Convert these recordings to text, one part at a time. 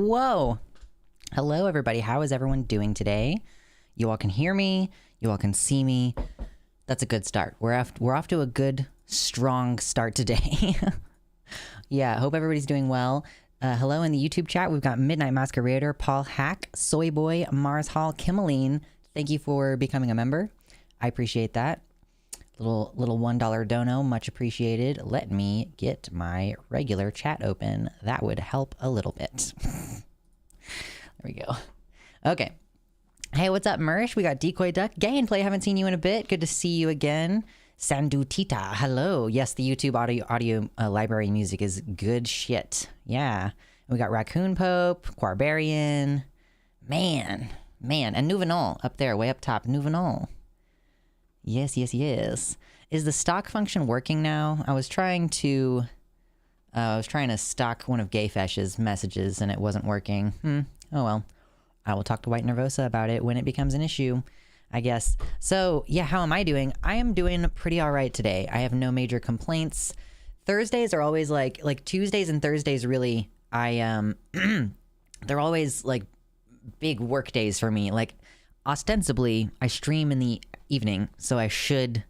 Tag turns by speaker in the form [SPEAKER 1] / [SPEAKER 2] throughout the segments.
[SPEAKER 1] Whoa. Hello, everybody. How is everyone doing today? You all can hear me. You all can see me. That's a good start. We're off to a good, strong start today. Yeah, I hope everybody's doing well. Hello in the YouTube chat. We've got Midnight Masquerader, Paul Hack, Soy Boy, Mars Hall, Kimmeline. Thank you for becoming a member. I appreciate that. Little $1 dono, much appreciated. Let me get my regular chat open. That would help a little bit. There we go. Okay. Hey, what's up, Mersh? We got Decoy Duck. Gameplay, haven't seen you in a bit. Good to see you again. Sandutita, hello. Yes, the YouTube audio library music is good shit. Yeah. And we got Raccoon Pope, Quarbarian. Man. And Nouvenol up there, way up top. Nouvenol. Yes. Is the stock function working now? I was trying to stock one of Gayfesh's messages and it wasn't working. Oh well. I will talk to White Nervosa about it when it becomes an issue, I guess. So, yeah, how am I doing? I am doing pretty all right today. I have no major complaints. Thursdays are always like Tuesdays and Thursdays really, they're always like big work days for me. Like, ostensibly, I stream in the evening, so I should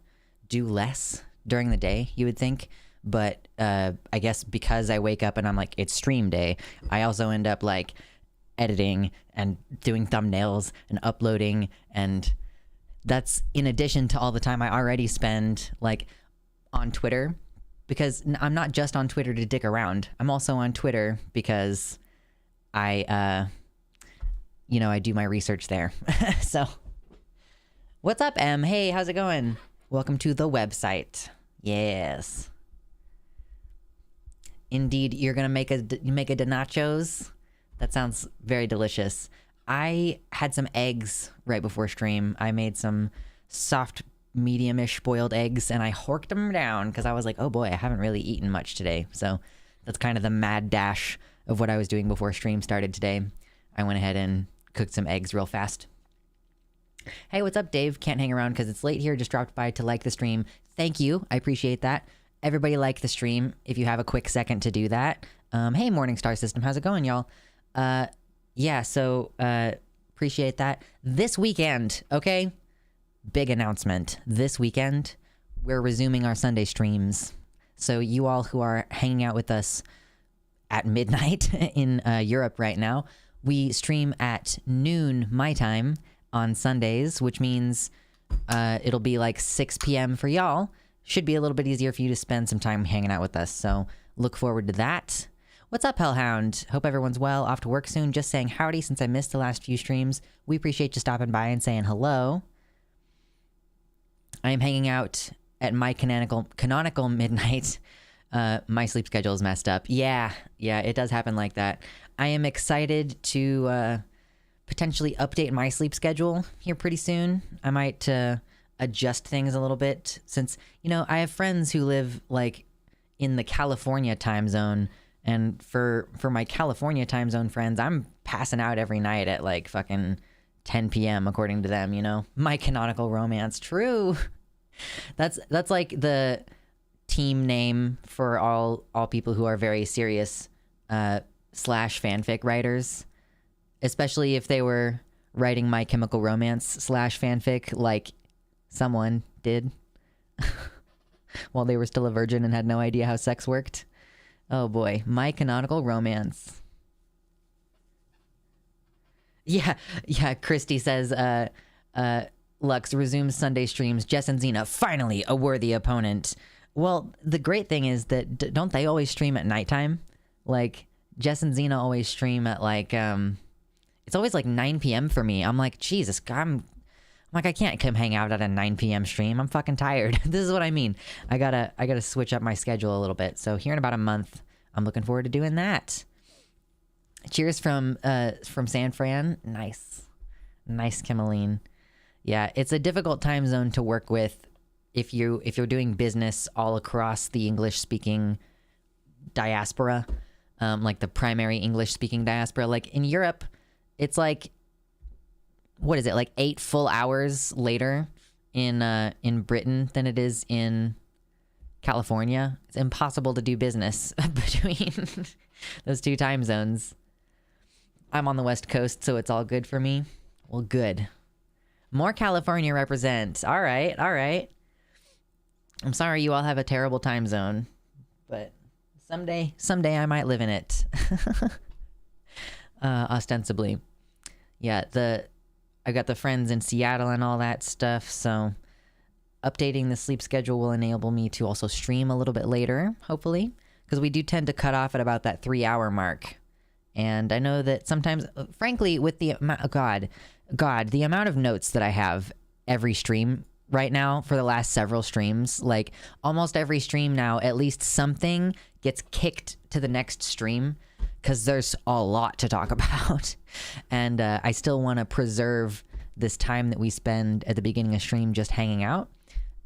[SPEAKER 1] do less during the day, you would think. But I guess because I wake up and I'm like, it's stream day, I also end up like editing and doing thumbnails and uploading, and that's in addition to all the time I already spend like on Twitter, because I'm not just on Twitter to dick around. I'm also on Twitter because I do my research there. So what's up, Em? Hey, how's it going? Welcome to the website. Yes, indeed. You're gonna make a nachos. That sounds very delicious. I had some eggs right before stream. I made some soft, medium-ish boiled eggs, and I horked them down because I was like, oh boy, I haven't really eaten much today. So that's kind of the mad dash of what I was doing before stream started today. I went ahead and cooked some eggs real fast. Hey, what's up, Dave? Can't hang around because it's late here. Just dropped by to like the stream. Thank you. I appreciate that. Everybody like the stream if you have a quick second to do that. Hey, Morningstar System. How's it going, y'all? Yeah, so, appreciate that. This weekend, okay? Big announcement. This weekend, we're resuming our Sunday streams. So you all who are hanging out with us at midnight in Europe right now, we stream at noon my time on Sundays, which means it'll be like 6 p.m. for y'all. Should be a little bit easier for you to spend some time hanging out with us, so look forward to that. What's up, Hellhound? Hope everyone's well. Off to work soon. Just saying howdy since I missed the last few streams. We appreciate you stopping by and saying hello. I am hanging out at my canonical midnight. My sleep schedule is messed up. Yeah, it does happen like that. I am excited to potentially update my sleep schedule here pretty soon. I might adjust things a little bit since, I have friends who live like in the California time zone. And for my California time zone friends, I'm passing out every night at like fucking 10 p.m. according to them, My canonical romance. True. That's like the team name for all people who are very serious slash fanfic writers, especially if they were writing My Chemical Romance slash fanfic like someone did while they were still a virgin and had no idea how sex worked. Oh boy, My Canonical Romance. Yeah, Christy says, Lux resumes Sunday streams. Jess and Xena, finally a worthy opponent. Well, the great thing is that, don't they always stream at nighttime? Like, Jess and Xena always stream at like, it's always like 9 p.m. for me. I'm like, Jesus, I'm like, I can't come hang out at a 9 p.m. stream. I'm fucking tired. This is what I mean. I gotta switch up my schedule a little bit. So here in about a month, I'm looking forward to doing that. Cheers from San Fran. Nice, Kimmeline. Yeah, it's a difficult time zone to work with if you're doing business all across the English-speaking diaspora, like the primary English-speaking diaspora. Like in Europe, it's like, what is it, like 8 full hours later in Britain than it is in California. It's impossible to do business between those two time zones. I'm on the West Coast, so it's all good for me. Well, good. More California represent. All right, all right. I'm sorry you all have a terrible time zone, but someday I might live in it. Ostensibly. Yeah, I got the friends in Seattle and all that stuff, so updating the sleep schedule will enable me to also stream a little bit later, hopefully, because we do tend to cut off at about that 3-hour mark. And I know that sometimes, frankly, with the amount, the amount of notes that I have every stream right now for the last several streams, like almost every stream now, at least something gets kicked to the next stream because there's a lot to talk about. And I still want to preserve this time that we spend at the beginning of stream just hanging out.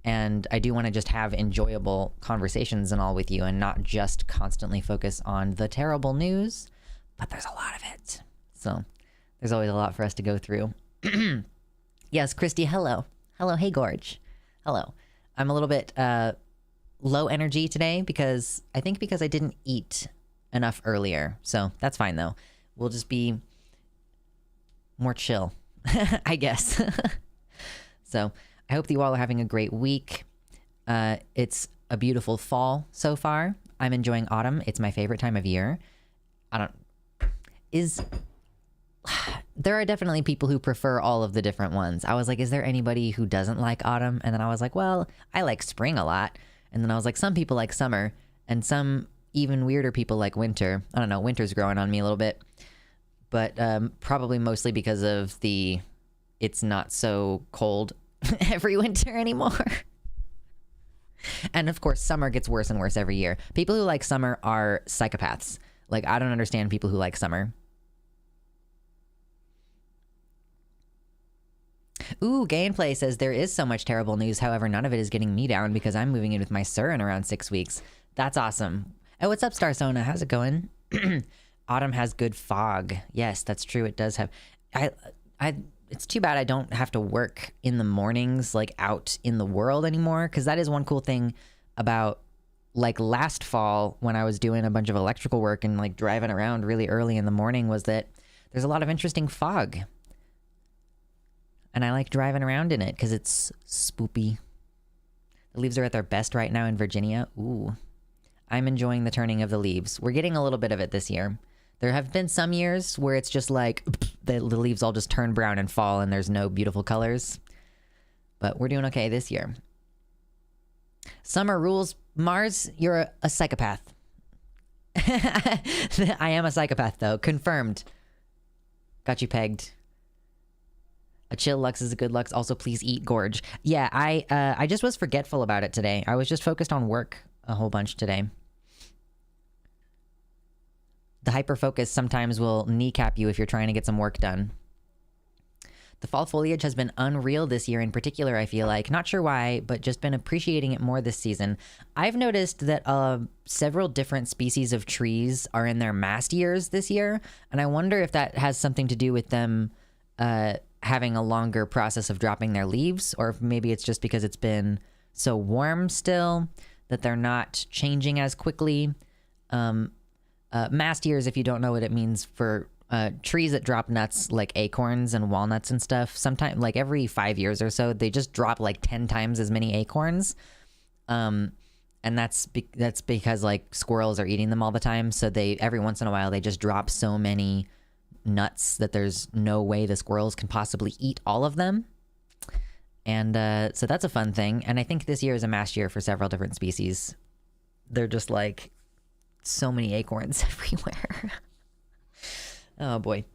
[SPEAKER 1] And I do want to just have enjoyable conversations and all with you and not just constantly focus on the terrible news, but there's a lot of it. So there's always a lot for us to go through. Yes, Christy, hello. Hello, hey, Gorge. Hello. I'm a little bit low energy today because I didn't eat enough earlier. So that's fine, though. We'll just be more chill, I guess. So I hope that you all are having a great week. It's a beautiful fall so far. I'm enjoying autumn. It's my favorite time of year. There are definitely people who prefer all of the different ones. I was like, is there anybody who doesn't like autumn? And then I was like, well, I like spring a lot. And then I was like, some people like summer, and some even weirder people like winter. I don't know, winter's growing on me a little bit. But probably mostly because of it's not so cold every winter anymore. And of course, summer gets worse and worse every year. People who like summer are psychopaths. Like, I don't understand people who like summer. Ooh, Gameplay says there is so much terrible news. However, none of it is getting me down because I'm moving in with my sir in around 6 weeks. That's awesome. Oh, what's up, Starsona? How's it going? Autumn has good fog. Yes, that's true. It does have. It's too bad I don't have to work in the mornings, like out in the world anymore. Because that is one cool thing about, like, last fall when I was doing a bunch of electrical work and like driving around really early in the morning, was that there's a lot of interesting fog. And I like driving around in it because it's spoopy. The leaves are at their best right now in Virginia. Ooh. I'm enjoying the turning of the leaves. We're getting a little bit of it this year. There have been some years where it's just like the leaves all just turn brown and fall and there's no beautiful colors. But we're doing okay this year. Summer rules. Mars, you're a psychopath. I am a psychopath, though. Confirmed. Got you pegged. A chill Lux is a good Lux. Also, please eat, Gorge. Yeah, I just was forgetful about it today. I was just focused on work a whole bunch today. The hyperfocus sometimes will kneecap you if you're trying to get some work done. The fall foliage has been unreal this year in particular, I feel like. Not sure why, but just been appreciating it more this season. I've noticed that several different species of trees are in their mast years this year, and I wonder if that has something to do with them having a longer process of dropping their leaves, or if maybe it's just because it's been so warm still that they're not changing as quickly. Mast years, if you don't know what it means, for trees that drop nuts like acorns and walnuts and stuff, sometimes like every 5 years or so, they just drop like 10 times as many acorns. And that's because like squirrels are eating them all the time. So every once in a while, they just drop so many nuts that there's no way the squirrels can possibly eat all of them. And so that's a fun thing. And I think this year is a mast year for several different species. They're just like so many acorns everywhere. Oh boy.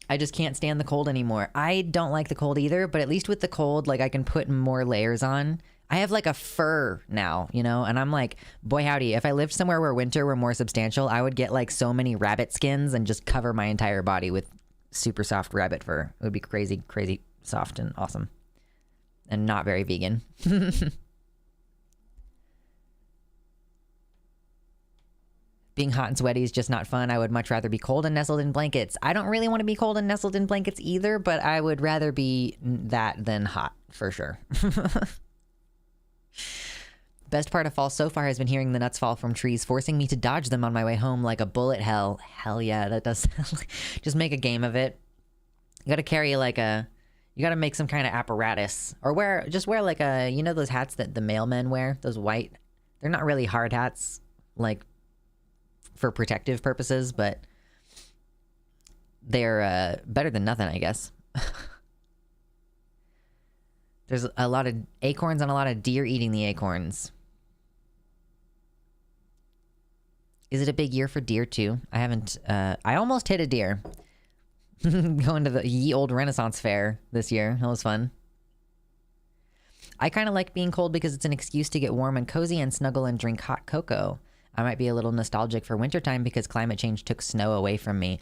[SPEAKER 1] I just can't stand the cold anymore. I don't like the cold either, but at least with the cold, like I can put more layers on. I have like a fur now, you know, and I'm like, boy howdy, if I lived somewhere where winter were more substantial, I would get like so many rabbit skins and just cover my entire body with super soft rabbit fur. It would be crazy, crazy soft and awesome. And not very vegan. Being hot and sweaty is just not fun. I would much rather be cold and nestled in blankets. I don't really want to be cold and nestled in blankets either, but I would rather be that than hot, for sure. Best part of fall so far has been hearing the nuts fall from trees, forcing me to dodge them on my way home like a bullet hell. Hell yeah, that does. Just make a game of it. You gotta carry like a... You gotta make some kind of apparatus. Or wear like a... You know those hats that the mailmen wear? Those white... They're not really hard hats, like, for protective purposes, but... They're better than nothing, I guess. There's a lot of acorns and a lot of deer eating the acorns. Is it a big year for deer too? I haven't, I almost hit a deer. Going to the ye old Renaissance fair this year. That was fun. I kind of like being cold because it's an excuse to get warm and cozy and snuggle and drink hot cocoa. I might be a little nostalgic for wintertime because climate change took snow away from me.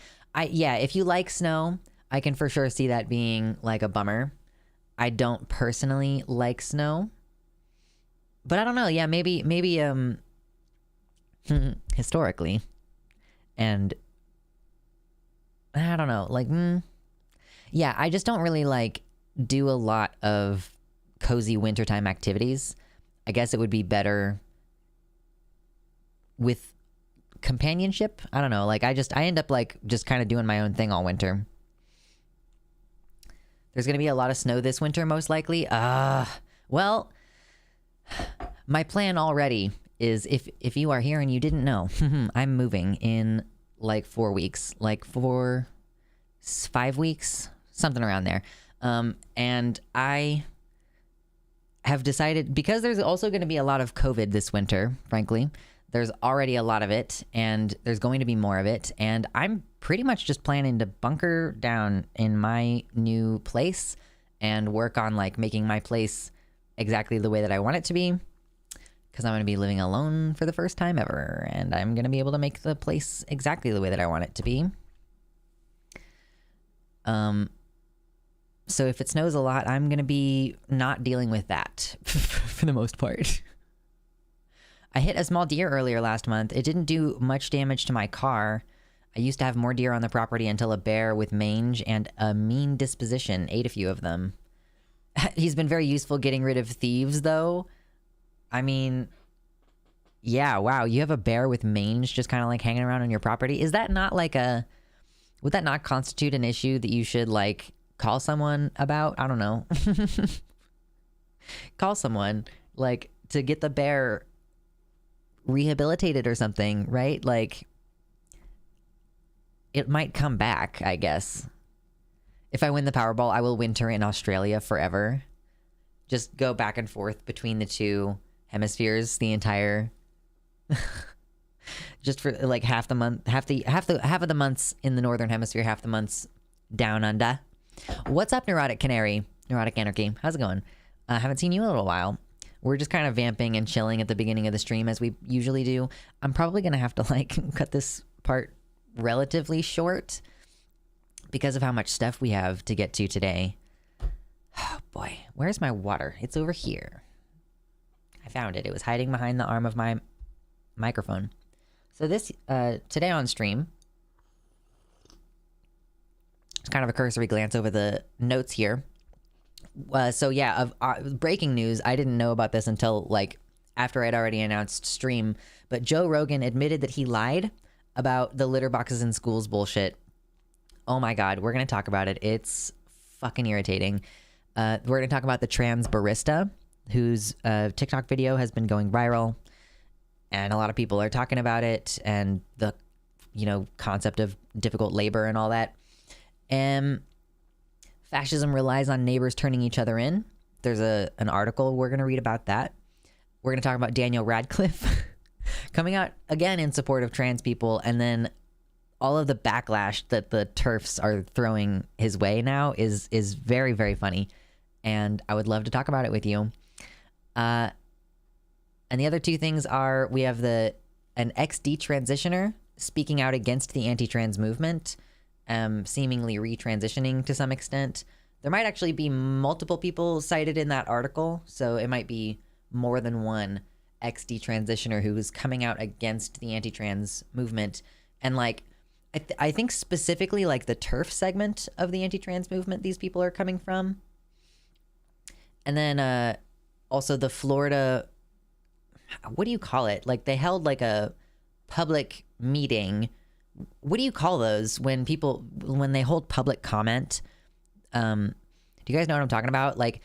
[SPEAKER 1] Yeah, if you like snow, I can for sure see that being like a bummer. I don't personally like snow. But I don't know. Yeah, maybe historically, and I don't know, like, yeah, I just don't really like do a lot of cozy wintertime activities. I guess it would be better with companionship. I don't know, like, I end up like just kind of doing my own thing all winter. There's gonna be a lot of snow this winter, most likely. Well, my plan already is, if you are here and you didn't know, I'm moving in like 4 weeks, like 5 weeks, something around there. And I have decided, because there's also going to be a lot of COVID this winter, frankly, there's already a lot of it, and there's going to be more of it. And I'm pretty much just planning to bunker down in my new place and work on like making my place exactly the way that I want it to be. Because I'm going to be living alone for the first time ever, and I'm going to be able to make the place exactly the way that I want it to be. So if it snows a lot, I'm going to be not dealing with that for the most part. I hit a small deer earlier last month. It didn't do much damage to my car. I used to have more deer on the property until a bear with mange and a mean disposition ate a few of them. He's been very useful getting rid of thieves, though. I mean, yeah, wow, you have a bear with mange just kind of like hanging around on your property. Is that not like would that not constitute an issue that you should like call someone about? I don't know. Call someone like to get the bear rehabilitated or something, right? Like, it might come back, I guess. If I win the Powerball, I will winter in Australia forever. Just go back and forth between the two hemispheres the entire just for like half the month, half of the months in the northern hemisphere, half the months down under. What's up, Neurotic Canary? Neurotic Anarchy, how's it going? I haven't seen you in a little while. We're just kind of vamping and chilling at the beginning of the stream as we usually do. I'm probably gonna have to like cut this part relatively short because of how much stuff we have to get to today. Oh boy, where's my water? It's over here. I found it. It was hiding behind the arm of my microphone. So this, today on stream, it's kind of a cursory glance over the notes here. So yeah, breaking news, I didn't know about this until like after I'd already announced stream, but Joe Rogan admitted that he lied about the litter boxes in schools bullshit. Oh my God, we're going to talk about it. It's fucking irritating. We're going to talk about the trans barista whose TikTok video has been going viral, and a lot of people are talking about it and the, concept of difficult labor and all that. Fascism relies on neighbors turning each other in. There's an article we're going to read about that. We're going to talk about Daniel Radcliffe coming out again in support of trans people, and then all of the backlash that the Terfs are throwing his way now is very, very funny, and I would love to talk about it with you. And the other two things are, we have an ex-detransitioner speaking out against the anti-trans movement, seemingly retransitioning to some extent. There might actually be multiple people cited in that article, so it might be more than one ex-detransitioner who is coming out against the anti-trans movement. And like, I think specifically like the Terf segment of the anti-trans movement these people are coming from. And then also the Florida, what do you call it? Like they held like a public meeting. What do you call those when they hold public comment? Do you guys know what I'm talking about? Like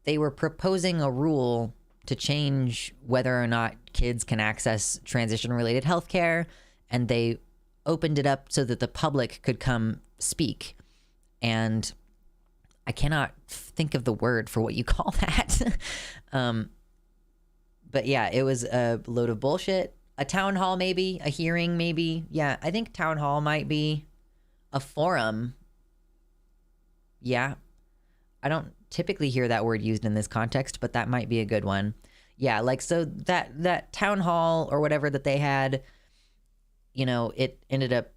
[SPEAKER 1] they were proposing a rule to change whether or not kids can access transition related healthcare, and they opened it up so that the public could come speak. And I cannot think of the word for what you call that. But yeah, it was a load of bullshit. A town hall, maybe a hearing, maybe. Yeah, I think town hall might be a forum. Yeah, I don't typically hear that word used in this context, but that might be a good one. Yeah, like so that town hall or whatever that they had, you know, it ended up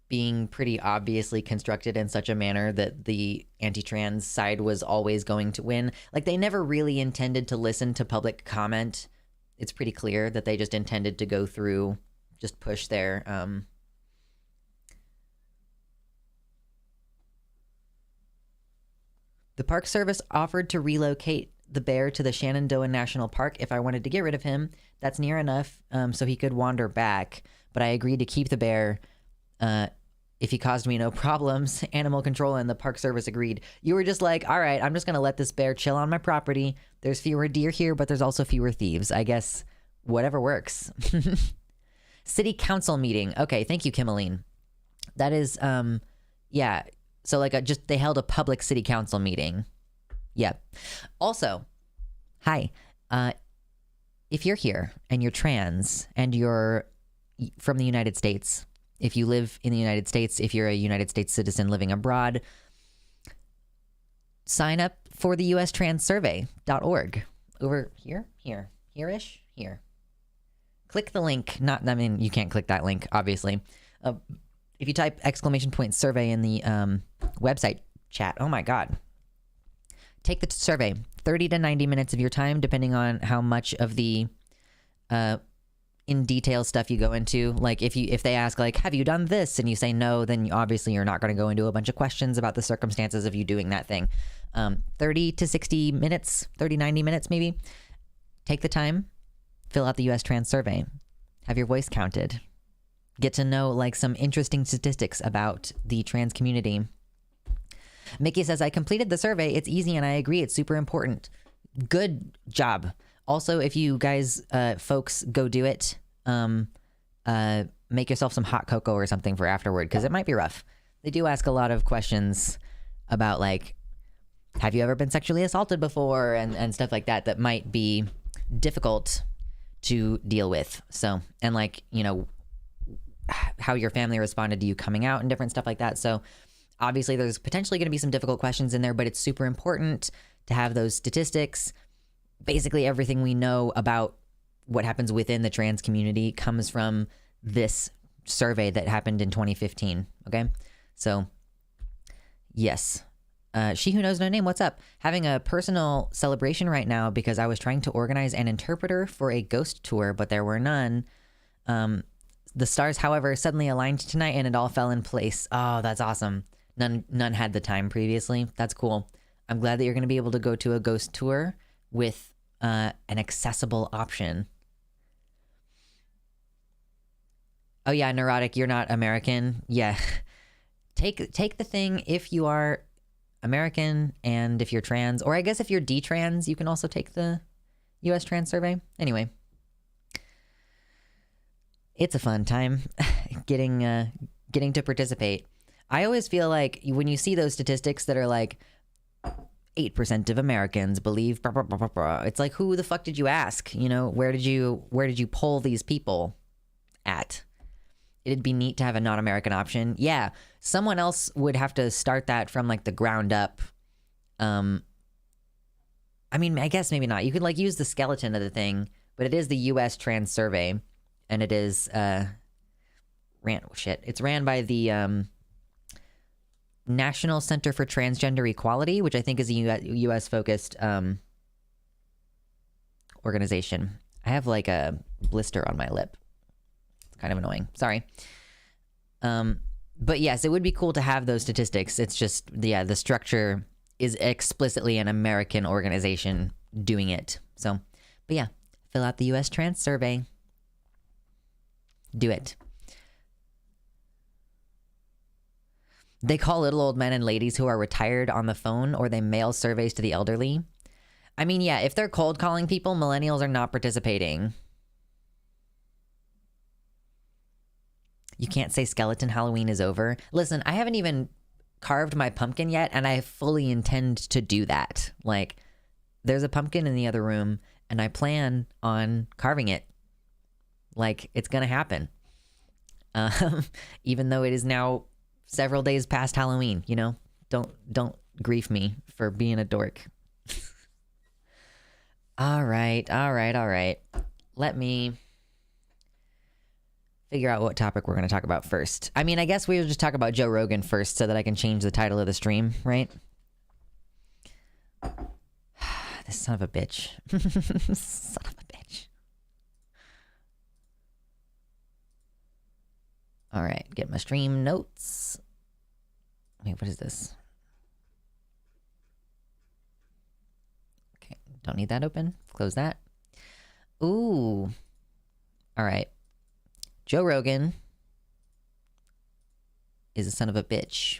[SPEAKER 1] being pretty obviously constructed in such a manner that the anti-trans side was always going to win. Like they never really intended to listen to public comment. It's pretty clear that they just intended to go through, just push their The Park Service offered to relocate the bear to the Shenandoah National Park if I wanted to get rid of him. That's near enough so he could wander back, but I agreed to keep the bear if he caused me no problems. Animal control and the Park Service agreed. You were just like, all right, I'm just going to let this bear chill on my property. There's fewer deer here, but there's also fewer thieves. I guess whatever works. City council meeting. Okay, thank you, Kimmeline. That is, yeah. So like they held a public city council meeting. Yeah. Also, hi. If you're here and you're trans and you're from the United States, if you live in the United States, if you're a United States citizen living abroad, sign up for the ustranssurvey.org. Over here-ish. Click the link. You can't click that link, obviously. If you type !survey in the website chat, oh my God. Take the survey, 30 to 90 minutes of your time, depending on how much of the in detail stuff you go into. Like if they ask like, have you done this? And you say no, then obviously you're not going to go into a bunch of questions about the circumstances of you doing that thing. 30 to 60 minutes, 30, 90 minutes maybe. Take the time, fill out the US Trans Survey, have your voice counted, get to know like some interesting statistics about the trans community. Mickey says, I completed the survey. It's easy and I agree. It's super important. Good job. Also, if you guys, folks, go do it, make yourself some hot cocoa or something for afterward, because it might be rough. They do ask a lot of questions about, like, have you ever been sexually assaulted before, and stuff like that might be difficult to deal with. So, and like, you know, how your family responded to you coming out and different stuff like that. So obviously there's potentially going to be some difficult questions in there, but it's super important to have those statistics. Basically everything we know about what happens within the trans community comes from this survey that happened in 2015. Okay. So yes. She Who Knows No Name, what's up? Having a personal celebration right now because I was trying to organize an interpreter for a ghost tour, but there were none. The stars, however, suddenly aligned tonight and it all fell in place. Oh, that's awesome. None had the time previously. That's cool. I'm glad that you're going to be able to go to a ghost tour with an accessible option. Oh yeah, neurotic, you're not American. Yeah. Take the thing if you are American and if you're trans, or I guess if you're detrans, you can also take the US Trans Survey. Anyway, it's a fun time getting to participate. I always feel like when you see those statistics that are like 8% of Americans believe blah, blah, blah, blah, blah, it's like, who the fuck did you ask? You know, where did you poll these people at? It'd be neat to have a non-American option. Yeah, someone else would have to start that from like the ground up. I mean, I guess maybe not. You could like use the skeleton of the thing, but it is the US Trans Survey, and it is it's ran by the National Center for Transgender Equality, which I think is a US focused organization. I have like a blister on my lip. Kind of annoying. Sorry. But yes, it would be cool to have those statistics. It's just, yeah, the structure is explicitly an American organization doing it. So, but yeah, Fill out the US Trans survey. Do it. They call little old men and ladies who are retired on the phone, or they mail surveys to the elderly. I mean, yeah, if they're cold calling people, millennials are not participating. You can't say skeleton Halloween is over. Listen, I haven't even carved my pumpkin yet, and I fully intend to do that. Like, there's a pumpkin in the other room, and I plan on carving it. Like, it's gonna happen. Even though it is now several days past Halloween, you know? Don't grief me for being a dork. All right. Let me figure out what topic we're going to talk about first. I mean, I guess we'll just talk about Joe Rogan first so that I can change the title of the stream, right? This son of a bitch. Son of a bitch. All right, get my stream notes. Wait, what is this? Okay, don't need that open. Close that. Ooh. All right. Joe Rogan is a son of a bitch.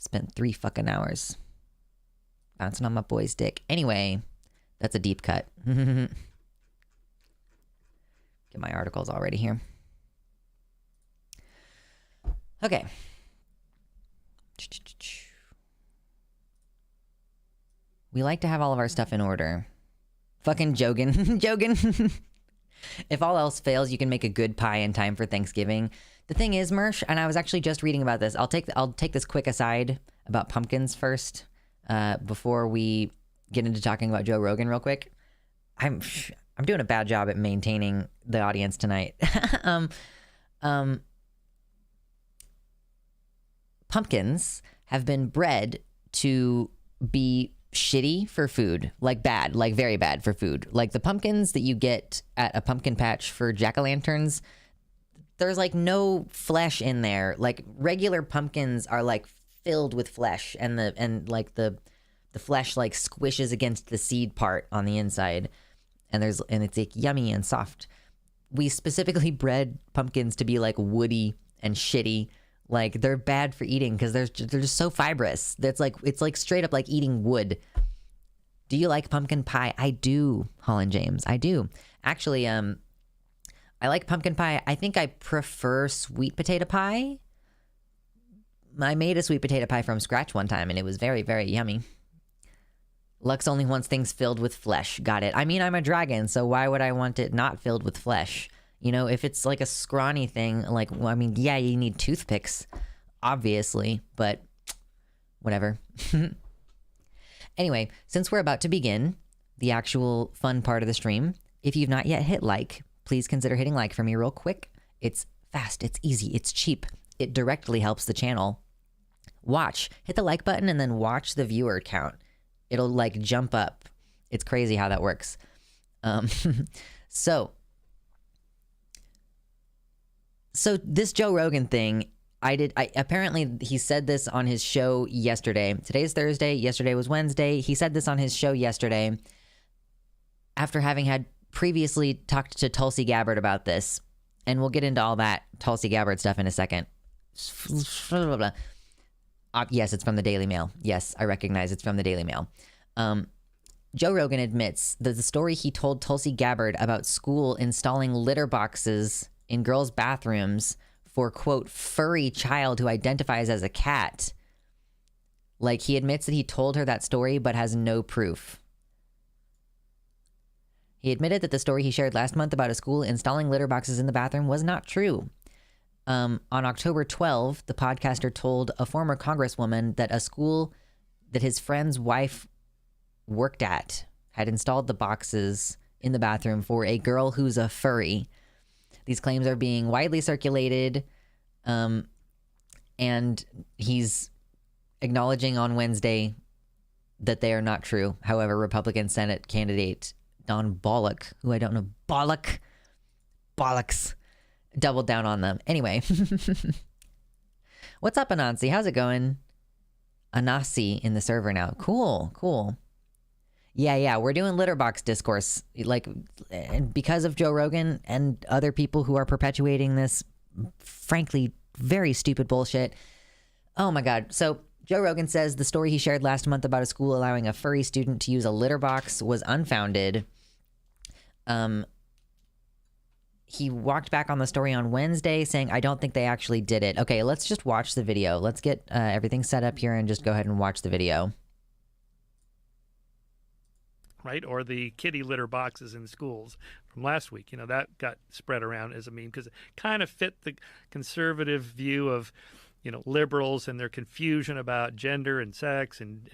[SPEAKER 1] Spent 3 fucking hours bouncing on my boy's dick. Anyway, that's a deep cut. Get my articles already here. Okay. We like to have all of our stuff in order. Fucking Jogan. Jogan. If all else fails, you can make a good pie in time for Thanksgiving. The thing is, Mersh, and I was actually just reading about this. I'll take this quick aside about pumpkins first, before we get into talking about Joe Rogan real quick. I'm doing a bad job at maintaining the audience tonight. Pumpkins have been bred to be shitty for food, like bad, like very bad for food. Like the pumpkins that you get at a pumpkin patch for jack-o'-lanterns, there's like no flesh in there. Like regular pumpkins are like filled with flesh, and the flesh like squishes against the seed part on the inside, and it's like yummy and soft. We specifically bred pumpkins to be like woody and shitty. Like they're bad for eating because they're just so fibrous. It's like straight up like eating wood. Do you like pumpkin pie? I do, Holland James. I do. Actually, I like pumpkin pie. I think I prefer sweet potato pie. I made a sweet potato pie from scratch one time, and it was very, very yummy. Lux only wants things filled with flesh. Got it. I mean, I'm a dragon, so why would I want it not filled with flesh? You know, if it's like a scrawny thing, like, well, I mean, yeah, you need toothpicks, obviously, but whatever. Anyway, since we're about to begin the actual fun part of the stream, if you've not yet hit like, please consider hitting like for me real quick. It's fast, it's easy, it's cheap. It directly helps the channel. Watch, hit the like button and then watch the viewer count. It'll like jump up. It's crazy how that works. So this Joe Rogan thing, apparently he said this on his show yesterday. Today's Thursday. Yesterday was Wednesday. He said this on his show yesterday after having had previously talked to Tulsi Gabbard about this. And we'll get into all that Tulsi Gabbard stuff in a second. Yes, it's from the Daily Mail. Yes, I recognize it's from the Daily Mail. Joe Rogan admits that the story he told Tulsi Gabbard about school installing litter boxes in girls' bathrooms for, quote, furry child who identifies as a cat. Like, he admits that he told her that story, but has no proof. He admitted that the story he shared last month about a school installing litter boxes in the bathroom was not true. On October 12, the podcaster told a former congresswoman that a school that his friend's wife worked at had installed the boxes in the bathroom for a girl who's a furry. These claims are being widely circulated, and he's acknowledging on Wednesday that they are not true. However, Republican Senate candidate Don Bollock, who I don't know, Bollocks, doubled down on them. Anyway, what's up, Anansi? How's it going? Anasi in the server now. Cool. Yeah, we're doing litter box discourse, like, and because of Joe Rogan and other people who are perpetuating this, frankly, very stupid bullshit. Oh my God. So Joe Rogan says the story he shared last month about a school allowing a furry student to use a litter box was unfounded. He walked back on the story on Wednesday saying, I don't think they actually did it. Okay, let's just watch the video. Let's get everything set up here and just go ahead and watch the video.
[SPEAKER 2] Right, or the kitty litter boxes in schools from last week. You know, that got spread around as a meme because it kind of fit the conservative view of, you know, liberals and their confusion about gender and sex and.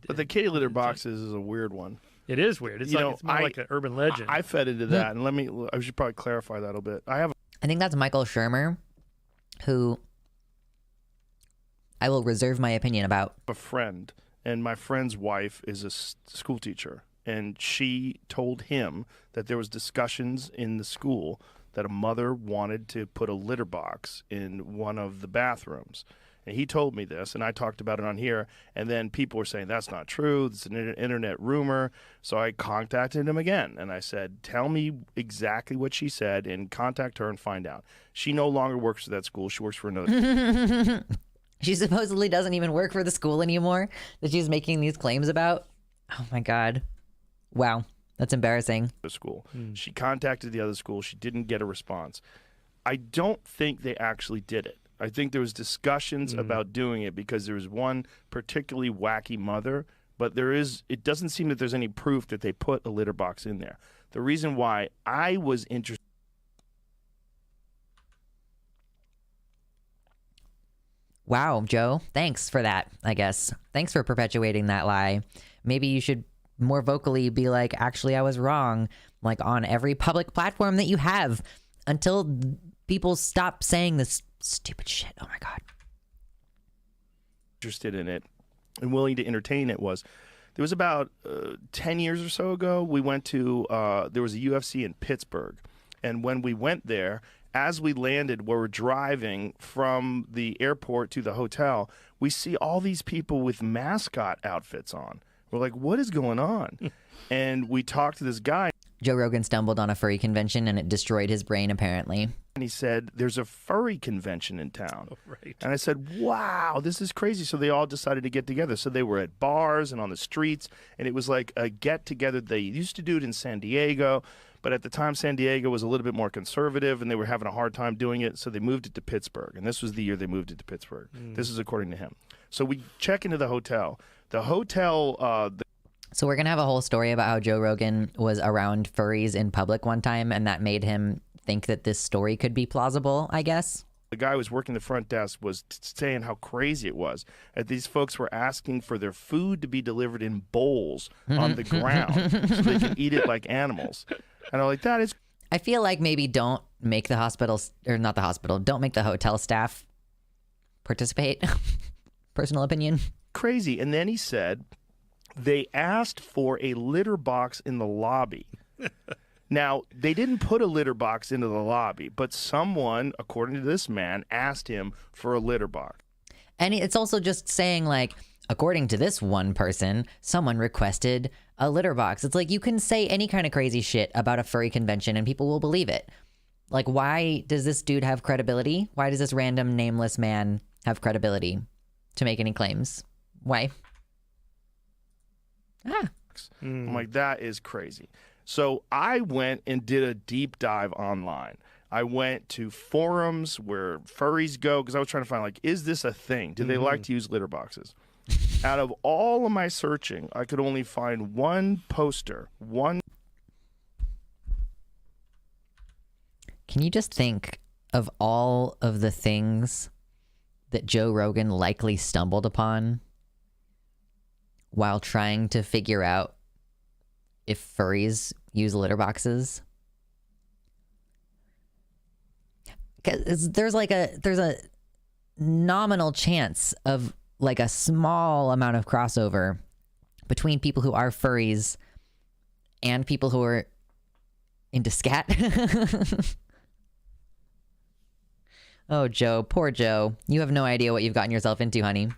[SPEAKER 3] But the kitty litter boxes is a weird one.
[SPEAKER 2] It is weird. It's it's more like an urban legend.
[SPEAKER 3] I fed into that, and I should probably clarify that a bit. I
[SPEAKER 1] think that's Michael Shermer, who I will reserve my opinion about.
[SPEAKER 3] A friend, and my friend's wife is a school teacher. And she told him that there was discussions in the school that a mother wanted to put a litter box in one of the bathrooms. And he told me this, and I talked about it on here. And then people were saying, that's not true. It's an internet rumor. So I contacted him again. And I said, tell me exactly what she said and contact her and find out. She no longer works for that school. She works for another.
[SPEAKER 1] She supposedly doesn't even work for the school anymore that she's making these claims about. Oh, my God. Wow, that's embarrassing.
[SPEAKER 3] School. She contacted the other school. She didn't get a response. I don't think they actually did it. I think there was discussions about doing it because there was one particularly wacky mother, but it doesn't seem that there's any proof that they put a litter box in there. The reason why I was interested.
[SPEAKER 1] Wow, Joe, thanks for that, I guess. Thanks for perpetuating that lie. Maybe you should more vocally be like, actually, I was wrong, like on every public platform that you have until people stop saying this stupid shit. Oh my God.
[SPEAKER 3] Interested in it and willing to entertain it was, there was about 10 years or so ago, we went to, there was a UFC in Pittsburgh. And when we went there, as we landed, where we're driving from the airport to the hotel, we see all these people with mascot outfits on. We're like, what is going on? And we talked to this guy.
[SPEAKER 1] Joe Rogan stumbled on a furry convention and it destroyed his brain, apparently.
[SPEAKER 3] And he said, there's a furry convention in town.
[SPEAKER 2] Oh, right.
[SPEAKER 3] And I said, wow, this is crazy. So they all decided to get together. So they were at bars and on the streets. And it was like a get-together. They used to do it in San Diego. But at the time, San Diego was a little bit more conservative, and they were having a hard time doing it. So they moved it to Pittsburgh. And this was the year they moved it to Pittsburgh. This is according to him. So we check into the hotel. The hotel...
[SPEAKER 1] So we're going to have a whole story about how Joe Rogan was around furries in public one time, and that made him think that this story could be plausible, I guess.
[SPEAKER 3] The guy who was working the front desk was saying how crazy it was. That these folks were asking for their food to be delivered in bowls on the ground so they can eat it like animals. And I'm like, that is...
[SPEAKER 1] I feel like maybe don't make the hospital, or not the hospital, don't make the hotel staff participate. Personal opinion.
[SPEAKER 3] Crazy. And then he said they asked for a litter box in the lobby. Now, they didn't put a litter box into the lobby, but someone, according to this man, asked him for a litter box.
[SPEAKER 1] And it's also just saying, like, according to this one person, someone requested a litter box. It's like, you can say any kind of crazy shit about a furry convention and people will believe it. Like, why does this dude have credibility? Why does this random nameless man have credibility to make any claims? Why?
[SPEAKER 3] I'm like, that is crazy. So I went and did a deep dive online. I went to forums where furries go because I was trying to find, like, is this a thing? Do they like to use litter boxes? Out of all of my searching, I could only find one poster, one.
[SPEAKER 1] Can you just think of all of the things that Joe Rogan likely stumbled upon while trying to figure out if furries use litter boxes? Because there's a nominal chance of like a small amount of crossover between people who are furries and people who are into scat. Oh, Joe, poor Joe. You have no idea what you've gotten yourself into, honey.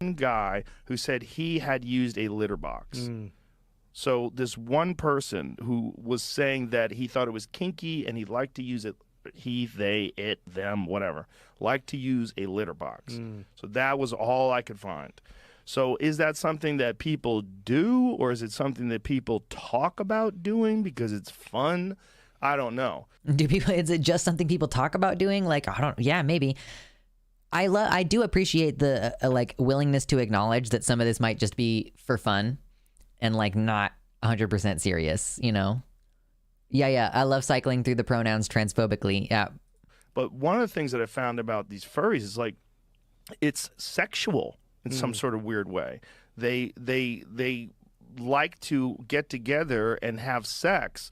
[SPEAKER 3] guy who said he had used a litter box. So this one person who was saying that he thought it was kinky and he liked to use it, he, they, it, them, whatever, liked to use a litter box. So that was all I could find. So is that something that people do, or is it something that people talk about doing because it's fun? I don't know.
[SPEAKER 1] Is it just something people talk about doing? Like, yeah, maybe. I do appreciate the like willingness to acknowledge that some of this might just be for fun and like not 100% serious, you know? Yeah. I love cycling through the pronouns transphobically. Yeah.
[SPEAKER 3] But one of the things that I found about these furries is like it's sexual in some sort of weird way. They like to get together and have sex.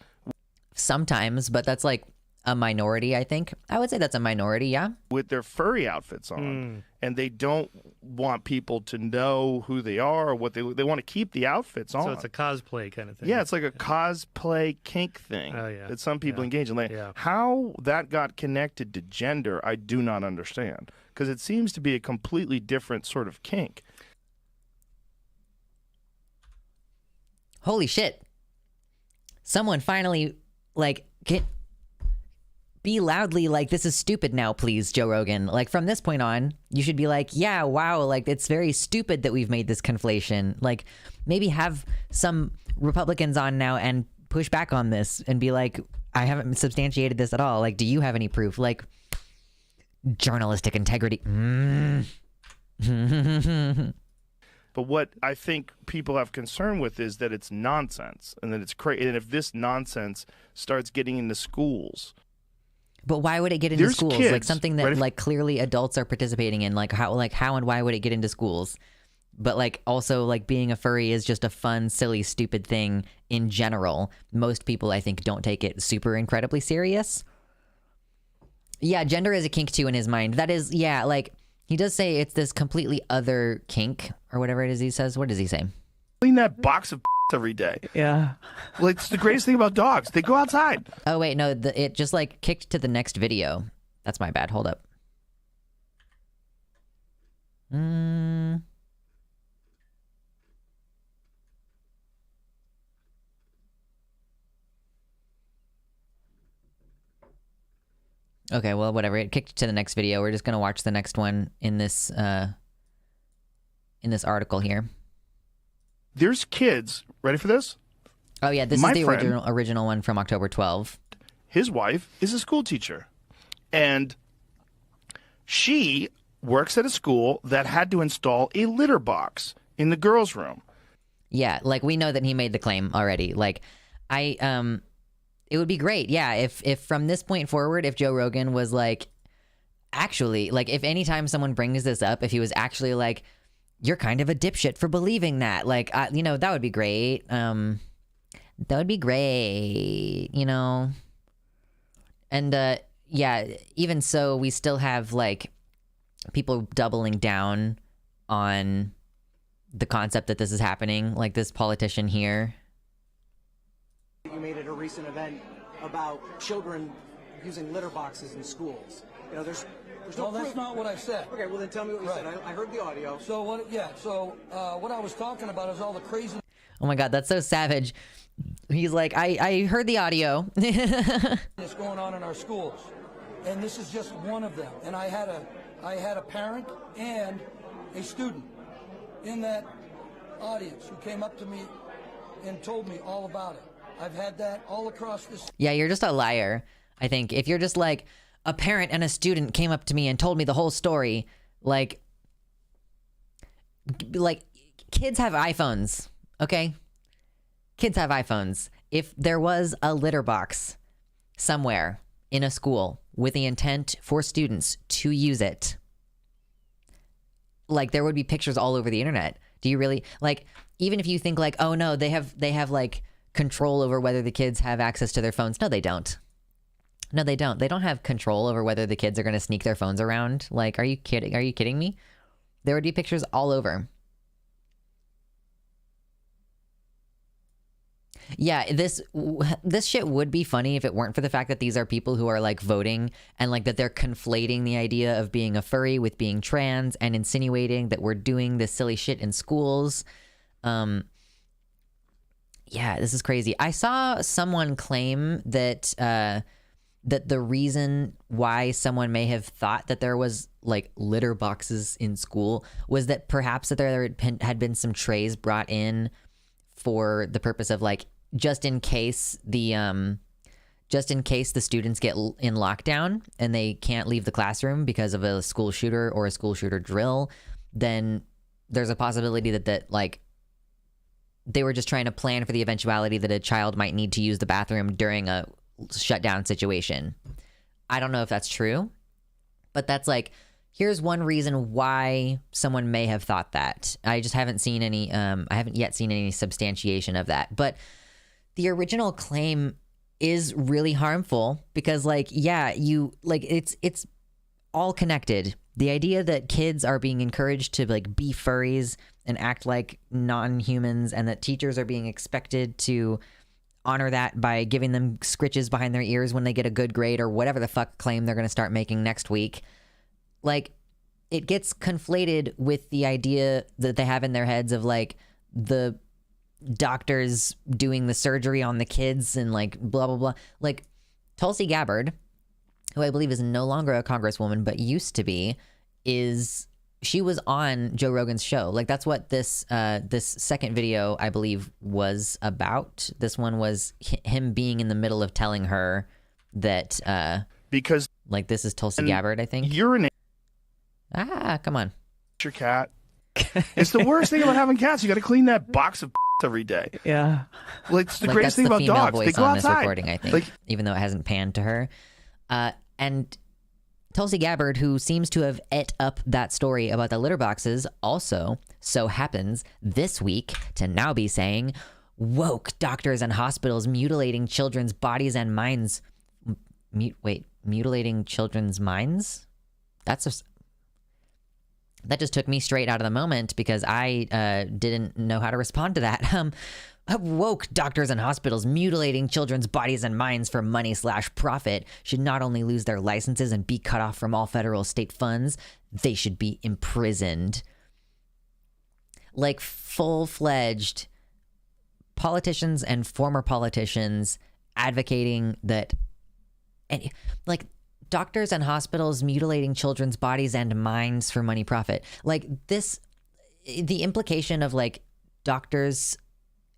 [SPEAKER 1] Sometimes, but that's like a minority, I think. I would say that's a minority, yeah.
[SPEAKER 3] With their furry outfits on. And they don't want people to know who they are or what they want to keep the outfits on.
[SPEAKER 2] So it's a cosplay kind of thing.
[SPEAKER 3] Yeah, it's like a cosplay kink thing that some people engage in. Like, how that got connected to gender, I do not understand. Because it seems to be a completely different sort of kink.
[SPEAKER 1] Holy shit. Someone finally, like, be loudly like, this is stupid now, please, Joe Rogan. Like, from this point on, you should be like, yeah, wow, like, it's very stupid that we've made this conflation. Like, maybe have some Republicans on now and push back on this and be like, I haven't substantiated this at all. Like, do you have any proof? Like, journalistic integrity.
[SPEAKER 3] But what I think people have concern with is that it's nonsense and that it's crazy. And if this nonsense starts getting into schools.
[SPEAKER 1] But why would it get into
[SPEAKER 3] There's
[SPEAKER 1] schools?
[SPEAKER 3] kids,
[SPEAKER 1] like something that like clearly adults are participating in. Like how and why would it get into schools? But like also like being a furry is just a fun, silly, stupid thing in general. Most people I think don't take it super incredibly serious. Yeah, gender is a kink too in his mind. That is, yeah, like he does say it's this completely other kink or whatever it is he says. What does he say?
[SPEAKER 3] Clean that box of every day.
[SPEAKER 4] Yeah.
[SPEAKER 3] Like, it's the greatest thing about dogs. They go outside.
[SPEAKER 1] Oh, wait, no, it just like kicked to the next video. That's my bad. Hold up. Okay, well, whatever. It kicked to the next video. We're just gonna watch the next one in this article here.
[SPEAKER 3] There's kids. Ready for this?
[SPEAKER 1] Oh yeah, this
[SPEAKER 3] My
[SPEAKER 1] is the
[SPEAKER 3] friend,
[SPEAKER 1] original one from October 12.
[SPEAKER 3] His wife is a school teacher, and she works at a school that had to install a litter box in the girls' room.
[SPEAKER 1] Yeah, like we know that he made the claim already. Like it would be great, yeah, if from this point forward, if Joe Rogan was like, actually, like if anytime someone brings this up, if he was actually like, you're kind of a dipshit for believing that, like, you know, that would be great. That would be great, you know. And yeah, even so, we still have like people doubling down on the concept that this is happening, like this politician here.
[SPEAKER 5] You made at a recent event about children using litter boxes in schools. You know, there's no
[SPEAKER 6] that's
[SPEAKER 5] proof.
[SPEAKER 6] not what I said.
[SPEAKER 5] Okay, well then tell me what you said. I heard the audio.
[SPEAKER 6] So what? Yeah. So what I was talking about is all the crazy.
[SPEAKER 1] Oh my God, that's so savage. He's like, I heard the audio.
[SPEAKER 6] That's going on in our schools, and this is just one of them. And I had a parent and a student in that audience who came up to me and told me all about it. I've had that all across this.
[SPEAKER 1] Yeah, you're just a liar, I think. If you're just like, a parent and a student came up to me and told me the whole story, like kids have iPhones, okay? Kids have iPhones. If there was a litter box somewhere in a school with the intent for students to use it, like there would be pictures all over the internet. Do you really, like, even if you think like, oh no, they have like control over whether the kids have access to their phones. No, they don't. No, they don't. They don't have control over whether the kids are going to sneak their phones around. Like, are you kidding? Are you kidding me? There would be pictures all over. Yeah, this shit would be funny if it weren't for the fact that these are people who are like voting and like that they're conflating the idea of being a furry with being trans and insinuating that we're doing this silly shit in schools. Yeah, this is crazy. I saw someone claim that that the reason why someone may have thought that there was like litter boxes in school was that perhaps that there had been some trays brought in for the purpose of like just in case the students get in lockdown and they can't leave the classroom because of a school shooter or a school shooter drill, then there's a possibility that like they were just trying to plan for the eventuality that a child might need to use the bathroom during a shutdown situation. I don't know if that's true, but that's like, here's one reason why someone may have thought that. I just haven't seen any, I haven't yet seen any substantiation of that. But the original claim is really harmful because like, yeah, it's all connected. The idea that kids are being encouraged to like be furries and act like non-humans, and that teachers are being expected to honor that by giving them scritches behind their ears when they get a good grade or whatever the fuck claim they're going to start making next week. Like, it gets conflated with the idea that they have in their heads of like the doctors doing the surgery on the kids and like blah, blah, blah. Like Tulsi Gabbard, who I believe is no longer a congresswoman, but used to be, she was on Joe Rogan's show. Like that's what this second video, I believe, was about. This one was him being in the middle of telling her that,
[SPEAKER 3] because
[SPEAKER 1] like this is Tulsi Gabbard, I think.
[SPEAKER 3] Urinate
[SPEAKER 1] Come on.
[SPEAKER 3] your cat. It's the worst thing about having cats. You got to clean that box of every day.
[SPEAKER 4] Yeah.
[SPEAKER 3] Like it's the
[SPEAKER 1] Like,
[SPEAKER 3] greatest
[SPEAKER 1] that's
[SPEAKER 3] thing
[SPEAKER 1] the
[SPEAKER 3] about
[SPEAKER 1] female
[SPEAKER 3] dogs. They
[SPEAKER 1] voice
[SPEAKER 3] go
[SPEAKER 1] on this
[SPEAKER 3] outside.
[SPEAKER 1] recording, I think,
[SPEAKER 3] Like,
[SPEAKER 1] even though it hasn't panned to her. And Tulsi Gabbard, who seems to have ate up that story about the litter boxes, also so happens this week to now be saying woke doctors and hospitals mutilating children's bodies and minds. Mutilating children's minds? That just took me straight out of the moment because I didn't know how to respond to that. Woke doctors and hospitals mutilating children's bodies and minds for money/profit should not only lose their licenses and be cut off from all federal state funds, they should be imprisoned. Like full-fledged politicians and former politicians advocating that, like, doctors and hospitals mutilating children's bodies and minds for money profit. Like this, the implication of like doctors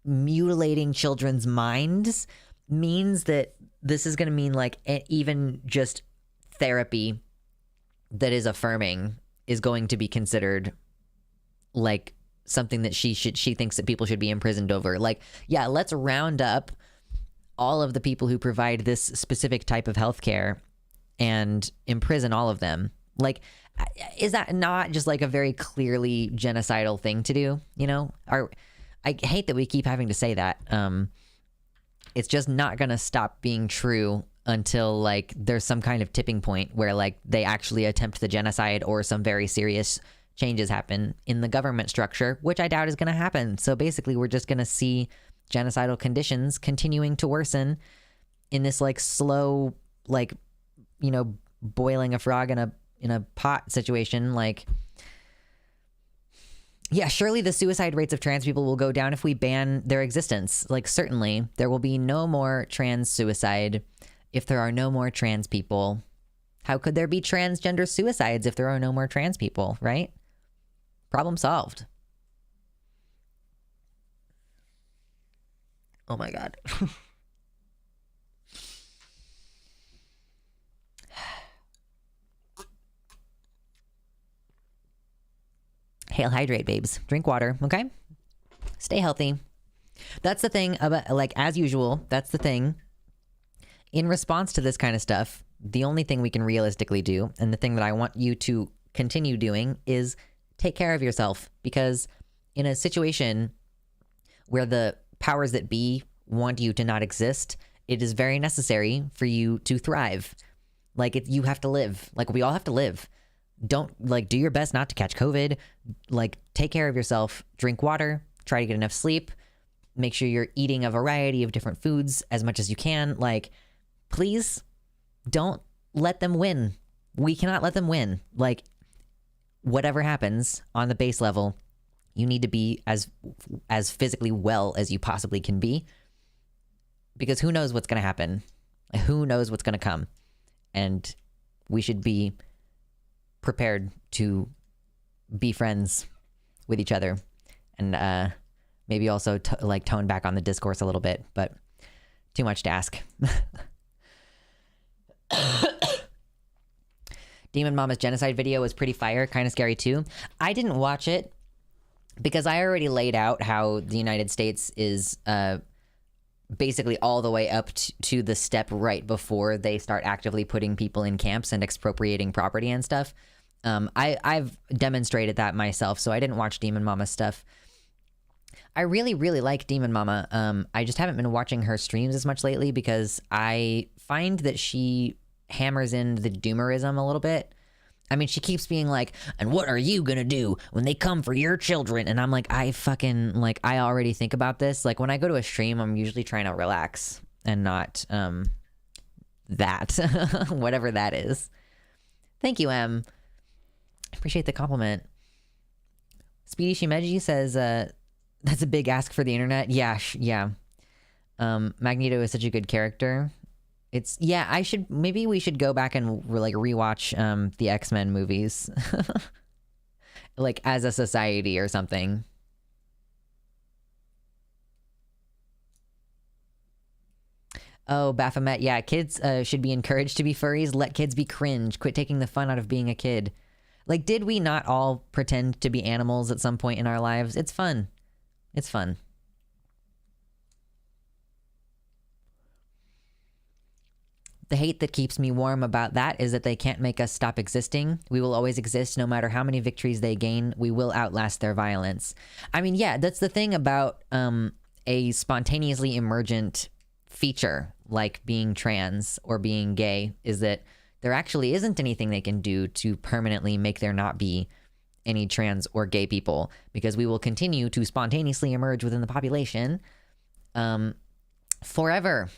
[SPEAKER 1] mutilating children's minds means that this is going to mean like even just therapy that is affirming is going to be considered like something that she thinks that people should be imprisoned over. Like, yeah, let's round up all of the people who provide this specific type of healthcare and imprison all of them. Like, is that not just like a very clearly genocidal thing to do? You know, I hate that we keep having to say that. It's just not going to stop being true until like there's some kind of tipping point where like they actually attempt the genocide or some very serious changes happen in the government structure, which I doubt is going to happen. So basically we're just going to see genocidal conditions continuing to worsen in this like slow, like, you know, boiling a frog in a pot situation. Like, yeah, surely the suicide rates of trans people will go down if we ban their existence. Like, certainly there will be no more trans suicide if there are no more trans people. How could there be transgender suicides if there are no more trans people, right? Problem solved. Oh my God. Hail, hydrate, babes. Drink water, okay? Stay healthy. That's the thing about, like, as usual, that's the thing. In response to this kind of stuff, the only thing we can realistically do, and the thing that I want you to continue doing, is take care of yourself. Because in a situation where the powers that be want you to not exist, it is very necessary for you to thrive. Like, you have to live. Like, we all have to live. Don't, like, do your best not to catch COVID. Like, take care of yourself. Drink water. Try to get enough sleep. make sure you're eating a variety of different foods as much as you can. Like, please don't let them win. We cannot let them win. Like, whatever happens on the base level, you need to be as physically well as you possibly can be, because who knows what's going to happen? Who knows what's going to come? And we should be prepared to be friends with each other, and maybe also like tone back on the discourse a little bit, but too much to ask. Demon Mama's genocide video was pretty fire, kind of scary too. I didn't watch it because I already laid out how the United States is basically all the way up to the step right before they start actively putting people in camps and expropriating property and stuff. I've demonstrated that myself, so I didn't watch Demon Mama's stuff. I really, really like Demon Mama. I just haven't been watching her streams as much lately because I find that she hammers in the doomerism a little bit. I mean, she keeps being like, and what are you gonna do when they come for your children? And I'm like, I already think about this. Like, when I go to a stream, I'm usually trying to relax and not that, whatever that is. Thank you, Em. Appreciate the compliment. Speedy Shimeji says, that's a big ask for the internet. Yeah, yeah. Magneto is such a good character. Maybe we should go back and like rewatch the X-Men movies. Like as a society or something. Oh, Baphomet, yeah, kids should be encouraged to be furries. Let kids be cringe. Quit taking the fun out of being a kid. Like, did we not all pretend to be animals at some point in our lives? It's fun. It's fun. The hate that keeps me warm about that is that they can't make us stop existing. We will always exist no matter how many victories they gain. We will outlast their violence. I mean, yeah, that's the thing about a spontaneously emergent feature like being trans or being gay, is that there actually isn't anything they can do to permanently make there not be any trans or gay people, because we will continue to spontaneously emerge within the population forever.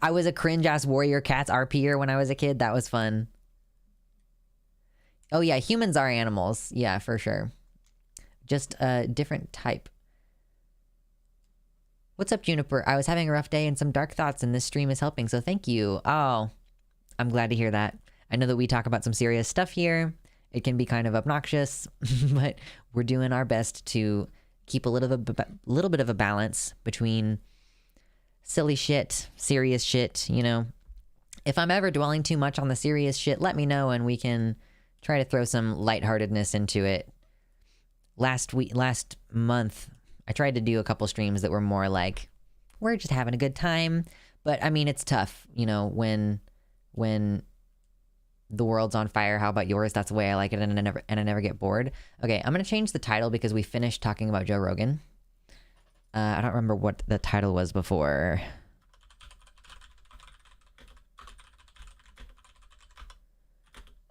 [SPEAKER 1] I was a cringe-ass Warrior Cats RPer when I was a kid. That was fun. Oh yeah, humans are animals. Yeah, for sure. Just a different type. What's up, Juniper? I was having a rough day and some dark thoughts, and this stream is helping, so thank you. Oh, I'm glad to hear that. I know that we talk about some serious stuff here. It can be kind of obnoxious, but we're doing our best to keep a little bit of a balance between silly shit, serious shit, you know. If I'm ever dwelling too much on the serious shit, let me know and we can try to throw some lightheartedness into it. Last month, I tried to do a couple streams that were more like, we're just having a good time. But I mean, it's tough, you know, when the world's on fire. How about yours? That's the way I like it, and I never get bored. Okay, I'm gonna change the title because we finished talking about Joe Rogan. I don't remember what the title was before.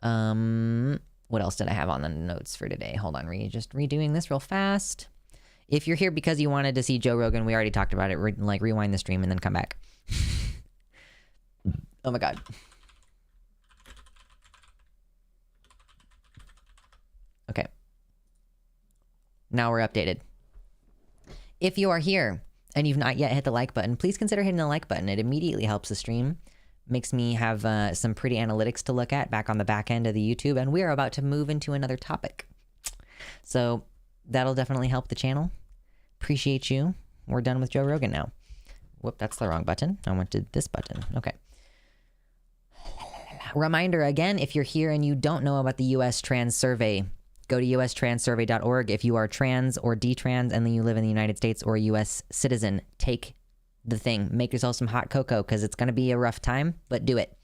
[SPEAKER 1] What else did I have on the notes for today? Hold on, just redoing this real fast. If you're here because you wanted to see Joe Rogan, we already talked about it. Rewind the stream and then come back. Oh my god. Okay. Now we're updated. If you are here and you've not yet hit the like button, please consider hitting the like button. It immediately helps the stream. Makes me have some pretty analytics to look at back on the back end of the YouTube, and we are about to move into another topic. So that'll definitely help the channel. Appreciate you. We're done with Joe Rogan now. Whoop, that's the wrong button. I went to this button. Okay. Reminder again, if you're here and you don't know about the U.S. Trans Survey, go to ustranssurvey.org. If you are trans or detrans and then you live in the United States or a U.S. citizen, take the thing. Make yourself some hot cocoa because it's going to be a rough time, but do it.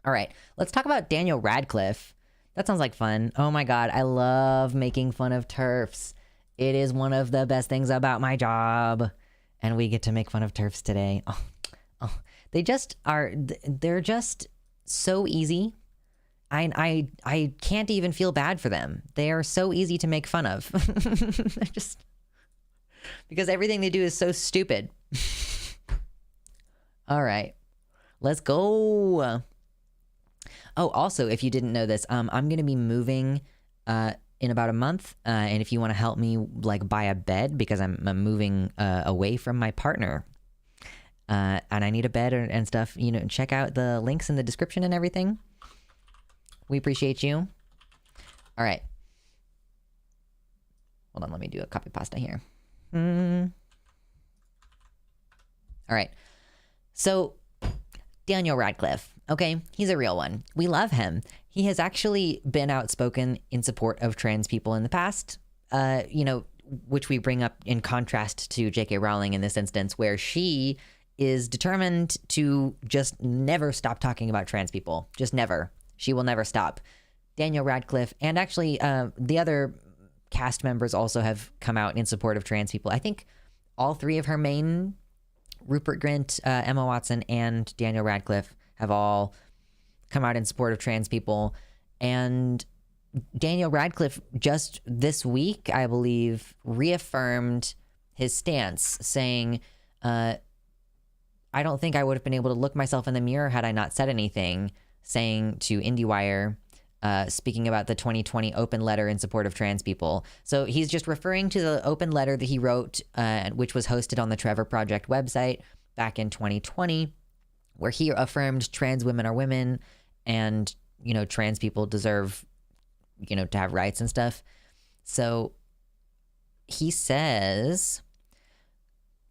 [SPEAKER 1] All right, let's talk about Daniel Radcliffe. That sounds like fun. Oh my God, I love making fun of Terfs. It is one of the best things about my job. And we get to make fun of Terfs today. Oh, they just are, they're just so easy. I can't even feel bad for them. They are so easy to make fun of. because everything they do is so stupid. All right, let's go. Oh, also, if you didn't know this, I'm going to be moving in about a month. And if you want to help me like buy a bed, because I'm moving away from my partner, and I need a bed and stuff, you know, check out the links in the description and everything. We appreciate you. All right. Hold on, let me do a copy pasta here. All right. So, Daniel Radcliffe, okay? He's a real one. We love him. He has actually been outspoken in support of trans people in the past, you know, which we bring up in contrast to J.K. Rowling in this instance, where she is determined to just never stop talking about trans people. Just never. She will never stop. Daniel Radcliffe, and actually the other cast members also have come out in support of trans people. I think all three of her main, Rupert Grint, Emma Watson, and Daniel Radcliffe, have all come out in support of trans people. And Daniel Radcliffe just this week, I believe, reaffirmed his stance, saying, I don't think I would have been able to look myself in the mirror had I not said anything, saying to IndieWire, speaking about the 2020 open letter in support of trans people. So he's just referring to the open letter that he wrote, which was hosted on the Trevor Project website back in 2020, where he affirmed trans women are women and, you know, trans people deserve, you know, to have rights and stuff. So he says,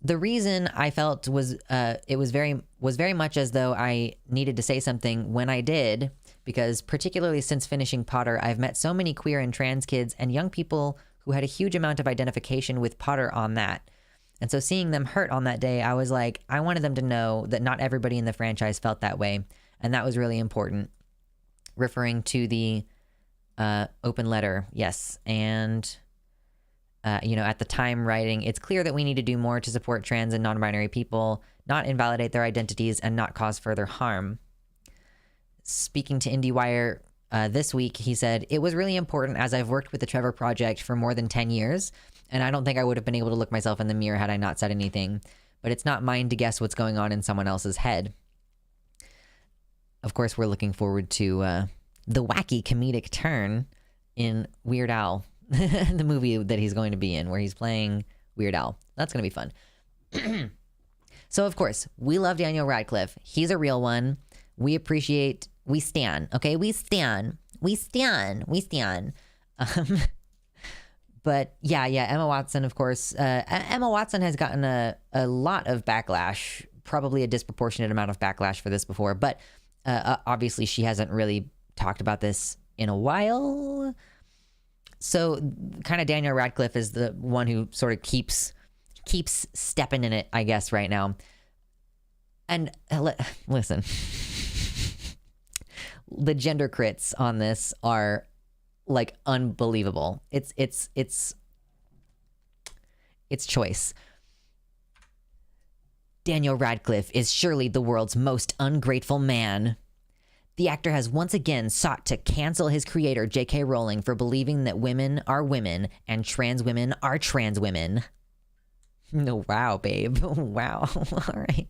[SPEAKER 1] the reason I felt was it was very much as though I needed to say something when I did, because particularly since finishing Potter, I've met so many queer and trans kids and young people who had a huge amount of identification with Potter on that. And so seeing them hurt on that day, I was like, I wanted them to know that not everybody in the franchise felt that way. And that was really important. Referring to the open letter, yes. And, you know, at the time writing, it's clear that we need to do more to support trans and non-binary people, not invalidate their identities, and not cause further harm. Speaking to IndieWire this week, he said, it was really important as I've worked with the Trevor Project for more than 10 years, and I don't think I would have been able to look myself in the mirror had I not said anything, but it's not mine to guess what's going on in someone else's head. Of course, we're looking forward to the wacky comedic turn in Weird Al, the movie that he's going to be in, where he's playing Weird Al. That's going to be fun. So, of course, we love Daniel Radcliffe. He's a real one. We appreciate, we stan, okay? We stan. But yeah, Emma Watson, of course. Emma Watson has gotten a lot of backlash, probably a disproportionate amount of backlash for this before, but obviously she hasn't really talked about this in a while. So kind of Daniel Radcliffe is the one who sort of keeps stepping in it, I guess, right now. And listen, the gender crits on this are like unbelievable. It's choice. Daniel Radcliffe is surely the world's most ungrateful man. The actor has once again sought to cancel his creator, J.K. Rowling, for believing that women are women and trans women are trans women. No, wow, babe. Wow. All right.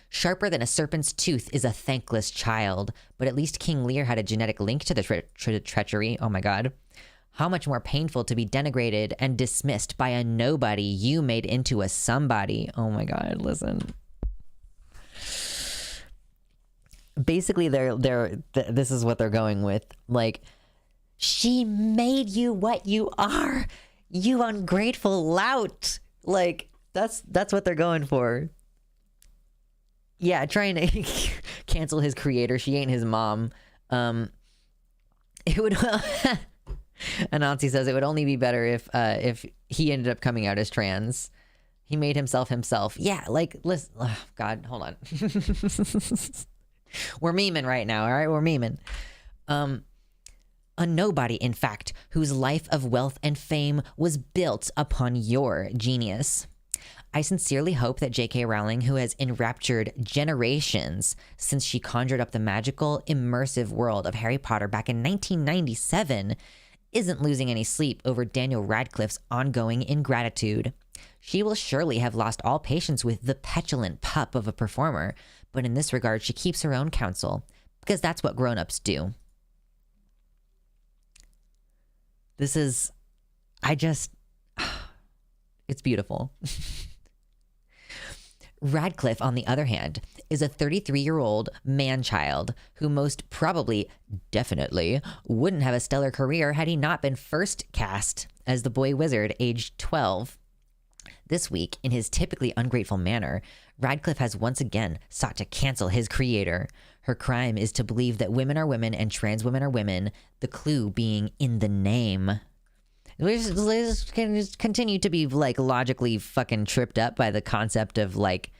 [SPEAKER 1] Sharper than a serpent's tooth is a thankless child, but at least King Lear had a genetic link to the treachery. Oh my god. How much more painful to be denigrated and dismissed by a nobody you made into a somebody. Oh my god, listen. Basically, this is what they're going with. Like, she made you what you are, you ungrateful lout. Like, that's what they're going for. Yeah, trying to cancel his creator. She ain't his mom. It would. Anansi says it would only be better if he ended up coming out as trans. He made himself. Yeah, like, listen. Oh, God, hold on. We're memeing right now, all right? We're memeing. A nobody, in fact, whose life of wealth and fame was built upon your genius. I sincerely hope that J.K. Rowling, who has enraptured generations since she conjured up the magical, immersive world of Harry Potter back in 1997, isn't losing any sleep over Daniel Radcliffe's ongoing ingratitude. She will surely have lost all patience with the petulant pup of a performer, but in this regard she keeps her own counsel, because that's what grown-ups do. This is... it's beautiful. Radcliffe, on the other hand, is a 33-year-old man-child who most probably, definitely, wouldn't have a stellar career had he not been first cast as the boy wizard aged 12. This week, in his typically ungrateful manner, Radcliffe has once again sought to cancel his creator. Her crime is to believe that women are women and trans women are women, the clue being in the name. Liz can just continue to be, like, logically fucking tripped up by the concept of, like,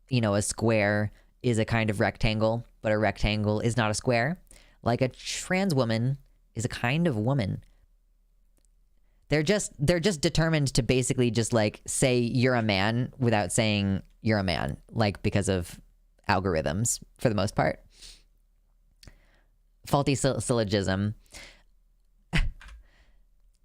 [SPEAKER 1] you know, a square is a kind of rectangle, but a rectangle is not a square. Like, a trans woman is a kind of woman. They're just determined to basically just, like, say you're a man without saying you're a man, like, because of algorithms, for the most part. Faulty syllogism.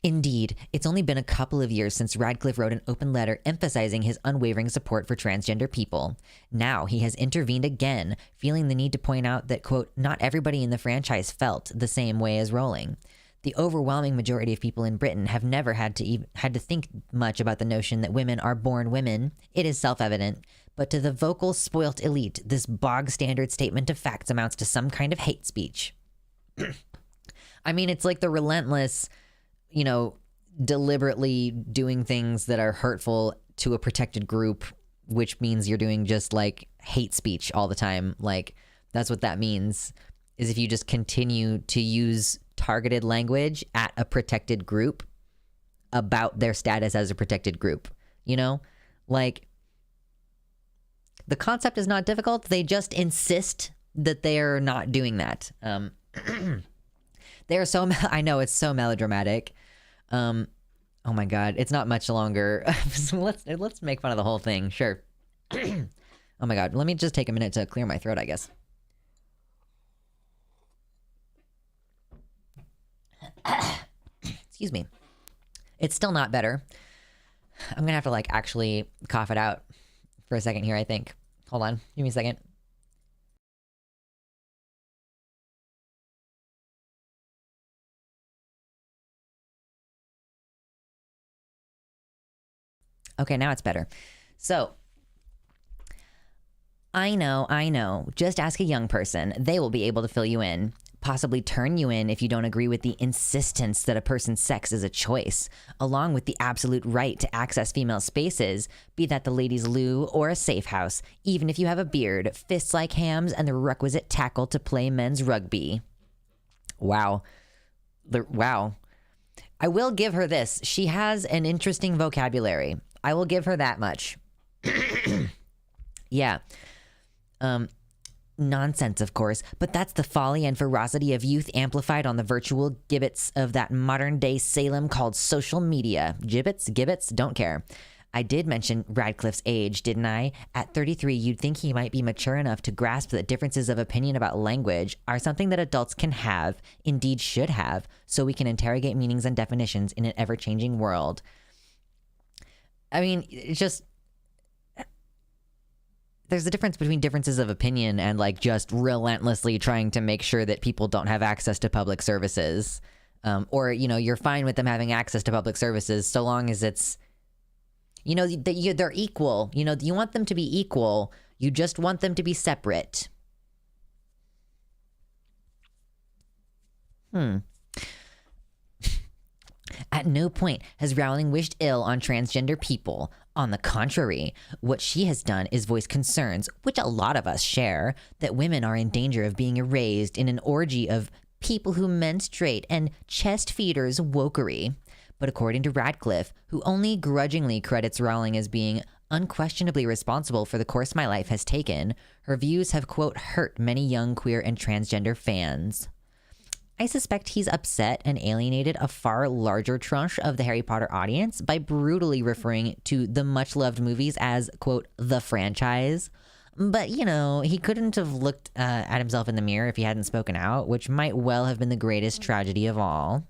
[SPEAKER 1] Indeed, it's only been a couple of years since Radcliffe wrote an open letter emphasizing his unwavering support for transgender people. Now he has intervened again, feeling the need to point out that, quote, not everybody in the franchise felt the same way as Rowling. The overwhelming majority of people in Britain have never had to think much about the notion that women are born women. It is self-evident. But to the vocal, spoilt elite, this bog-standard statement of facts amounts to some kind of hate speech. I mean, it's like the relentless... you know, deliberately doing things that are hurtful to a protected group, which means you're doing just, like, hate speech all the time. Like, that's what that means, is if you just continue to use targeted language at a protected group about their status as a protected group, you know? Like, the concept is not difficult. They just insist that they're not doing that. They're so... I know, it's so melodramatic. Oh my god, it's not much longer. So let's make fun of the whole thing, sure. Oh my god, let me just take a minute to clear my throat, I guess. Excuse me. It's still not better. I'm gonna have to, like, actually cough it out for a second here, I think. Hold on, give me a second. Okay, now it's better. So, I know. Just ask a young person. They will be able to fill you in. Possibly turn you in if you don't agree with the insistence that a person's sex is a choice, along with the absolute right to access female spaces, be that the ladies' loo or a safe house, even if you have a beard, fists like hams, and the requisite tackle to play men's rugby. Wow. Wow. I will give her this. She has an interesting vocabulary. I will give her that much. Yeah. Nonsense, of course, but that's the folly and ferocity of youth amplified on the virtual gibbets of that modern-day Salem called social media. Gibbets, don't care. I did mention Radcliffe's age, didn't I? At 33, you'd think he might be mature enough to grasp that differences of opinion about language are something that adults can have, indeed should have, so we can interrogate meanings and definitions in an ever-changing world. I mean, it's just... there's a difference between differences of opinion and, like, just relentlessly trying to make sure that people don't have access to public services. Or, you know, you're fine with them having access to public services so long as it's, you know, they're equal. You know, you want them to be equal. You just want them to be separate. At no point has Rowling wished ill on transgender people. On the contrary, what she has done is voice concerns, which a lot of us share, that women are in danger of being erased in an orgy of people who menstruate and chest feeders wokery. But according to Radcliffe, who only grudgingly credits Rowling as being unquestionably responsible for the course my life has taken, her views have, quote, hurt many young queer and transgender fans. I suspect he's upset and alienated a far larger tranche of the Harry Potter audience by brutally referring to the much-loved movies as, quote, the franchise. But, you know, he couldn't have looked at himself in the mirror if he hadn't spoken out, which might well have been the greatest tragedy of all.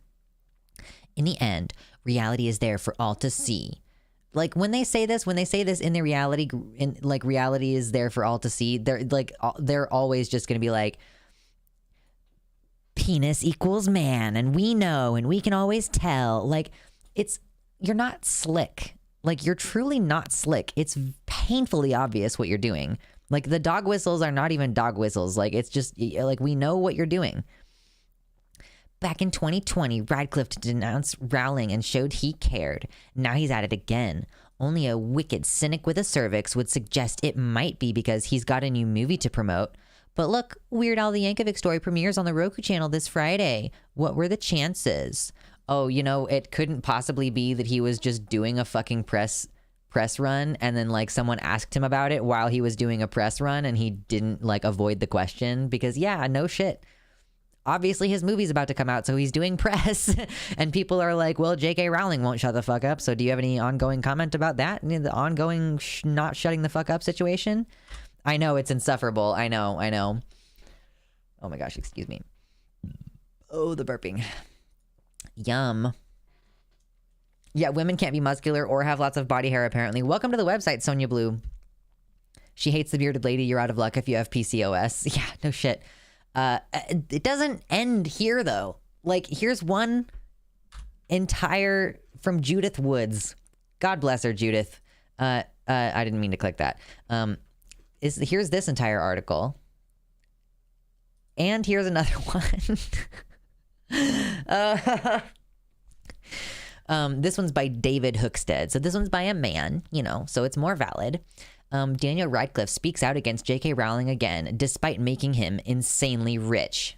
[SPEAKER 1] In the end, reality is there for all to see. Like when they say this in the reality, reality is there for all to see, they're always just going to be like, penis equals man, and we know, and we can always tell. Like, you're not slick. Like, you're truly not slick. It's painfully obvious what you're doing. Like, the dog whistles are not even dog whistles. Like, it's just, like, we know what you're doing. Back in 2020, Radcliffe denounced Rowling and showed he cared. Now he's at it again. Only a wicked cynic with a cervix would suggest it might be because he's got a new movie to promote. But look, Weird Al the Yankovic story premieres on the Roku channel this Friday. What were the chances? Oh, it couldn't possibly be that he was just doing a fucking press run, and then like someone asked him about it while he was doing a press run and he didn't like avoid the question because no shit. Obviously his movie's about to come out, so he's doing press. And people are like, well, J.K. Rowling won't shut the fuck up, so do you have any ongoing comment about that? The ongoing not shutting the fuck up situation? I know, it's insufferable. I know. Oh my gosh, excuse me. Oh, the burping. Yum. Yeah, women can't be muscular or have lots of body hair, apparently. Welcome to the website, Sonia Blue. She hates the bearded lady. You're out of luck if you have PCOS. Yeah, no shit. It doesn't end here, though. Like, here's one entire from Judith Woods. God bless her, Judith. I didn't mean to click that. Here's this entire article. And here's another one. This one's by David Hookstead. So this one's by a man, so it's more valid. Daniel Radcliffe speaks out against J.K. Rowling again, despite making him insanely rich.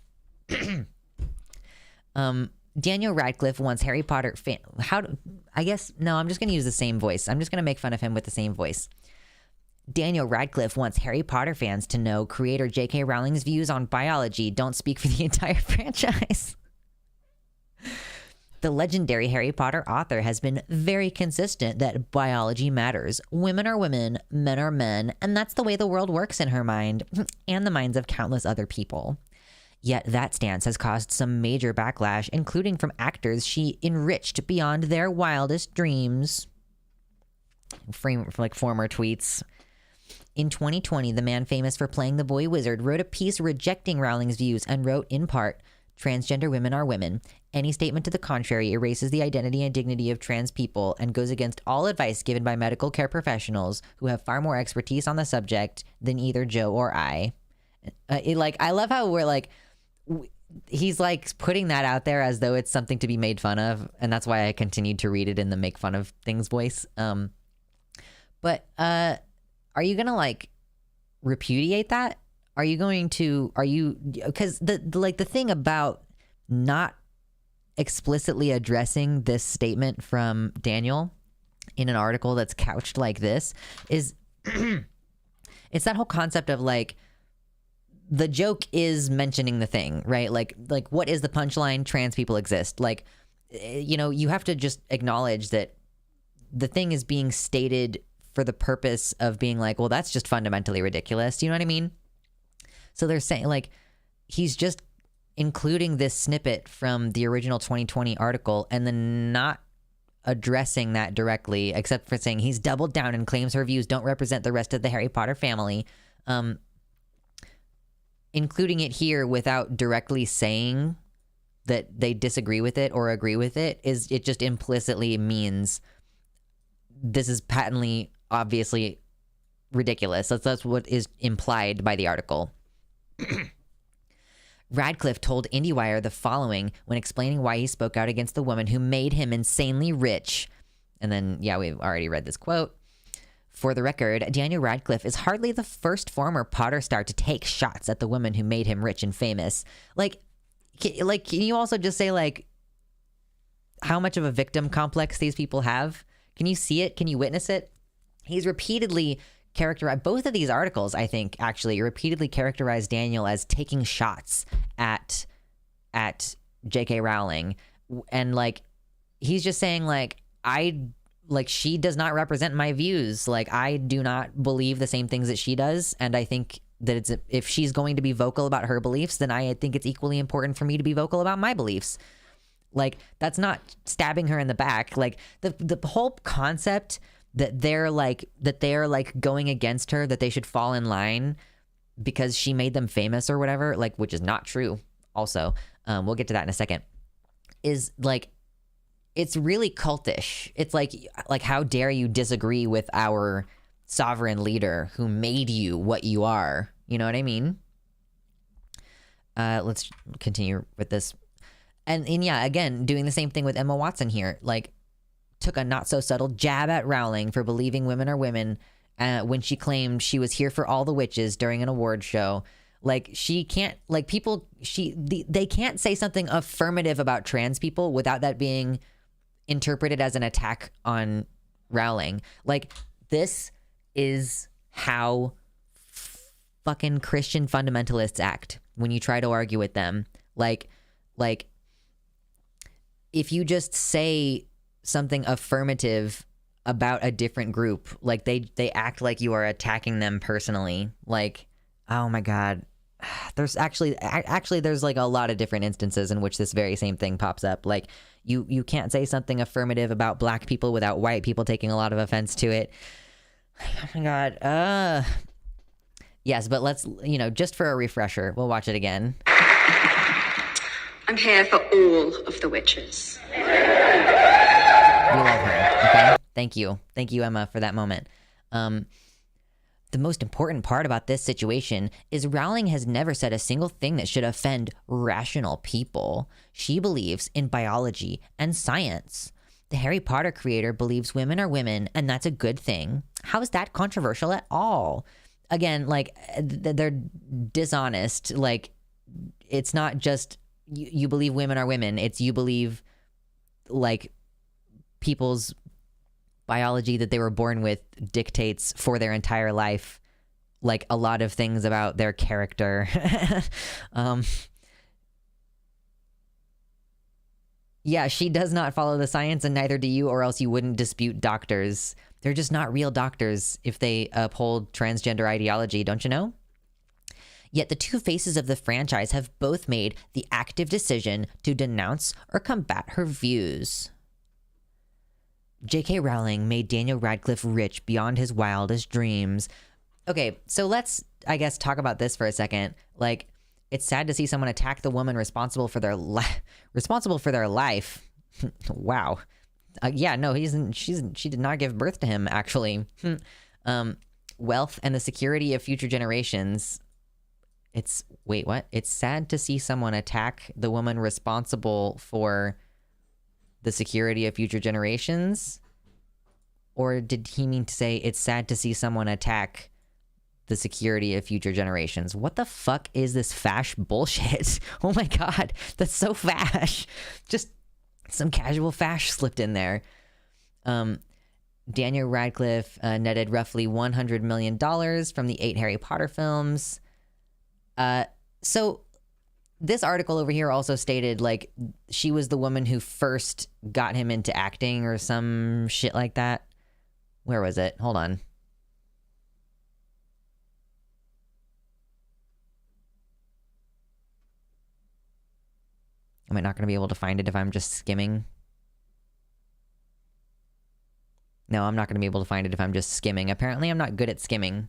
[SPEAKER 1] Daniel Radcliffe wants Harry Potter I'm just going to use the same voice. I'm just going to make fun of him with the same voice. Daniel Radcliffe wants Harry Potter fans to know creator J.K. Rowling's views on biology don't speak for the entire franchise. The legendary Harry Potter author has been very consistent that biology matters. Women are women, men are men, and that's the way the world works in her mind, and the minds of countless other people. Yet that stance has caused some major backlash, including from actors she enriched beyond their wildest dreams. Former tweets. In 2020, the man famous for playing the boy wizard wrote a piece rejecting Rowling's views and wrote, in part, "Transgender women are women. Any statement to the contrary erases the identity and dignity of trans people and goes against all advice given by medical care professionals who have far more expertise on the subject than either Joe or I." I love how we're like, he's like putting that out there as though it's something to be made fun of, and that's why I continued to read it in the make fun of things voice. But are you gonna like repudiate that? Because the thing about not explicitly addressing this statement from Daniel in an article that's couched like this is it's that whole concept of like, the joke is mentioning the thing, right? Like what is the punchline? Trans people exist. Like, you have to just acknowledge that the thing is being stated for the purpose of being like, well, that's just fundamentally ridiculous. You know what I mean? So they're saying like, he's just including this snippet from the original 2020 article and then not addressing that directly, except for saying he's doubled down and claims her views don't represent the rest of the Harry Potter family. Including it here without directly saying that they disagree with it or agree with it it just implicitly means this is patently, obviously ridiculous. That's what is implied by the article. Radcliffe told IndieWire the following when explaining why he spoke out against the woman who made him insanely rich. And then, we've already read this quote. For the record, Daniel Radcliffe is hardly the first former Potter star to take shots at the woman who made him rich and famous. Can you also just say, like, how much of a victim complex these people have? Can you see it? Can you witness it? He's repeatedly characterized, both of these articles, I think, actually, repeatedly characterized Daniel as taking shots at J.K. Rowling. And, like, he's just saying, she does not represent my views. Like, I do not believe the same things that she does. And I think that if she's going to be vocal about her beliefs, then I think it's equally important for me to be vocal about my beliefs. Like, that's not stabbing her in the back. Like, the whole concept that they're like going against her, that they should fall in line because she made them famous or whatever, like, which is not true also. We'll get to that in a second. Is like, it's really cultish. It's like how dare you disagree with our sovereign leader who made you what you are? You know what I mean? Let's continue with this. And yeah, again, doing the same thing with Emma Watson here. Like, took a not so subtle jab at Rowling for believing women are women when she claimed she was here for all the witches during an award show. Like, she can't, like, people, they can't say something affirmative about trans people without that being interpreted as an attack on Rowling. Like, this is how fucking Christian fundamentalists act when you try to argue with them. Like, if you just say something affirmative about a different group, like, they act like you are attacking them personally. Like, oh my God. There's actually there's like a lot of different instances in which this very same thing pops up. Like, you can't say something affirmative about black people without white people taking a lot of offense to it. Oh my God. Yes, but let's, just for a refresher, we'll watch it again.
[SPEAKER 4] I'm here for all of the witches.
[SPEAKER 1] We love her, okay? Thank you, Emma, for that moment. The most important part about this situation is Rowling has never said a single thing that should offend rational people. She believes in biology and science. The Harry Potter creator believes women are women, and that's a good thing. How is that controversial at all? Again, like, they're dishonest. Like, it's not just you believe women are women. It's you believe, like, people's biology that they were born with dictates for their entire life, like, a lot of things about their character. Yeah, she does not follow the science, and neither do you, or else you wouldn't dispute doctors. They're just not real doctors if they uphold transgender ideology, don't you know? Yet the two faces of the franchise have both made the active decision to denounce or combat her views. J.K. Rowling made Daniel Radcliffe rich beyond his wildest dreams. Okay, so let's, I guess, talk about this for a second. Like, it's sad to see someone attack the woman responsible for their life. Wow. Yeah, no, she did not give birth to him, actually. Wealth and the security of future generations. Wait, what? It's sad to see someone attack the woman responsible for the security of future generations? Or did he mean to say it's sad to see someone attack the security of future generations? What the fuck is this fash bullshit? Oh my God, that's so fash. Just some casual fash slipped in there. Daniel Radcliffe netted roughly $100 million from the 8 Harry Potter films. So this article over here also stated, like, she was the woman who first got him into acting or some shit like that. Where was it? Hold on. Am I not going to be able to find it if I'm just skimming? No, I'm not going to be able to find it if I'm just skimming. Apparently, I'm not good at skimming.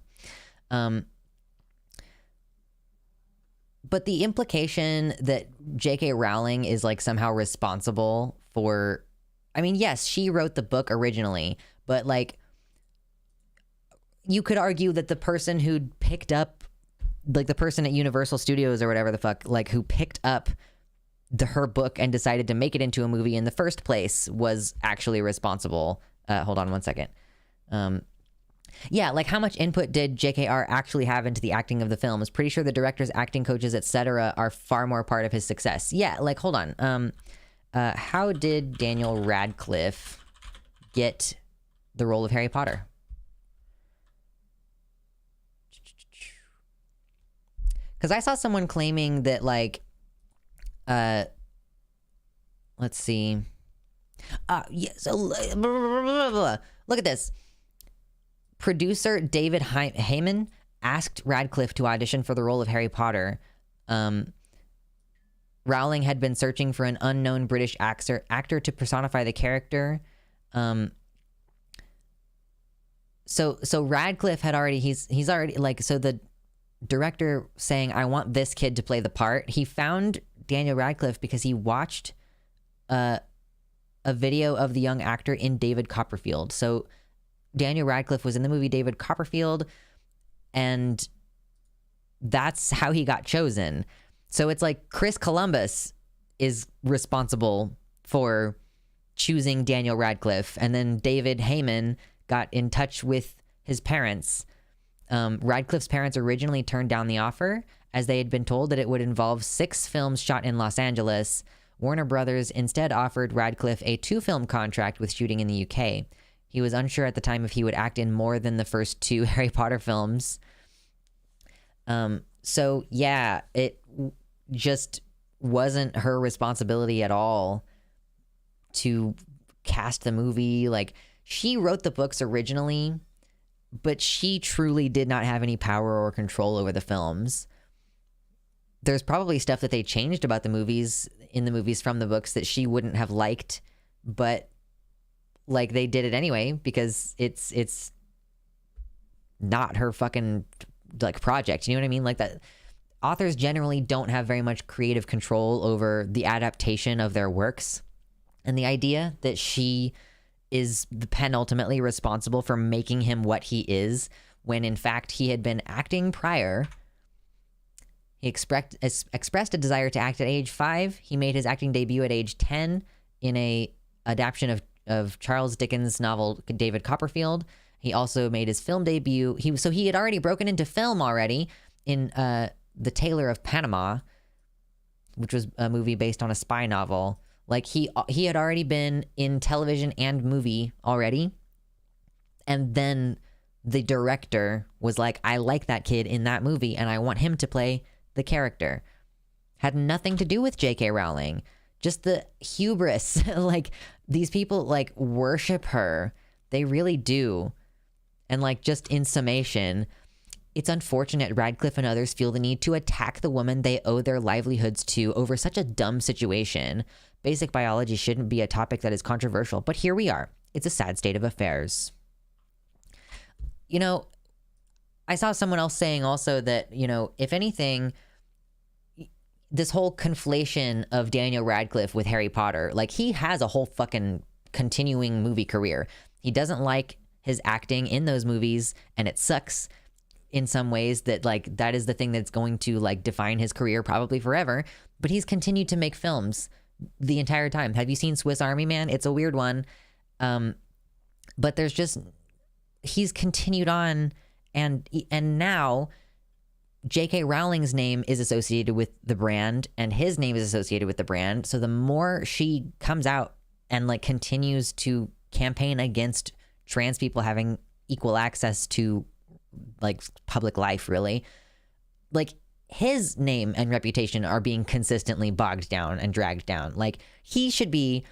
[SPEAKER 1] But the implication that J.K. Rowling is, like, somehow responsible for... I mean, yes, she wrote the book originally, but, like, you could argue that the person who picked up... Like, the person at Universal Studios or whatever the fuck, like, who picked up her book and decided to make it into a movie in the first place was actually responsible. Hold on one second. Yeah, like, how much input did JKR actually have into the acting of the films? Pretty sure the directors, acting coaches, etc. are far more part of his success. Yeah, like, hold on. How did Daniel Radcliffe get the role of Harry Potter? Because I saw someone claiming that, like, let's see. Yeah, so look at this. Producer David Heyman asked Radcliffe to audition for the role of Harry Potter. Rowling had been searching for an unknown British actor to personify the character. So Radcliffe had already he's already like, so the director saying, I want this kid to play the part. He found Daniel Radcliffe because he watched a video of the young actor in David Copperfield. So Daniel Radcliffe was in the movie David Copperfield, and that's how he got chosen. So it's like Chris Columbus is responsible for choosing Daniel Radcliffe, and then David Heyman got in touch with his parents. Radcliffe's parents originally turned down the offer as they had been told that it would involve 6 films shot in Los Angeles. Warner Brothers instead offered Radcliffe a 2-film contract with shooting in the UK. He was unsure at the time if he would act in more than the first 2 Harry Potter films. So yeah, it just wasn't her responsibility at all to cast the movie. Like, she wrote the books originally, but she truly did not have any power or control over the films. There's probably stuff that they changed about the movies from the books that she wouldn't have liked, but like, they did it anyway because it's not her fucking like project. You know what I mean? Like, that authors generally don't have very much creative control over the adaptation of their works, and the idea that she is the penultimately responsible for making him what he is, when in fact he had been acting prior. He expressed a desire to act at age 5. He made his acting debut at age 10 in a adaptation of Charles Dickens' novel David Copperfield. He also made his film debut. He had already broken into film already in The Tailor of Panama, which was a movie based on a spy novel. Like, he had already been in television and movie already. And then the director was like, I like that kid in that movie and I want him to play the character. Had nothing to do with J.K. Rowling. Just the hubris. Like, these people like worship her. They really do. And like, just in summation, it's unfortunate Radcliffe and others feel the need to attack the woman they owe their livelihoods to over such a dumb situation. Basic biology shouldn't be a topic that is controversial, but here we are. It's a sad state of affairs. You know, I saw someone else saying also that, you know, if anything, this whole conflation of Daniel Radcliffe with Harry Potter, like, he has a whole fucking continuing movie career. He doesn't like his acting in those movies, and it sucks in some ways that, like, that is the thing that's going to, like, define his career probably forever. But he's continued to make films the entire time. Have you seen Swiss Army Man? It's a weird one. But there's just, he's continued on, and now J.K. Rowling's name is associated with the brand, and his name is associated with the brand. So the more she comes out and like continues to campaign against trans people having equal access to like public life, really, like, his name and reputation are being consistently bogged down and dragged down. Like, he should be,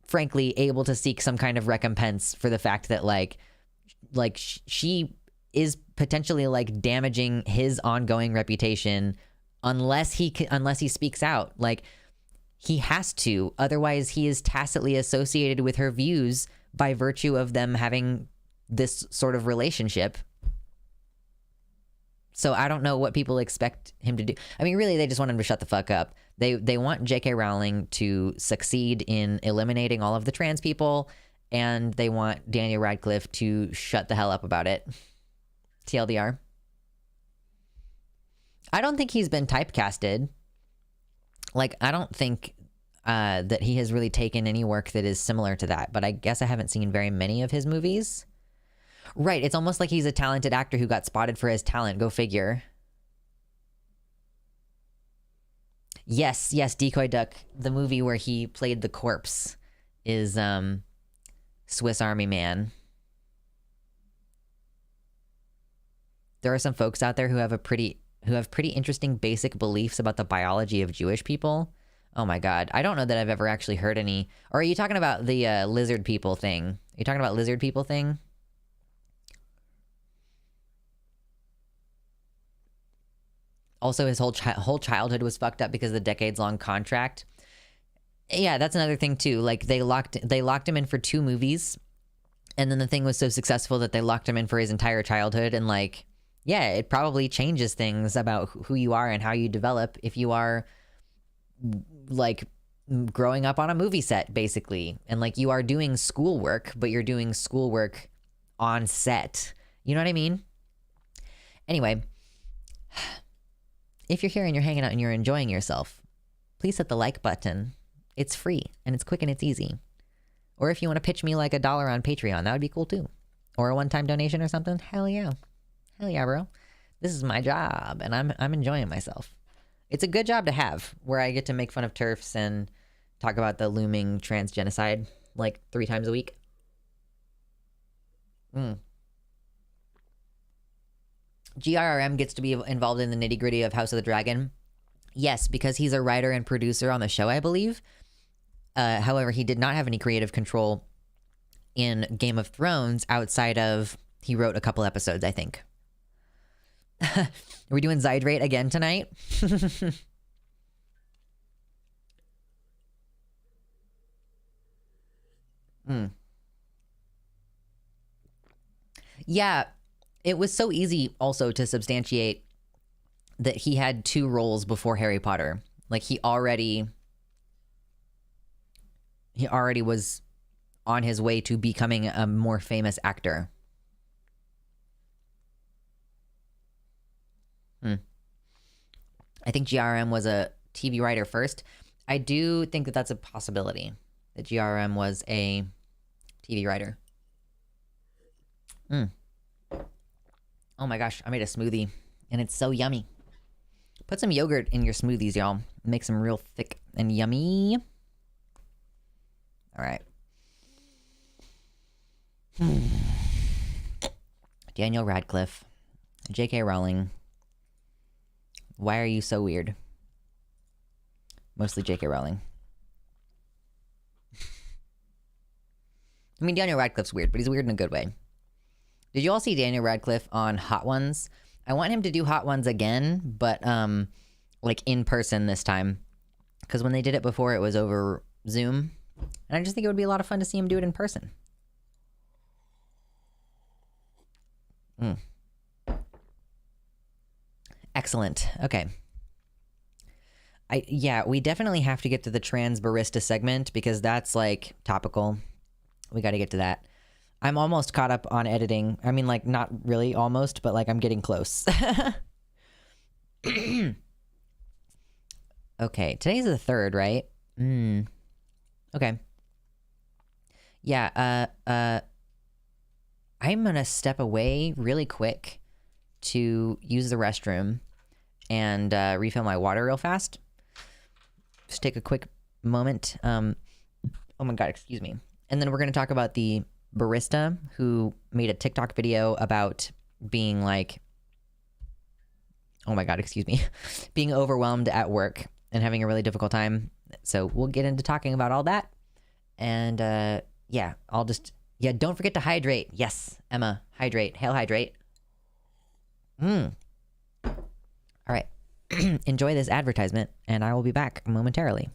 [SPEAKER 1] frankly, able to seek some kind of recompense for the fact that like she is potentially like damaging his ongoing reputation unless he speaks out. Like, he has to, otherwise he is tacitly associated with her views by virtue of them having this sort of relationship. So I don't know what people expect him to do. I mean, really, they just want him to shut the fuck up. They want J.K. Rowling to succeed in eliminating all of the trans people, and they want Daniel Radcliffe to shut the hell up about it. TLDR. I don't think he's been typecasted. Like, I don't think that he has really taken any work that is similar to that, but I guess I haven't seen very many of his movies. Right, it's almost like he's a talented actor who got spotted for his talent. Go figure. Yes, Decoy Duck. The movie where he played the corpse is Swiss Army Man. There are some folks out there who have pretty interesting basic beliefs about the biology of Jewish people. Oh my god, I don't know that I've ever actually heard any. Or are you talking about the lizard people thing? Are you talking about lizard people thing? Also, his whole childhood was fucked up because of the decades-long contract. Yeah, that's another thing too. Like they locked him in for 2 movies, and then the thing was so successful that they locked him in for his entire childhood. And like, yeah, it probably changes things about who you are and how you develop if you are like growing up on a movie set, basically, and like you are doing schoolwork, but you're doing schoolwork on set. You know what I mean? Anyway, if you're here and you're hanging out and you're enjoying yourself, please hit the like button. It's free and it's quick and it's easy. Or if you want to pitch me like $1 on Patreon, that would be cool too. Or a one-time donation or something. Hell yeah. Hell yeah, bro. This is my job and I'm enjoying myself. It's a good job to have where I get to make fun of Terfs and talk about the looming trans genocide like 3 times a week. GRRM gets to be involved in the nitty-gritty of House of the Dragon. Yes, because he's a writer and producer on the show, I believe. However, he did not have any creative control in Game of Thrones outside of he wrote a couple episodes, I think. Are we doing Zydrate again tonight? Yeah, it was so easy also to substantiate that he had 2 roles before Harry Potter. Like he already was on his way to becoming a more famous actor. I think GRM was a TV writer first. I do think that that's a possibility, that GRM was a TV writer. Oh my gosh, I made a smoothie and it's so yummy. Put some yogurt in your smoothies, y'all. Make them real thick and yummy. All right. Daniel Radcliffe, J.K. Rowling. Why are you so weird? Mostly J.K. Rowling. I mean, Daniel Radcliffe's weird, but he's weird in a good way. Did you all see Daniel Radcliffe on Hot Ones? I want him to do Hot Ones again, but like in person this time. Because when they did it before, it was over Zoom. And I just think it would be a lot of fun to see him do it in person. Excellent. Okay. Yeah, we definitely have to get to the trans barista segment because that's like topical. We got to get to that. I'm almost caught up on editing. I mean, like, not really almost, but like I'm getting close. Okay, today's the 3rd, right? Okay. Yeah, I'm gonna step away really quick to use the restroom and refill my water real fast. Just take a quick moment. Oh my god, excuse me. And then we're gonna talk about the barista who made a TikTok video about being like, oh my god, excuse me, being overwhelmed at work and having a really difficult time. So we'll get into talking about all that. And yeah, don't forget to hydrate. Yes, Emma, hydrate. Hail, hydrate. All right. Enjoy this advertisement, and I will be back momentarily.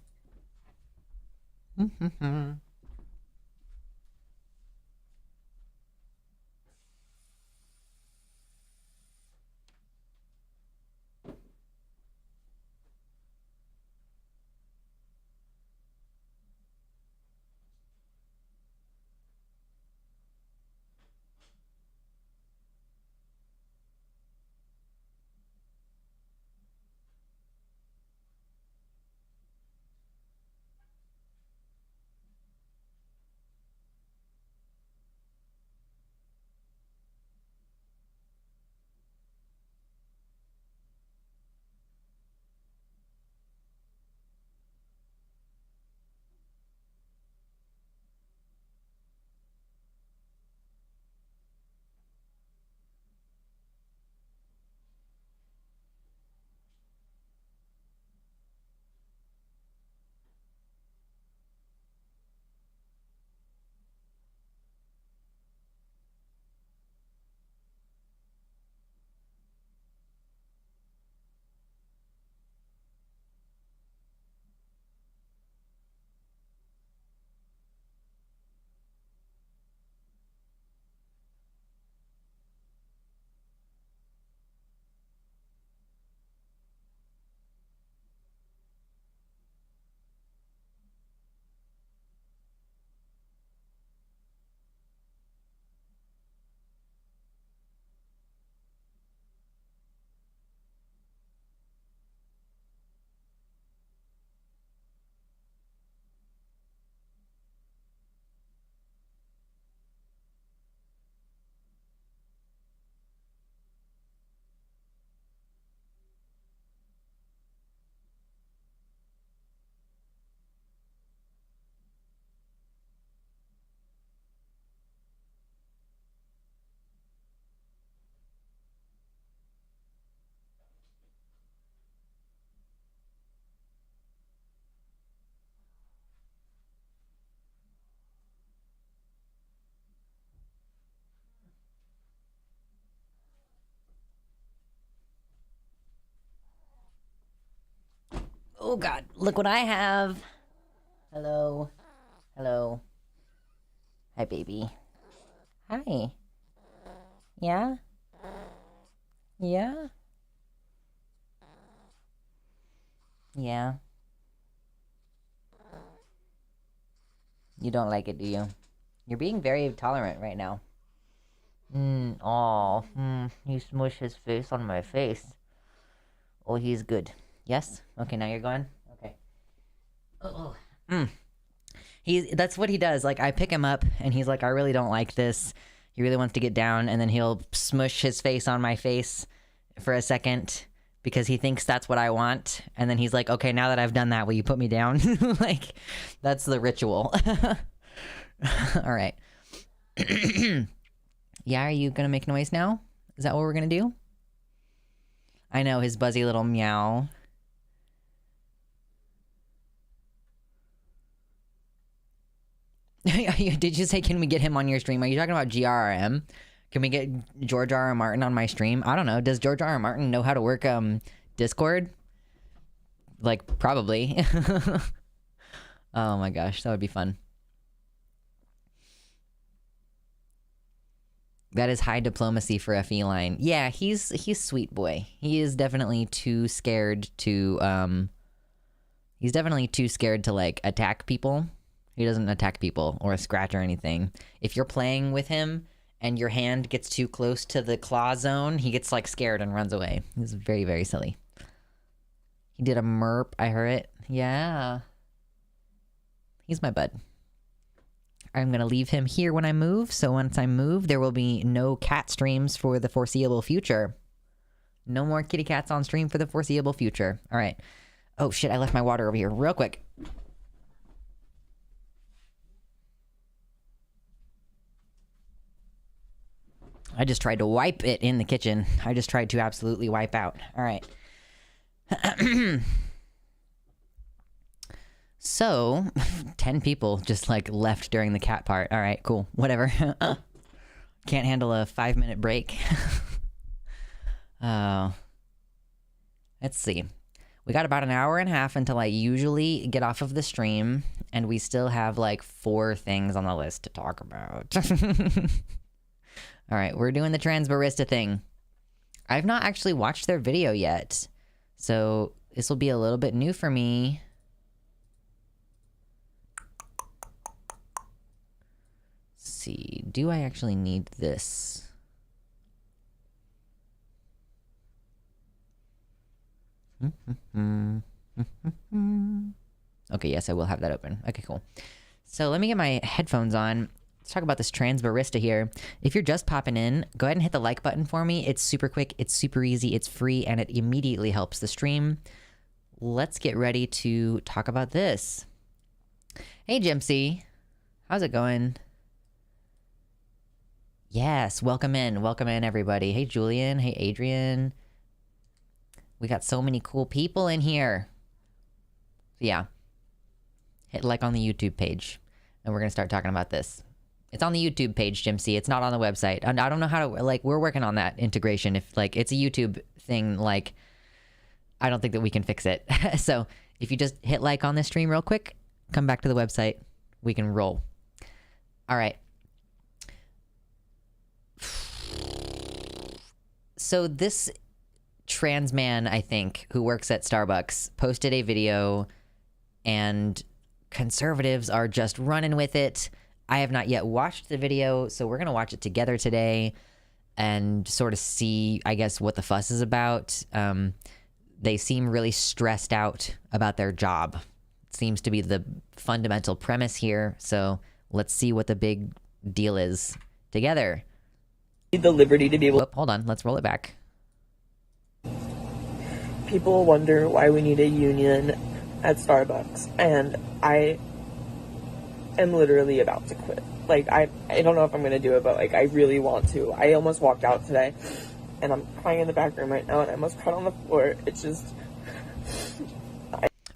[SPEAKER 1] Oh God, look what I have. Hello. Hello. Hi, baby. Hi. Yeah? Yeah? Yeah. You don't like it, do you? You're being very tolerant right now. He smushed his face on my face. Oh, he's good. Yes? Okay, now you're gone? Okay. Oh. That's what he does. Like, I pick him up, and he's like, I really don't like this. He really wants to get down, and then he'll smush his face on my face for a second because he thinks that's what I want. And then he's like, okay, now that I've done that, will you put me down? Like, that's the ritual. All right. Yeah, are you going to make noise now? Is that what we're going to do? I know, his buzzy little meow. Did you say, can we get him on your stream? Are you talking about GRRM? Can we get George R. R. Martin on my stream? I don't know. Does George R. R. Martin know how to work Discord? Like, probably. Oh my gosh, that would be fun. That is high diplomacy for a feline. Yeah, he's sweet boy. He is definitely too scared to he's definitely too scared to like attack people. He doesn't attack people or scratch or anything. If you're playing with him and your hand gets too close to the claw zone, he gets like scared and runs away. He's very, very silly. He did a merp. I heard it. Yeah. He's my bud. I'm going to leave him here when I move. So once I move, there will be no cat streams for the foreseeable future. No more kitty cats on stream for the foreseeable future. All right. Oh, shit. I left my water over here real quick. I just tried to wipe it in the kitchen. I just tried to absolutely wipe out. All right. So, 10 people just like left during the cat part. All right, cool. Whatever. Can't handle a 5-minute break. Oh. Let's see. We got about an hour and a half until I usually get off of the stream, and we still have like 4 things on the list to talk about. All right, we're doing the trans barista thing. I've not actually watched their video yet, so this will be a little bit new for me. Let's see, do I actually need this? Okay, yes, I will have that open. Okay, cool. So let me get my headphones on. Let's talk about this trans barista here. If you're just popping in, go ahead and hit the like button for me. It's super quick, it's super easy, it's free, and it immediately helps the stream. Let's get ready to talk about this. Hey, Jimpsy. How's it going? Yes, welcome in. Welcome in, everybody. Hey, Julian. Hey, Adrian. We got so many cool people in here. Yeah. Hit like on the YouTube page, and we're going to start talking about this. It's on the YouTube page, Jimpsy. It's not on the website. And I don't know how to, like, we're working on that integration. If, like, it's a YouTube thing, like, I don't think that we can fix it. So if you just hit like on this stream real quick, come back to the website, we can roll. All right. So this trans man, I think, who works at Starbucks, posted a video, and conservatives are just running with it. I have not yet watched the video, so we're going to watch it together today and sort of see, I guess, what the fuss is about. They seem really stressed out about their job. It seems to be the fundamental premise here, so let's see what the big deal is together.
[SPEAKER 7] The liberty to be able.
[SPEAKER 1] Whoop, hold on, let's roll it back.
[SPEAKER 7] People wonder why we need a union at Starbucks, and I am literally about to quit. Like, I don't know if I'm gonna do it, but like, I really want to. I almost walked out today, and I'm crying in the back room right now, and I almost cried on the floor. It's just.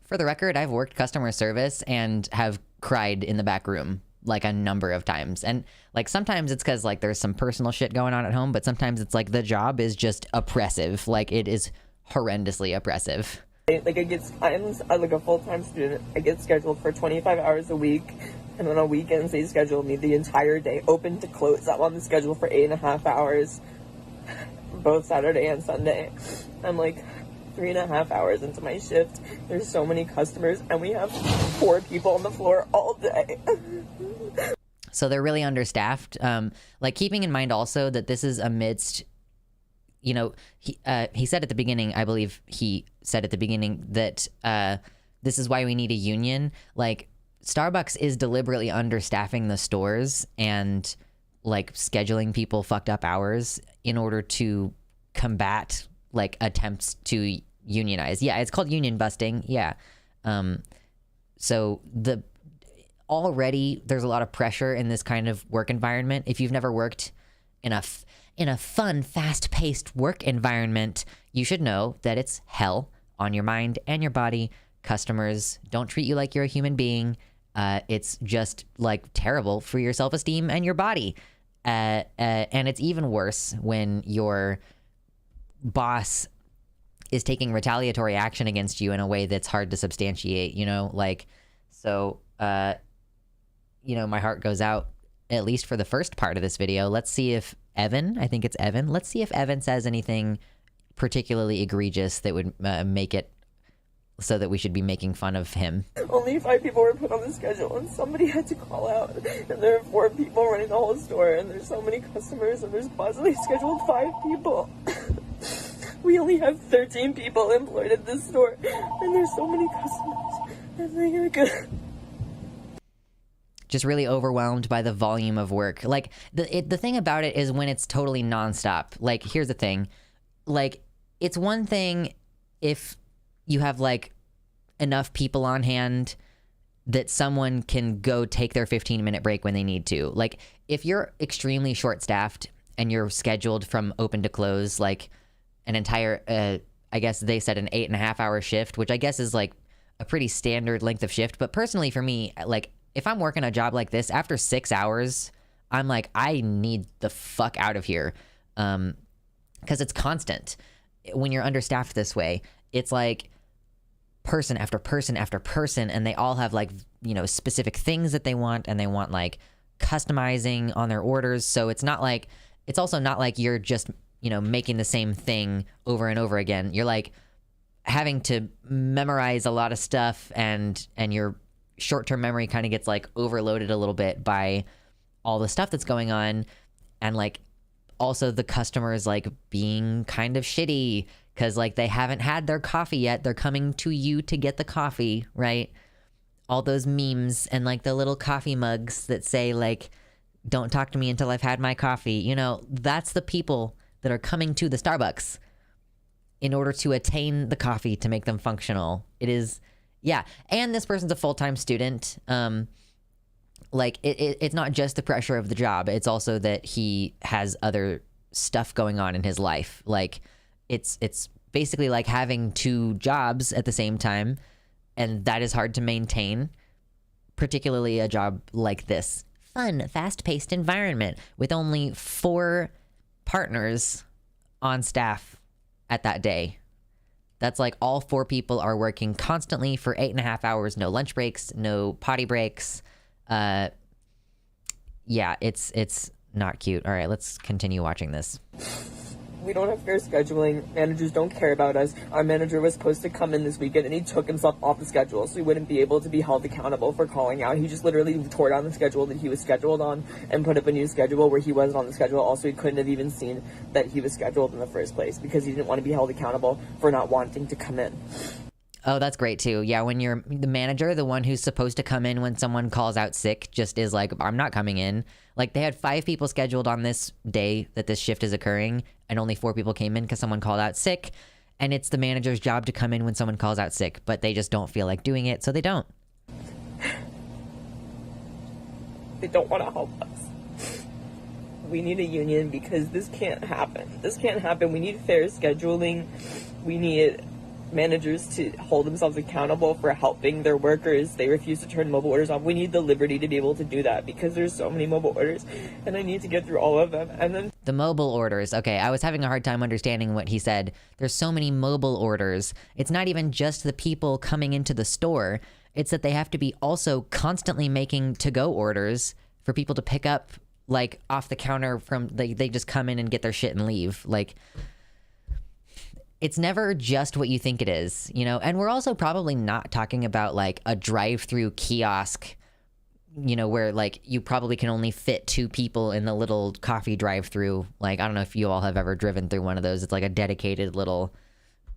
[SPEAKER 1] For the record, I've worked customer service and have cried in the back room like a number of times. And like sometimes it's because like there's some personal shit going on at home, but sometimes it's like the job is just oppressive. Like it is horrendously oppressive.
[SPEAKER 7] Like I'm like a full-time student. I get scheduled for 25 hours a week, and then on weekends they schedule me the entire day, open to close. I'm on the schedule for 8.5 hours, both Saturday and Sunday. I'm like 3.5 hours into my shift. There's so many customers, and we have 4 people on the floor all day.
[SPEAKER 1] So they're really understaffed. Like, keeping in mind also that this is amidst, you know, he said at the beginning, I believe he said at the beginning that this is why we need a union. Like, Starbucks is deliberately understaffing the stores and like scheduling people fucked up hours in order to combat like attempts to unionize. Yeah, it's called union busting. Yeah. So already there's a lot of pressure in this kind of work environment. If you've never worked in a fun, fast-paced work environment, you should know that it's hell on your mind and your body. Customers don't treat you like you're a human being. It's just like terrible for your self-esteem and your body. And it's even worse when your boss is taking retaliatory action against you in a way that's hard to substantiate, you know, like, so, you know, my heart goes out at least for the first part of this video. Let's see if Evan, I think it's Evan. Let's see if Evan says anything particularly egregious that would make it so that we should be making fun of him.
[SPEAKER 7] Only 5 people were put on the schedule, and somebody had to call out. And there are 4 people running the whole store, and there's so many customers, and there's possibly scheduled 5 people. We only have 13 people employed at this store, and there's so many customers, and they are good.
[SPEAKER 1] Just really overwhelmed by the volume of work. Like, the thing about it is when it's totally nonstop. Like, here's the thing. Like, it's one thing if you have, like, enough people on hand that someone can go take their 15-minute break when they need to. Like, if you're extremely short-staffed and you're scheduled from open to close, like, an entire, I guess they said an 8.5-hour shift, which I guess is, like, a pretty standard length of shift. But personally for me, like, if I'm working a job like this, after 6 hours, I'm like, I need the fuck out of here. Because it's constant. When you're understaffed this way, it's like person after person after person, and they all have, like, you know, specific things that they want, and they want, like, customizing on their orders. So it's also not like you're just, you know, making the same thing over and over again. You're, like, having to memorize a lot of stuff, and your short-term memory kind of gets, like, overloaded a little bit by all the stuff that's going on. And, like, also the customers, like, being kind of shitty because, like, they haven't had their coffee yet. They're coming to you to get the coffee, right? All those memes and, like, the little coffee mugs that say, like, don't talk to me until I've had my coffee. You know, that's the people that are coming to the Starbucks in order to attain the coffee to make them functional. It is... Yeah, and this person's a full-time student. Like, it's not just the pressure of the job. It's also that he has other stuff going on in his life. Like, it's basically like having 2 jobs at the same time, and that is hard to maintain, particularly a job like this. Fun, fast-paced environment with only 4 partners on staff at that day. That's like all 4 people are working constantly for 8.5 hours, no lunch breaks, no potty breaks. Yeah, it's not cute. All right, let's continue watching this.
[SPEAKER 7] We don't have fair scheduling. Managers don't care about us. Our manager was supposed to come in this weekend, and he took himself off the schedule, so he wouldn't be able to be held accountable for calling out. He just literally tore down the schedule that he was scheduled on and put up a new schedule where he wasn't on the schedule. Also, he couldn't have even seen that he was scheduled in the first place because he didn't want to be held accountable for not wanting to come in.
[SPEAKER 1] Oh, that's great too. Yeah, when you're the manager, the one who's supposed to come in when someone calls out sick just is like, I'm not coming in. Like, they had 5 people scheduled on this day that this shift is occurring, and only 4 people came in because someone called out sick. And it's the manager's job to come in when someone calls out sick, but they just don't feel like doing it, so they don't.
[SPEAKER 7] They don't want to help us. We need a union because this can't happen. This can't happen. We need fair scheduling. We need managers to hold themselves accountable for helping their workers. They refuse to turn mobile orders on. We need the liberty to be able to do that because there's so many mobile orders and I need to get through all of them. And then
[SPEAKER 1] The mobile orders. Okay, I was having a hard time understanding what he said. There's so many mobile orders. It's not even just the people coming into the store. It's that they have to be also constantly making to-go orders for people to pick up, like, off the counter from... They just come in and get their shit and leave. Like, it's never just what you think it is, you know? And we're also probably not talking about, like, a drive-through kiosk, you know, where, like, you probably can only fit 2 people in the little coffee drive-through. Like, I don't know if you all have ever driven through one of those. It's like a dedicated little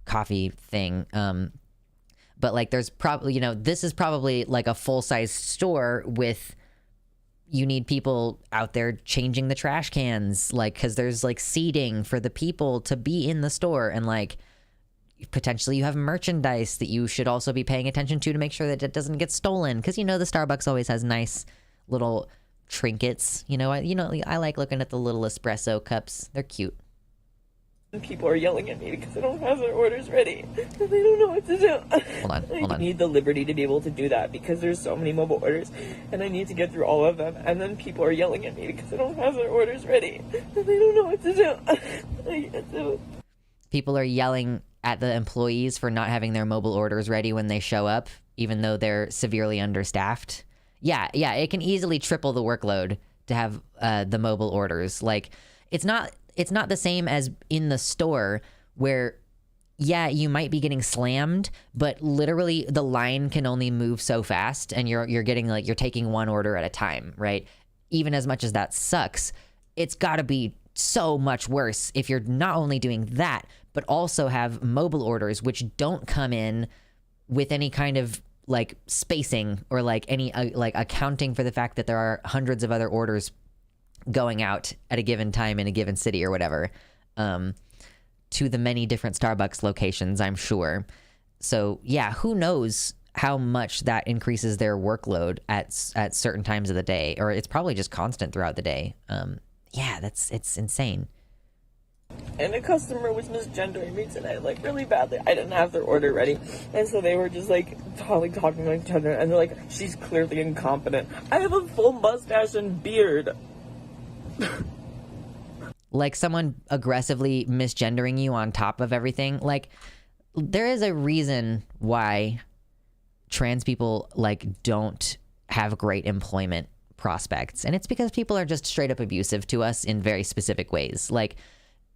[SPEAKER 1] coffee thing. But, like, there's probably, you know, this is probably, like, a full-size store with... You need people out there changing the trash cans, like, because there's, like, seating for the people to be in the store. And, like, potentially you have merchandise that you should also be paying attention to make sure that it doesn't get stolen. Because, you know, the Starbucks always has nice little trinkets. You know, I like looking at the little espresso cups. They're cute.
[SPEAKER 7] people are yelling at me because I don't have their orders ready and they don't know what to do.
[SPEAKER 1] Hold on.
[SPEAKER 7] I need the liberty to be able to do that because there's so many mobile orders and I need to get through all of them, and then people are yelling at me because I don't have their orders ready and they don't know what to do. I can't do it.
[SPEAKER 1] People are yelling at the employees for not having their mobile orders ready when they show up, even though they're severely understaffed. Yeah, it can easily triple the workload to have the mobile orders. Like, it's not the same as in the store where, yeah, you might be getting slammed, but literally the line can only move so fast, and you're getting, like, you're taking one order at a time, right? Even as much as that sucks, it's got to be so much worse if you're not only doing that, but also have mobile orders which don't come in with any kind of, like, spacing or, like, any like accounting for the fact that there are hundreds of other orders going out at a given time in a given city or whatever, to the many different Starbucks locations, I'm sure. So yeah, who knows how much that increases their workload at certain times of the day, or it's probably just constant throughout the day. Yeah, it's insane.
[SPEAKER 7] And a customer was misgendering me today, like, really badly. I didn't have their order ready. And so they were just, like, talking like each other. And they're like, she's clearly incompetent. I have a full mustache and beard.
[SPEAKER 1] Like, someone aggressively misgendering you on top of everything. Like, there is a reason why trans people, like, don't have great employment prospects. And it's because people are just straight up abusive to us in very specific ways. Like,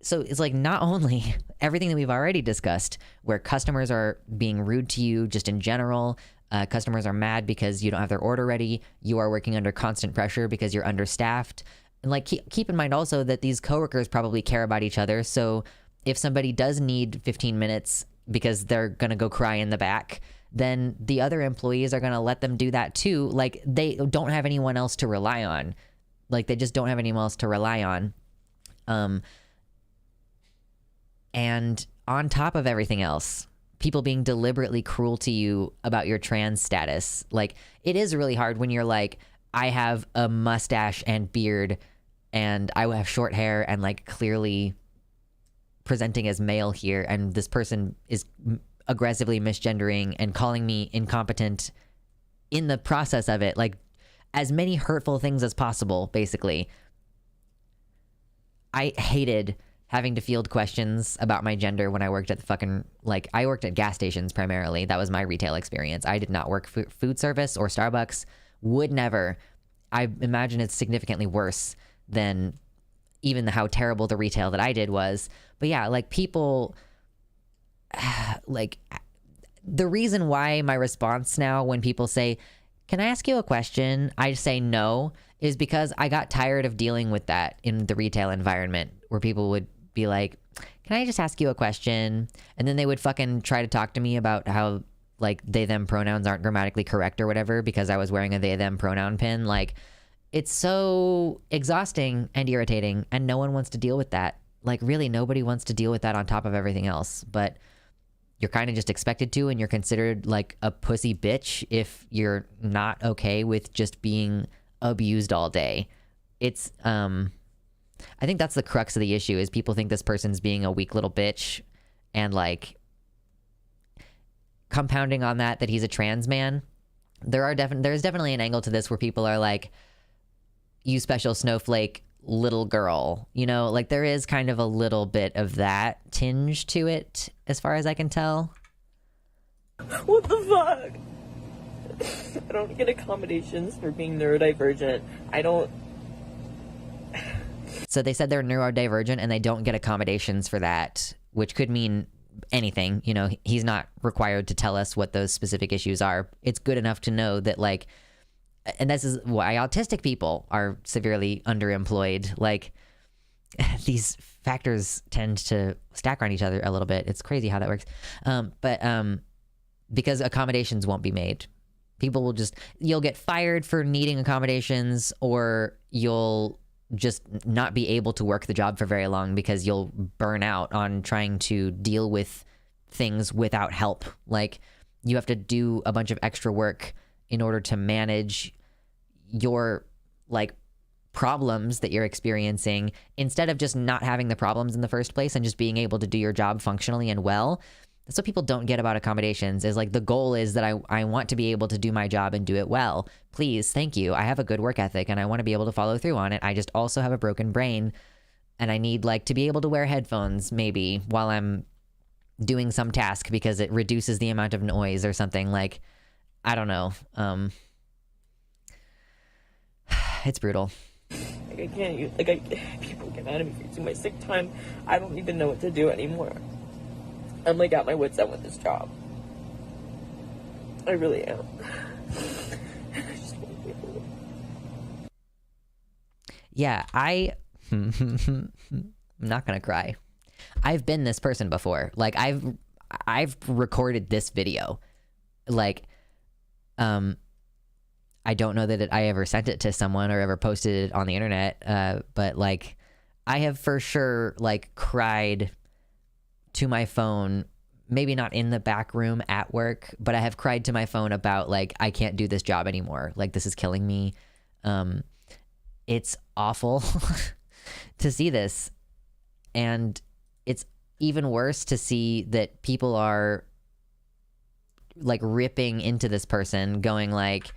[SPEAKER 1] so it's like not only everything that we've already discussed, where customers are being rude to you just in general, customers are mad because you don't have their order ready, you are working under constant pressure because you're understaffed. And, like, keep in mind also that these coworkers probably care about each other. So if somebody does need 15 minutes because they're going to go cry in the back, then the other employees are going to let them do that too. Like, they don't have anyone else to rely on. Like, they just don't have anyone else to rely on. And on top of everything else, people being deliberately cruel to you about your trans status. Like, it is really hard when you're like, I have a mustache and beard and I have short hair and, like, clearly presenting as male here, and this person is aggressively misgendering and calling me incompetent in the process of it. Like, as many hurtful things as possible, basically. I hated having to field questions about my gender when I worked at the fucking, like, I worked at gas stations primarily. That was my retail experience. I did not work food service or Starbucks. Would never. I imagine it's significantly worse than even how terrible the retail that I did was. But yeah, like, people, like, the reason why my response now when people say, can I ask you a question? I say no, is because I got tired of dealing with that in the retail environment where people would be like, can I just ask you a question? And then they would fucking try to talk to me about how, like, they them pronouns aren't grammatically correct or whatever because I was wearing a they them pronoun pin. Like, it's so exhausting and irritating, and no one wants to deal with that. Like, really, nobody wants to deal with that on top of everything else. But you're kind of just expected to, and you're considered like a pussy bitch if you're not okay with just being abused all day. It's I think that's the crux of the issue, is people think this person's being a weak little bitch, and, like, compounding on that he's a trans man, there's definitely an angle to this where people are like, you special snowflake little girl, you know, like there is kind of a little bit of that tinge to it as far as I can tell.
[SPEAKER 7] What the fuck? I don't get accommodations for being neurodivergent. I don't.
[SPEAKER 1] So they said they're neurodivergent and they don't get accommodations for that, which could mean anything. You know, he's not required to tell us what those specific issues are. It's good enough to know that, like, and this is why autistic people are severely underemployed. Like, these factors tend to stack on each other a little bit. It's crazy how that works. But because accommodations won't be made. People will just, you'll get fired for needing accommodations, or you'll just not be able to work the job for very long because you'll burn out on trying to deal with things without help. Like, you have to do a bunch of extra work in order to manage your, like, problems that you're experiencing, instead of just not having the problems in the first place and just being able to do your job functionally and well. That's what people don't get about accommodations, is like, the goal is that I want to be able to do my job and do it well. Please, thank you. I have a good work ethic and I want to be able to follow through on it. I just also have a broken brain and I need, like, to be able to wear headphones maybe while I'm doing some task because it reduces the amount of noise or something. Like, I don't know. It's brutal.
[SPEAKER 7] Like, I can't use, people get mad at me for using my sick time. I don't even know what to do anymore. I'm, like, at my wit's end with this job. I really am. I just want to be able to...
[SPEAKER 1] Yeah, I'm not gonna cry. I've been this person before. Like, I've recorded this video. Like, I don't know that I ever sent it to someone or ever posted it on the internet, but, like, I have for sure, like, cried to my phone, maybe not in the back room at work, but I have cried to my phone about, like, I can't do this job anymore. Like, this is killing me. It's awful to see this. And it's even worse to see that people are, like, ripping into this person, going like,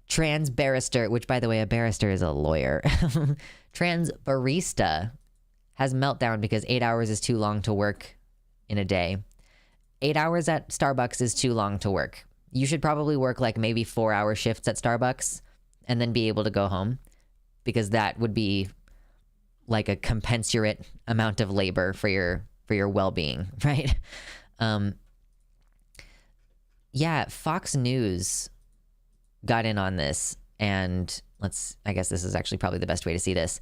[SPEAKER 1] trans barrister, which, by the way, a barrister is a lawyer. Trans barista has meltdown because 8 hours is too long to work in a day. 8 hours at Starbucks is too long to work. You should probably work, like, maybe 4-hour shifts at Starbucks and then be able to go home, because that would be like a commensurate amount of labor for your well-being, right? Yeah, Fox News got in on this, and I guess this is actually probably the best way to see this.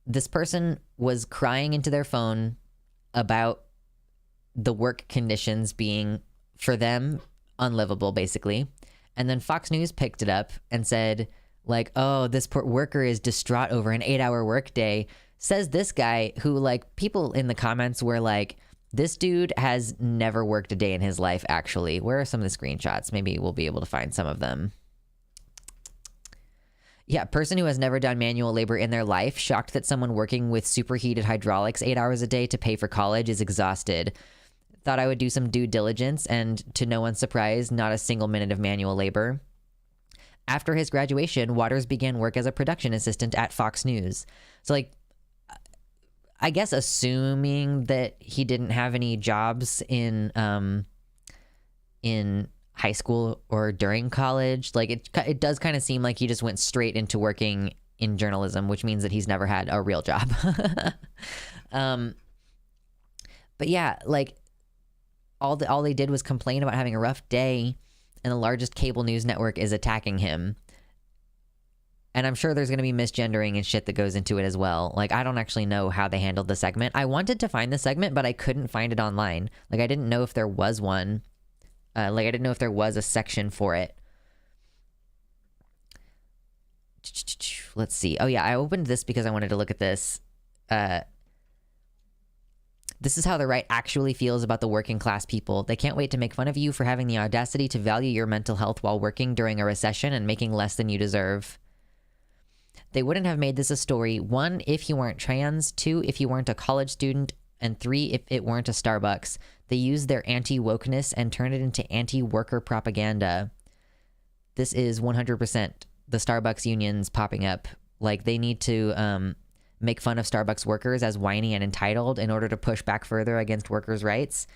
[SPEAKER 1] This person was crying into their phone about the work conditions being, for them, unlivable, basically. And then Fox News picked it up and said, like, oh, this poor worker is distraught over an 8-hour workday. Says this guy who, like, people in the comments were like, this dude has never worked a day in his life, actually. Where are some of the screenshots? Maybe we'll be able to find some of them. Yeah, person who has never done manual labor in their life, shocked that someone working with superheated hydraulics 8 hours a day to pay for college is exhausted. Thought I would do some due diligence, and to no one's surprise, not a single minute of manual labor. After his graduation, Waters began work as a production assistant at Fox News. So, like, I guess assuming that he didn't have any jobs in high school or during college, like, it does kind of seem like he just went straight into working in journalism, which means that he's never had a real job. But yeah, like, all they did was complain about having a rough day, and the largest cable news network is attacking him. And I'm sure there's going to be misgendering and shit that goes into it as well. Like, I don't actually know how they handled the segment. I wanted to find the segment, but I couldn't find it online. Like, I didn't know if there was one. I didn't know if there was a section for it. Let's see. Oh, yeah, I opened this because I wanted to look at this. This is how the right actually feels about the working class people. They can't wait to make fun of you for having the audacity to value your mental health while working during a recession and making less than you deserve. They wouldn't have made this a story, 1, if you weren't trans, 2, if you weren't a college student, And 3, if it weren't a Starbucks. They use their anti-wokeness and turn it into anti-worker propaganda. This is 100% the Starbucks unions popping up. Like, they need to make fun of Starbucks workers as whiny and entitled in order to push back further against workers' rights.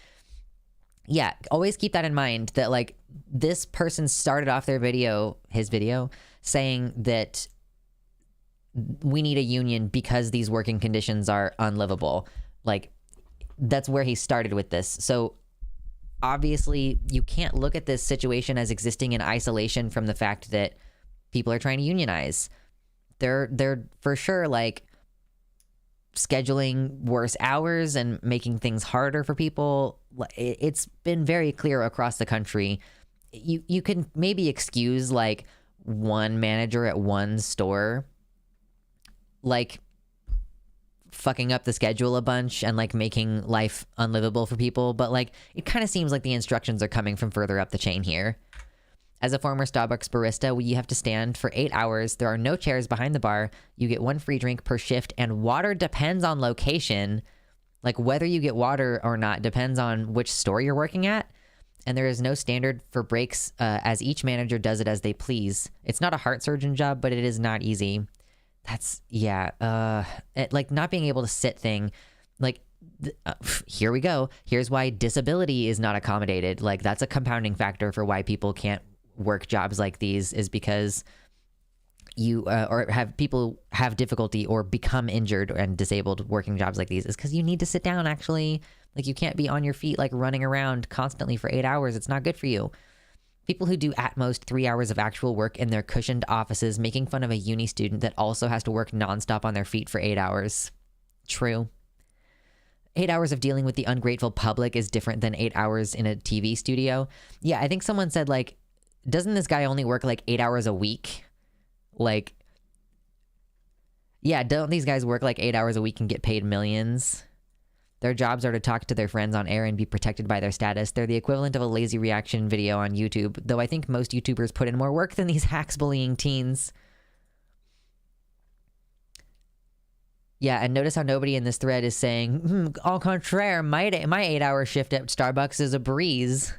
[SPEAKER 1] Yeah, always keep that in mind, that like this person started off his video, saying that we need a union because these working conditions are unlivable. Like, that's where he started with this. So obviously you can't look at this situation as existing in isolation from the fact that people are trying to unionize. They're for sure like scheduling worse hours and making things harder for people. It's been very clear across the country. You can maybe excuse like one manager at one store like fucking up the schedule a bunch and like making life unlivable for people, but like it kind of seems like the instructions are coming from further up the chain here. As a former Starbucks barista, you have to stand for 8 hours. There are no chairs behind the bar. You get 1 free drink per shift, and water depends on location. Like, whether you get water or not depends on which store you're working at. And there is no standard for breaks, as each manager does it as they please. It's not a heart surgeon job, but it is not easy. That's, yeah, like not being able to sit thing. Like, here we go. Here's why disability is not accommodated. Like, that's a compounding factor for why people can't work jobs like these, is because you or have people have difficulty or become injured and disabled working jobs like these, is because you need to sit down. Actually, like, you can't be on your feet like running around constantly for 8 hours. It's not good for you. People who do at most 3 hours of actual work in their cushioned offices, making fun of a uni student that also has to work nonstop on their feet for 8 hours. True. 8 hours of dealing with the ungrateful public is different than 8 hours in a TV studio. Yeah, I think someone said, like, doesn't this guy only work like 8 hours a week? Like, yeah, don't these guys work like 8 hours a week and get paid millions? Their jobs are to talk to their friends on air and be protected by their status. They're the equivalent of a lazy reaction video on YouTube, though I think most YouTubers put in more work than these hacks bullying teens. Yeah, and notice how nobody in this thread is saying, au contraire, my 8-hour shift at Starbucks is a breeze.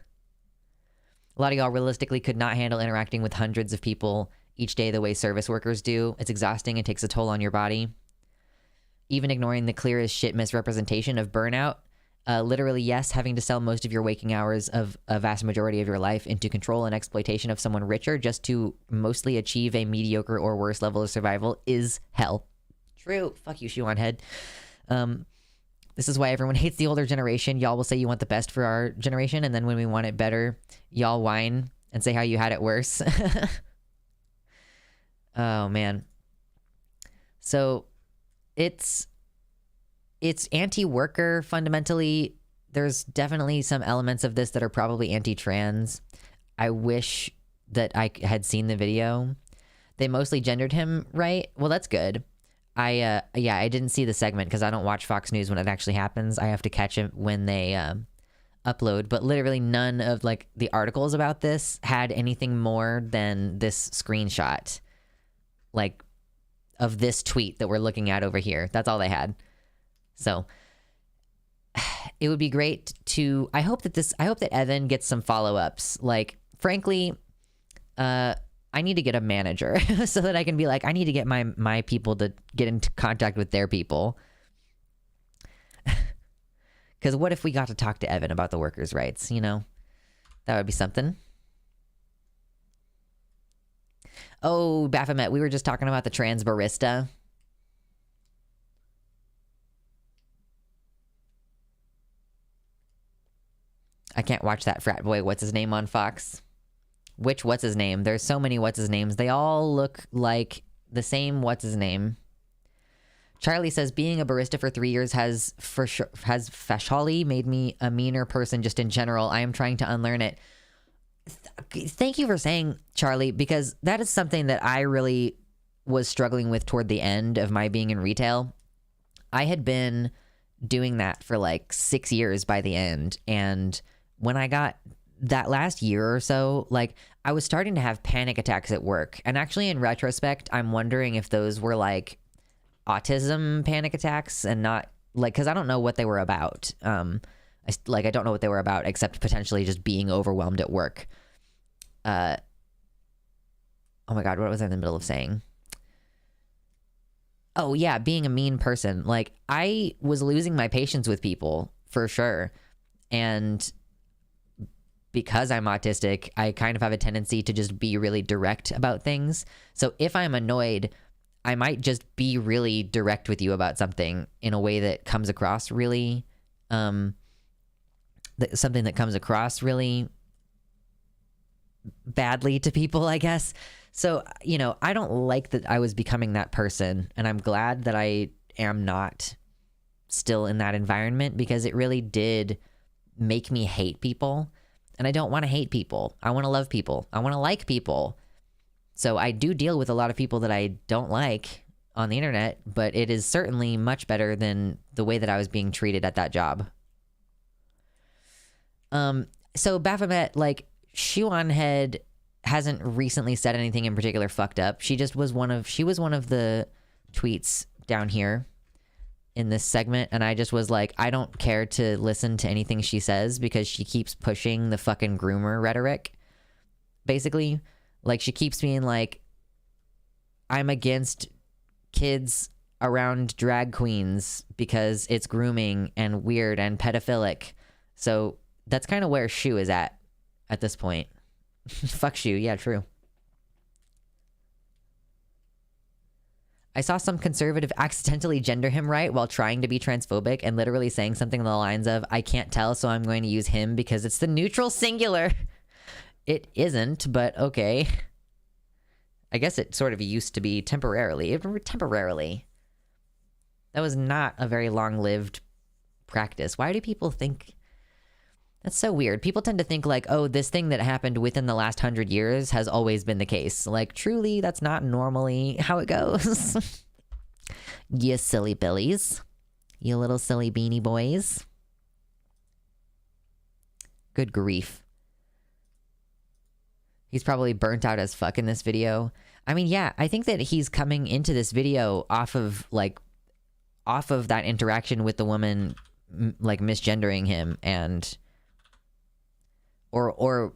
[SPEAKER 1] A lot of y'all realistically could not handle interacting with hundreds of people each day the way service workers do. It's exhausting and takes a toll on your body. Even ignoring the clear as shit misrepresentation of burnout. Literally, yes, having to sell most of your waking hours of a vast majority of your life into control and exploitation of someone richer just to mostly achieve a mediocre or worse level of survival is hell. True. Fuck you, shoe on head. This is why everyone hates the older generation. Y'all will say you want the best for our generation, and then when we want it better, y'all whine and say how you had it worse. Oh, man. So it's anti-worker fundamentally. There's definitely some elements of this that are probably anti-trans. I wish that I had seen the video. They mostly gendered him right. Well, that's good. I didn't see the segment because I don't watch Fox News when it actually happens. I have to catch it when they upload. But literally none of like the articles about this had anything more than this screenshot, like, of this tweet that we're looking at over here. That's all they had. So it would be great to, I hope that Evan gets some follow-ups. Like, frankly, I need to get a manager so that I can be like, I need to get my people to get into contact with their people. Because what if we got to talk to Evan about the workers' rights, you know? That would be something. Oh, Baphomet, we were just talking about the trans barista. I can't watch that frat boy, what's his name on Fox? Which what's his name? There's so many what's his names. They all look like the same what's his name. Charlie says being a barista for 3 years has fashionably made me a meaner person just in general. I am trying to unlearn it. Thank you for saying, Charlie, because that is something that I really was struggling with toward the end of my being in retail. I had been doing that for like 6 years by the end, and when I got that last year or so, like, I was starting to have panic attacks at work. And actually, in retrospect, I'm wondering if those were like autism panic attacks and not like, because I don't know what they were about. I don't know what they were about except potentially just being overwhelmed at work. Oh my God, what was I in the middle of saying? Oh yeah, being a mean person. Like, I was losing my patience with people for sure. And because I'm autistic, I kind of have a tendency to just be really direct about things. So if I'm annoyed, I might just be really direct with you about something in a way that comes across really, something that comes across really badly to people, I guess. So, you know, I don't like that I was becoming that person, and I'm glad that I am not still in that environment, because it really did make me hate people. And I don't want to hate people. I want to love people. I want to like people. So I do deal with a lot of people that I don't like on the internet, but it is certainly much better than the way that I was being treated at that job. So Baphomet, like, Shuan hasn't recently said anything in particular fucked up. She was one of the tweets down here in this segment, and I just was like, I don't care to listen to anything she says, because she keeps pushing the fucking groomer rhetoric, basically. Like, she keeps being like, I'm against kids around drag queens because it's grooming and weird and pedophilic. So that's kind of where Shu is at this point. Fuck Shu. Yeah, true. I saw some conservative accidentally gender him right while trying to be transphobic and literally saying something along the lines of, I can't tell, so I'm going to use him because it's the neutral singular. It isn't, but okay. I guess it sort of used to be temporarily. Temporarily. That was not a very long-lived practice. Why do people think... That's so weird. People tend to think like, oh, this thing that happened within the last 100 years has always been the case. Like, truly, that's not normally how it goes. You silly billies. You little silly beanie boys. Good grief. He's probably burnt out as fuck in this video. I mean, yeah, I think that he's coming into this video off of that interaction with the woman, like, misgendering him, and... Or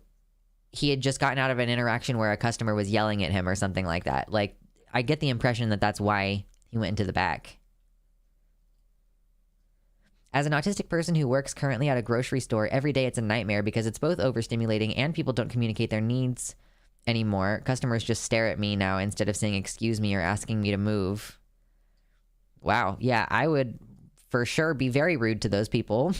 [SPEAKER 1] he had just gotten out of an interaction where a customer was yelling at him or something like that. Like, I get the impression that that's why he went into the back. As an autistic person who works currently at a grocery store, every day it's a nightmare because it's both overstimulating and people don't communicate their needs anymore. Customers just stare at me now instead of saying excuse me or asking me to move. Wow. Yeah, I would for sure be very rude to those people.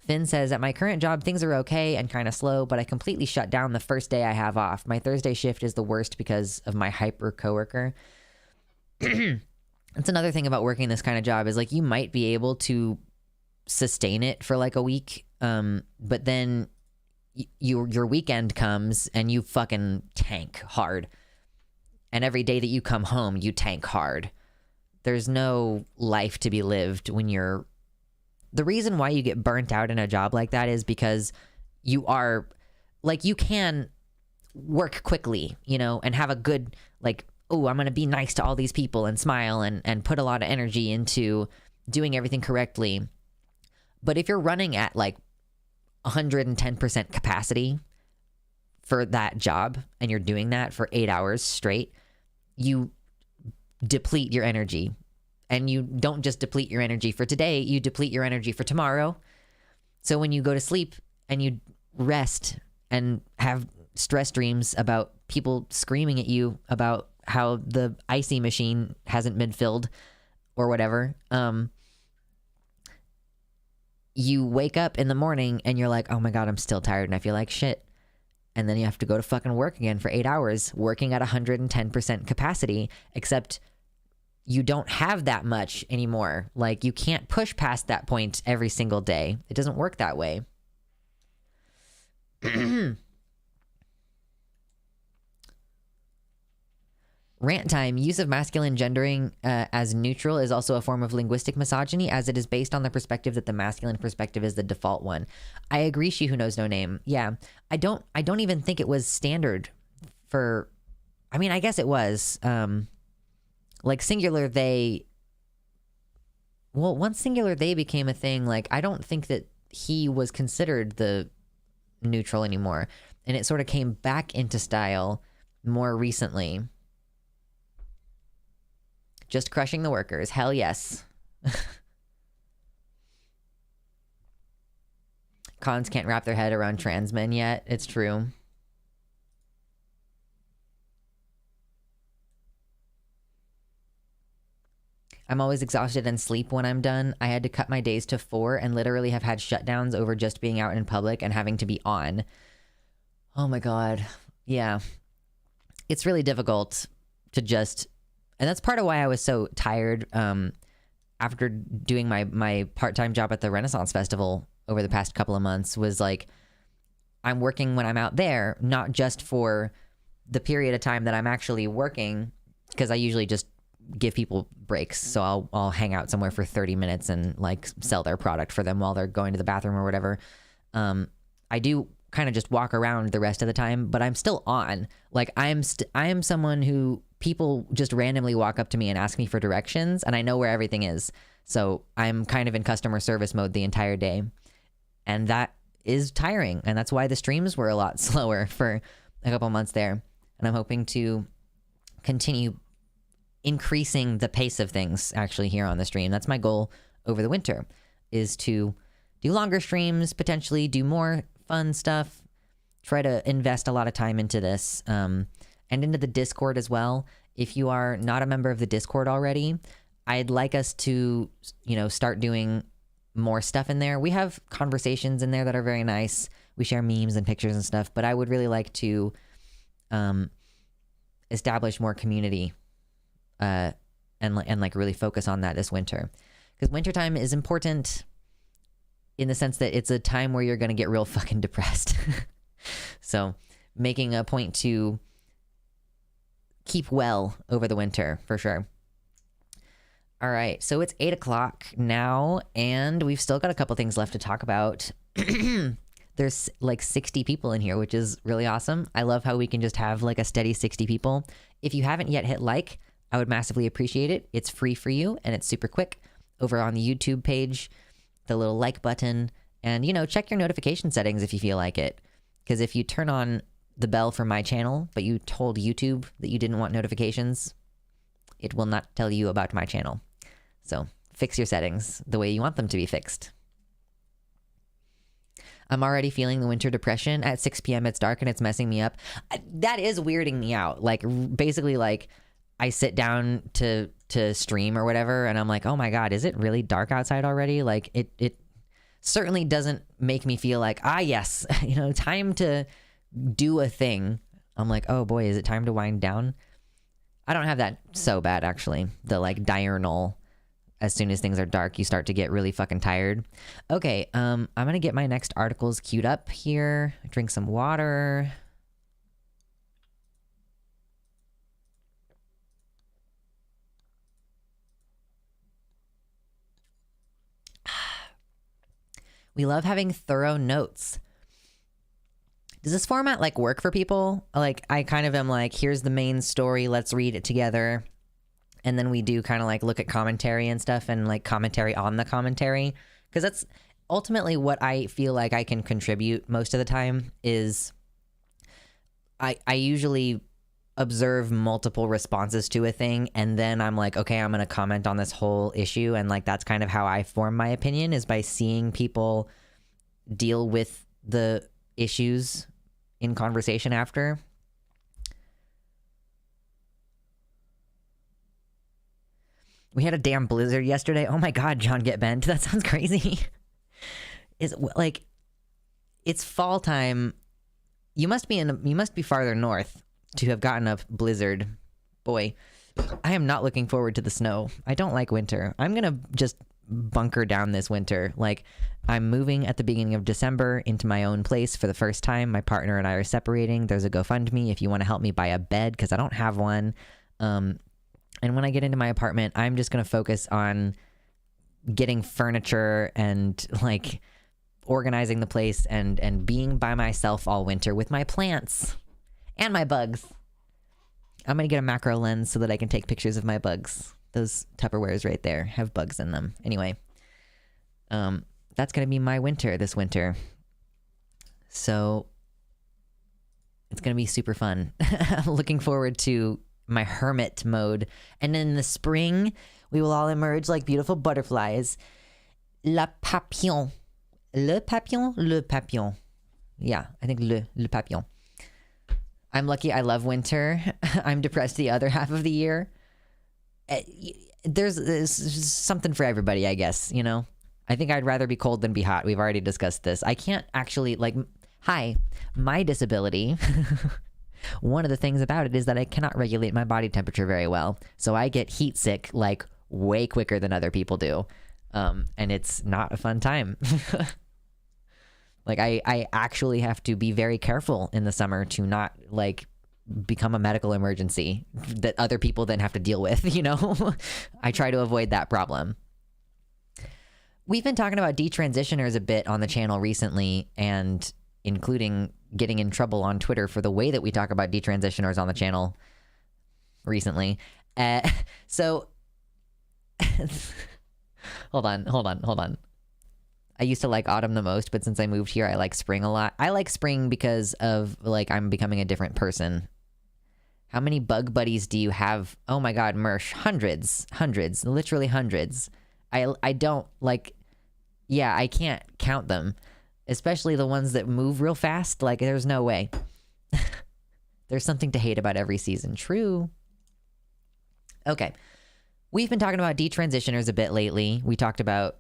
[SPEAKER 1] Finn says, at my current job, things are okay and kind of slow, but I completely shut down the first day I have off. My Thursday shift is the worst because of my hyper coworker. That's another thing about working this kind of job is, like, you might be able to sustain it for like a week, but then your weekend comes and you fucking tank hard. And every day that you come home, you tank hard. There's no life to be lived when you're... The reason why you get burnt out in a job like that is because you are, like, you can work quickly, you know, and have a good, like, oh, I'm going to be nice to all these people and smile and put a lot of energy into doing everything correctly. But if you're running at like 110% capacity for that job and you're doing that for 8 hours straight, you deplete your energy. And you don't just deplete your energy for today, you deplete your energy for tomorrow. So when you go to sleep and you rest and have stress dreams about people screaming at you about how the icy machine hasn't been filled or whatever, you wake up in the morning and you're like, oh my God, I'm still tired and I feel like shit. And then you have to go to fucking work again for 8 hours, working at 110% capacity, except you don't have that much anymore. Like, you can't push past that point every single day. It doesn't work that way. Rant time. Use of masculine gendering as neutral is also a form of linguistic misogyny, as it is based on the perspective that the masculine perspective is the default one. I agree, she who knows no name. Yeah. I don't even think it was standard for... I mean, I guess it was... like singular they. Well, once singular they became a thing, like I don't think that he was considered the neutral anymore, and it sort of came back into style more recently. Just crushing the workers, hell yes. Cons can't wrap their head around trans men yet. It's true. I'm always exhausted and sleep when I'm done. I had to cut my days to 4 and literally have had shutdowns over just being out in public and having to be on. Oh my God. Yeah. It's really difficult to just... And that's part of why I was so tired after doing my part-time job at the Renaissance Festival over the past couple of months, was like, I'm working when I'm out there, not just for the period of time that I'm actually working, because I usually just give people breaks. So I'll hang out somewhere for 30 minutes and like sell their product for them while they're going to the bathroom or whatever. I do kind of just walk around the rest of the time, but I'm still on. Like I am someone who people just randomly walk up to me and ask me for directions, and I know where everything is. So I'm kind of in customer service mode the entire day. And that is tiring. And that's why the streams were a lot slower for a couple months there. And I'm hoping to continue increasing the pace of things actually here on the stream. That's my goal over the winter, is to do longer streams, potentially do more fun stuff, try to invest a lot of time into this, and into the Discord as well. If you are not a member of the Discord already, I'd like us to, start doing more stuff in there. We have conversations in there that are very nice. We share memes and pictures and stuff, but I would really like to establish more community and like really focus on that this winter, because wintertime is important in the sense that it's a time where you're going to get real fucking depressed. So making a point to keep well over the winter for sure. All right, so it's 8 o'clock now, and we've still got a couple things left to talk about. There's like 60 people in here, which is really awesome. I love how we can just have like a steady 60 people. If you haven't yet hit like, I would massively appreciate it. It's free for you, and it's super quick. Over on the YouTube page, the little like button, and check your notification settings if you feel like it. Because if you turn on the bell for my channel, but you told YouTube that you didn't want notifications, it will not tell you about my channel. So fix your settings the way you want them to be fixed. I'm already feeling the winter depression. At 6 p.m. it's dark and it's messing me up. That is weirding me out. Like basically like I sit down to stream or whatever and I'm like, oh my God, is it really dark outside already? Like it certainly doesn't make me feel like, yes, time to do a thing. I'm like, oh boy, is it time to wind down? I don't have that so bad actually. The like diurnal, as soon as things are dark, you start to get really fucking tired. Okay, I'm gonna get my next articles queued up here. Drink some water. We love having thorough notes. Does this format like work for people? Like I kind of am like, here's the main story, let's read it together. And then we do kind of like look at commentary and stuff and like commentary on the commentary. Because that's ultimately what I feel like I can contribute most of the time is I usually observe multiple responses to a thing. And then I'm like, okay, I'm going to comment on this whole issue. And like, that's kind of how I form my opinion, is by seeing people deal with the issues in conversation after. We had a damn blizzard yesterday. Oh my God, John Get Bent. That sounds crazy. It's fall time. You must be farther north to have gotten a blizzard. Boy, I am not looking forward to the snow. I don't like winter. I'm going to just bunker down this winter. Like I'm moving at the beginning of December into my own place for the first time. My partner and I are separating. There's a GoFundMe if you want to help me buy a bed, because I don't have one. And when I get into my apartment, I'm just going to focus on getting furniture and like organizing the place and being by myself all winter with my plants and my bugs I'm gonna get a macro lens so that I can take pictures of my bugs. Those Tupperwares right there have bugs in them. Anyway, that's gonna be my winter this winter. So it's gonna be super fun. I'm looking forward to my hermit mode. And in the spring, we will all emerge like beautiful butterflies. Le papillon. Le papillon? Le papillon. Yeah, I think le papillon. I'm lucky I love winter. I'm depressed the other half of the year. There's something for everybody, I guess, you know? I think I'd rather be cold than be hot. We've already discussed this. I can't actually, like, hi, my disability, one of the things about it is that I cannot regulate my body temperature very well. So I get heat sick, like, way quicker than other people do. And it's not a fun time. Like, I actually have to be very careful in the summer to not, like, become a medical emergency that other people then have to deal with, you know? I try to avoid that problem. We've been talking about detransitioners a bit on the channel recently, and including getting in trouble on Twitter for the way that we talk about detransitioners on the channel recently. So, hold on. I used to like autumn the most, but since I moved here, I like spring a lot. I like spring because of, like, I'm becoming a different person. How many bug buddies do you have? Oh my god, Mersh. Hundreds, literally hundreds. I don't, like, yeah, I can't count them. Especially the ones that move real fast. Like, there's no way. There's something to hate about every season. True. Okay. We've been talking about detransitioners a bit lately. We talked about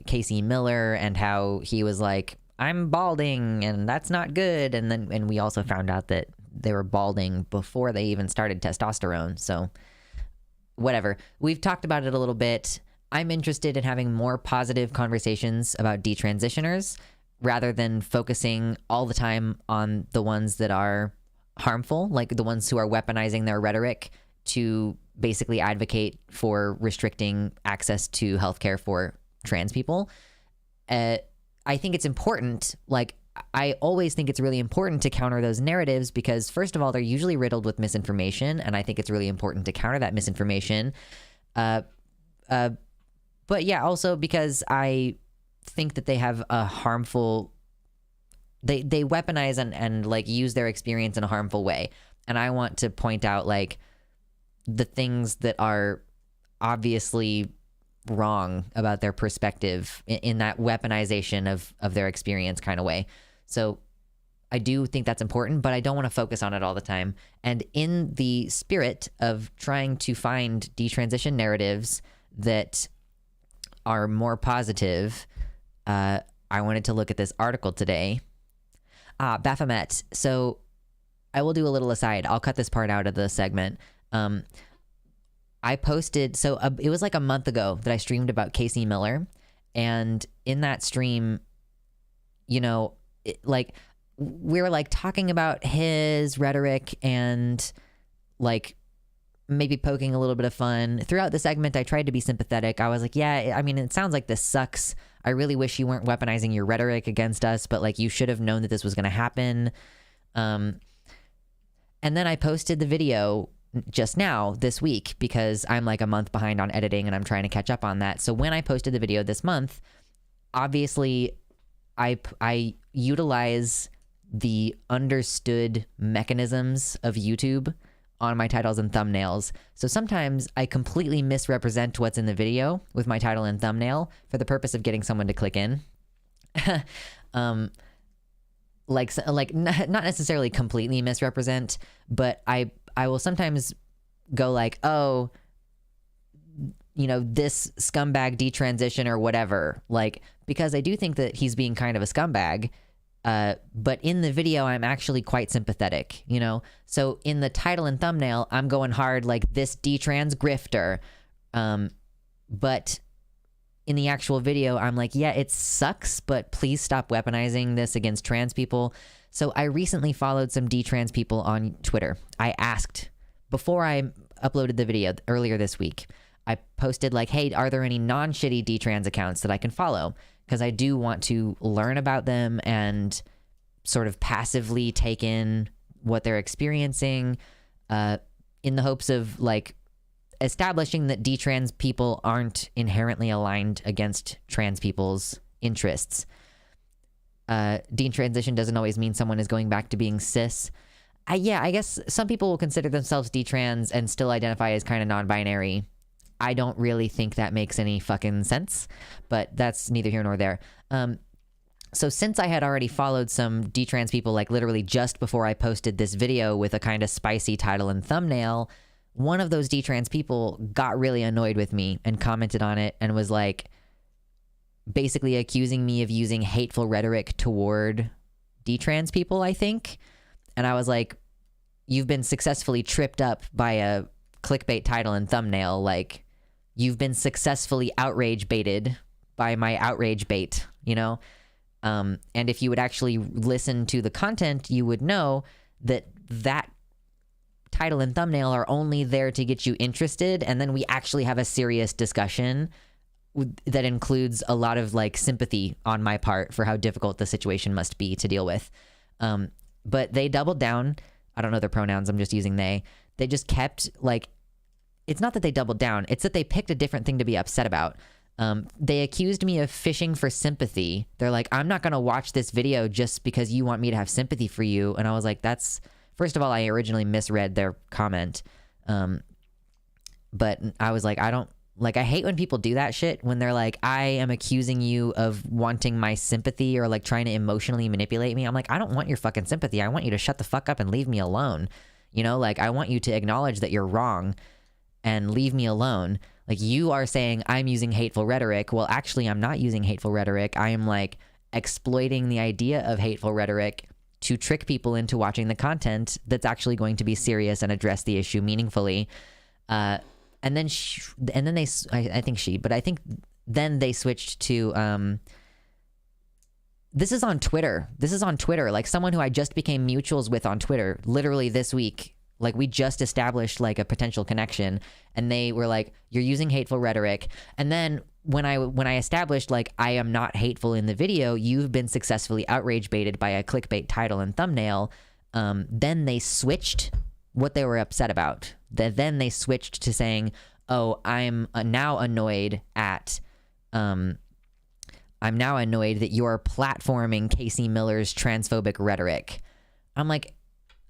[SPEAKER 1] Casey Miller and how he was like, I'm balding and that's not good. And we also found out that they were balding before they even started testosterone. So whatever. We've talked about it a little bit. I'm interested in having more positive conversations about detransitioners rather than focusing all the time on the ones that are harmful, like the ones who are weaponizing their rhetoric to basically advocate for restricting access to healthcare for trans people. I think it's important, like, I always think it's really important to counter those narratives because, first of all, they're usually riddled with misinformation, and I think it's really important to counter that misinformation. But yeah, also because I think that they have a harmful, they weaponize and like use their experience in a harmful way. And I want to point out, like, the things that are obviously wrong about their perspective in that weaponization of their experience kind of way. So I do think that's important, but I don't want to focus on it all the time. And in the spirit of trying to find detransition narratives that are more positive, I wanted to look at this article today. Baphomet. So I will do a little aside. I'll cut this part out of the segment. I posted, so it was like a month ago that I streamed about Casey Miller. And in that stream, you know, like, we were like talking about his rhetoric and like maybe poking a little bit of fun. Throughout the segment, I tried to be sympathetic. I was like, yeah, I mean, it sounds like this sucks. I really wish you weren't weaponizing your rhetoric against us, but like, you should have known that this was going to happen. And then I posted the video just now this week because I'm like a month behind on editing and I'm trying to catch up on that. So when I posted the video this month, obviously I utilize the understood mechanisms of YouTube on my titles and thumbnails. So sometimes I completely misrepresent what's in the video with my title and thumbnail for the purpose of getting someone to click in. Like not necessarily completely misrepresent, but I will sometimes go like, oh, you know, this scumbag detransition or whatever, like, because I do think that he's being kind of a scumbag. But in the video, I'm actually quite sympathetic, you know? So in the title and thumbnail, I'm going hard like this detrans grifter. But in the actual video, I'm like, yeah, it sucks, but please stop weaponizing this against trans people. So I recently followed some detrans people on Twitter. I asked, before I uploaded the video earlier this week, I posted like, hey, are there any non-shitty detrans accounts that I can follow? Because I do want to learn about them and sort of passively take in what they're experiencing. in the hopes of like establishing that detrans people aren't inherently aligned against trans people's interests. Detransition doesn't always mean someone is going back to being cis. I guess some people will consider themselves detrans and still identify as kind of non-binary. I don't really think that makes any fucking sense, but that's neither here nor there. So since I had already followed some detrans people, like literally just before I posted this video with a kind of spicy title and thumbnail, one of those detrans people got really annoyed with me and commented on it and was like basically accusing me of using hateful rhetoric toward detrans people, I think. And I was like, you've been successfully tripped up by a clickbait title and thumbnail. Like, you've been successfully outrage baited by my outrage bait, you know? And if you would actually listen to the content, you would know that that title and thumbnail are only there to get you interested, and then we actually have a serious discussion that includes a lot of like sympathy on my part for how difficult the situation must be to deal with. But they doubled down. I don't know their pronouns, I'm just using they. They just kept like, it's not that they doubled down, it's that they picked a different thing to be upset about. They accused me of fishing for sympathy. They're like, I'm not gonna watch this video just because you want me to have sympathy for you. And I was like, that's, first of all, I originally misread their comment. But I was like, I hate when people do that shit, when they're like, I am accusing you of wanting my sympathy or like trying to emotionally manipulate me. I'm like, I don't want your fucking sympathy. I want you to shut the fuck up and leave me alone. You know, like I want you to acknowledge that you're wrong and leave me alone. Like you are saying I'm using hateful rhetoric. Well, actually, I'm not using hateful rhetoric. I am like exploiting the idea of hateful rhetoric to trick people into watching the content that's actually going to be serious and address the issue meaningfully. And then I think then they switched to, this is on Twitter. Like someone who I just became mutuals with on Twitter, literally this week. Like we just established like a potential connection, and they were like, you're using hateful rhetoric. And then when I established like I am not hateful in the video, you've been successfully outrage baited by a clickbait title and thumbnail. Then they switched what they were upset about. Then they switched to saying, oh, I'm now annoyed that you're platforming Casey Miller's transphobic rhetoric. I'm like,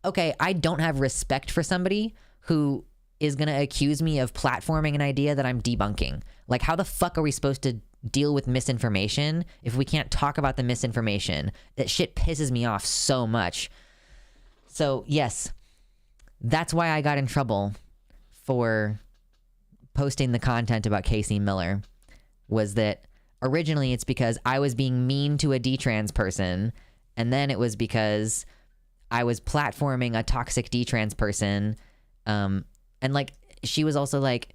[SPEAKER 1] okay, I don't have respect for somebody who is going to accuse me of platforming an idea that I'm debunking. Like, how the fuck are we supposed to deal with misinformation if we can't talk about the misinformation? That shit pisses me off so much. So, yes, that's why I got in trouble for posting the content about Casey Miller, was that originally it's because I was being mean to a detrans person, and then it was because I was platforming a toxic detrans person. And like, she was also like,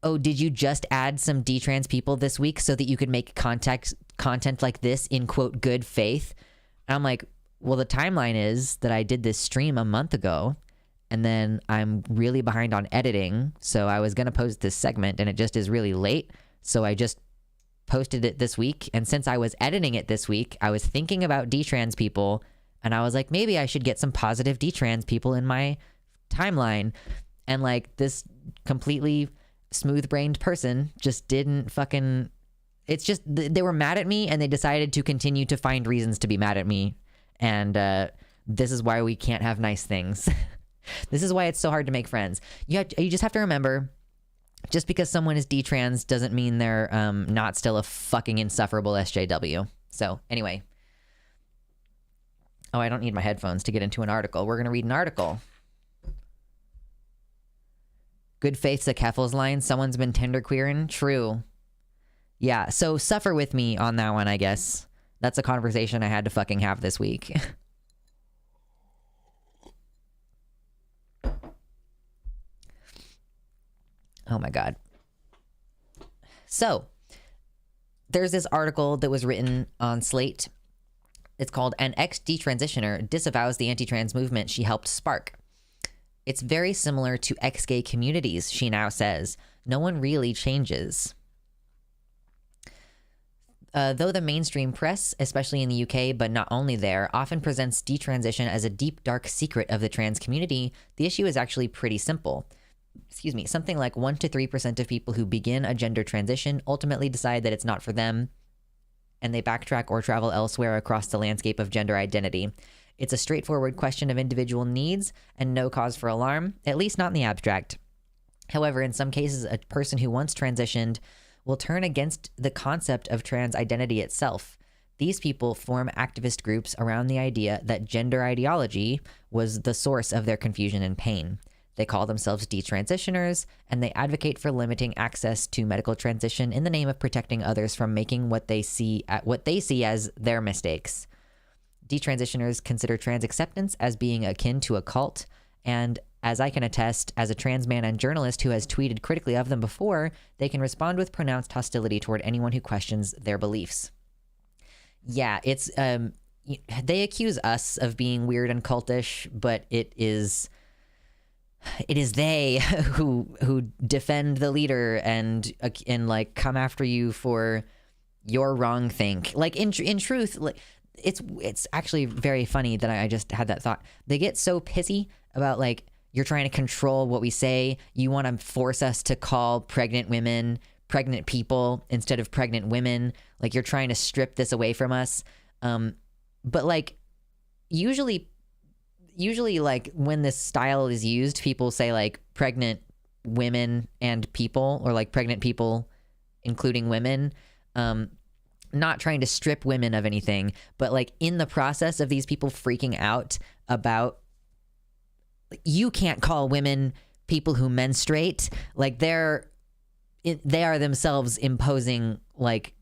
[SPEAKER 1] oh, did you just add some detrans people this week so that you could make content like this in quote good faith? And I'm like, well, the timeline is that I did this stream a month ago, and then I'm really behind on editing. So I was going to post this segment and it just is really late. So I just posted it this week. And since I was editing it this week, I was thinking about detrans people, and I was like, maybe I should get some positive detrans people in my timeline. And like this completely smooth-brained person just didn't fucking... It's just, they were mad at me and they decided to continue to find reasons to be mad at me. And this is why we can't have nice things. This is why it's so hard to make friends. You just have to remember, just because someone is detrans doesn't mean they're not still a fucking insufferable SJW. So anyway... Oh, I don't need my headphones to get into an article. We're going to read an article. Good faith's a Keffel's line. Someone's been tenderqueering. True. Yeah, so suffer with me on that one, I guess. That's a conversation I had to fucking have this week. Oh my God. So, there's this article that was written on Slate. It's called "An Ex-Detransitioner Disavows the Anti-Trans Movement She Helped Spark." It's very similar to ex-gay communities, she now says. No one really changes. Though the mainstream press, especially in the UK, but not only there, often presents detransition as a deep, dark secret of the trans community, the issue is actually pretty simple. Excuse me, something like 1 to 3% of people who begin a gender transition ultimately decide that it's not for them, and they backtrack or travel elsewhere across the landscape of gender identity. It's a straightforward question of individual needs and no cause for alarm, at least not in the abstract. However, in some cases, a person who once transitioned will turn against the concept of trans identity itself. These people form activist groups around the idea that gender ideology was the source of their confusion and pain. They call themselves detransitioners, and they advocate for limiting access to medical transition in the name of protecting others from making what they see as their mistakes. Detransitioners consider trans acceptance as being akin to a cult, and as I can attest, as a trans man and journalist who has tweeted critically of them before, they can respond with pronounced hostility toward anyone who questions their beliefs. Yeah, it's they accuse us of being weird and cultish, but it is they who defend the leader and like come after you for your wrong think. Like in truth, like it's actually very funny that I just had that thought. They get so pissy about like, you're trying to control what we say. You want to force us to call pregnant women pregnant people instead of pregnant women. Like you're trying to strip this away from us. But like usually like when this style is used, people say like pregnant women and people, or like pregnant people, including women. Not trying to strip women of anything, but like in the process of these people freaking out about, you can't call women people who menstruate, like they are themselves imposing like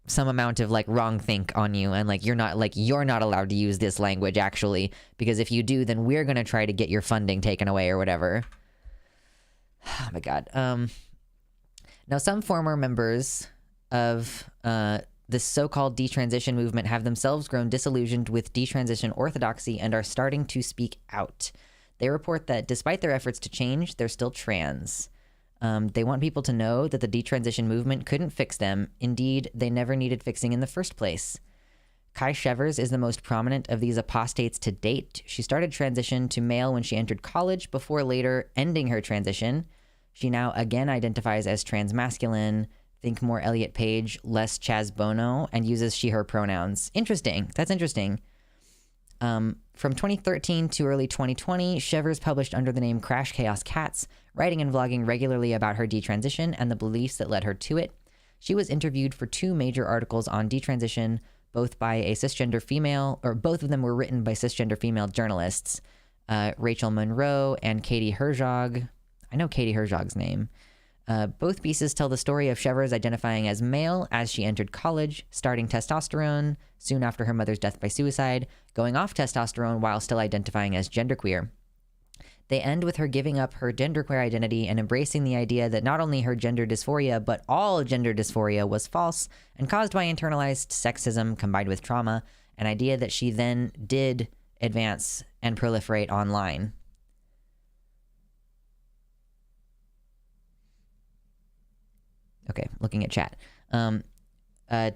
[SPEAKER 1] some amount of like wrong think on you, and like you're not allowed to use this language actually, because if you do, then we're going to try to get your funding taken away or whatever. Oh my god. Now some former members of this so-called detransition movement have themselves grown disillusioned with detransition orthodoxy and are starting to speak out. They report that despite their efforts to change, they're still trans. They want people to know that the detransition movement couldn't fix them. Indeed, they never needed fixing in the first place. Kai Shevers is the most prominent of these apostates to date. She started transition to male when she entered college, before later ending her transition. She now again identifies as transmasculine. Think more Elliot Page, less Chaz Bono, and uses she/her pronouns. Interesting. That's interesting. From 2013 to early 2020, Shevers published under the name Crash Chaos Cats, writing and vlogging regularly about her detransition and the beliefs that led her to it. She was interviewed for 2 major articles on detransition, both by a cisgender female, or both of them were written by cisgender female journalists, Rachel Monroe and Katie Herzog. I know Katie Herzog's name. Both pieces tell the story of Shevers identifying as male as she entered college, starting testosterone soon after her mother's death by suicide, going off testosterone while still identifying as genderqueer. They end with her giving up her genderqueer identity and embracing the idea that not only her gender dysphoria, but all gender dysphoria was false and caused by internalized sexism combined with trauma, an idea that she then did advance and proliferate online. Okay, looking at chat.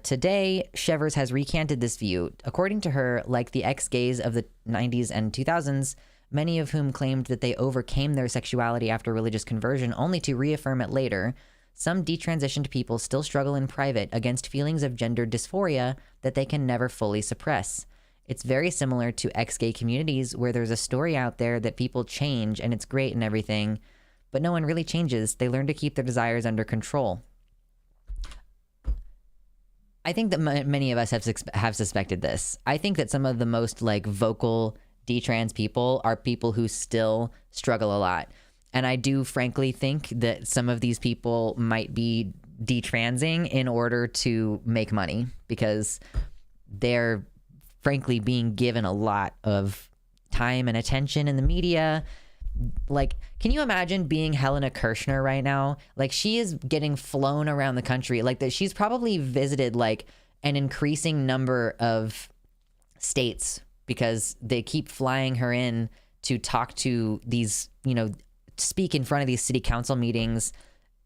[SPEAKER 1] Today, Shevers has recanted this view. According to her, like the ex-gays of the 90s and 2000s, many of whom claimed that they overcame their sexuality after religious conversion only to reaffirm it later, some detransitioned people still struggle in private against feelings of gender dysphoria that they can never fully suppress. It's very similar to ex-gay communities where there's a story out there that people change and it's great and everything, but no one really changes. They learn to keep their desires under control. I think that many of us have suspected this. I think that some of the most like vocal detrans people are people who still struggle a lot. And I do frankly think that some of these people might be detransing in order to make money, because they're frankly being given a lot of time and attention in the media. Like, can you imagine being Helena Kirshner right now? Like, she is getting flown around the country. Like, that she's probably visited like an increasing number of states because they keep flying her in to talk to these, you know, speak in front of these city council meetings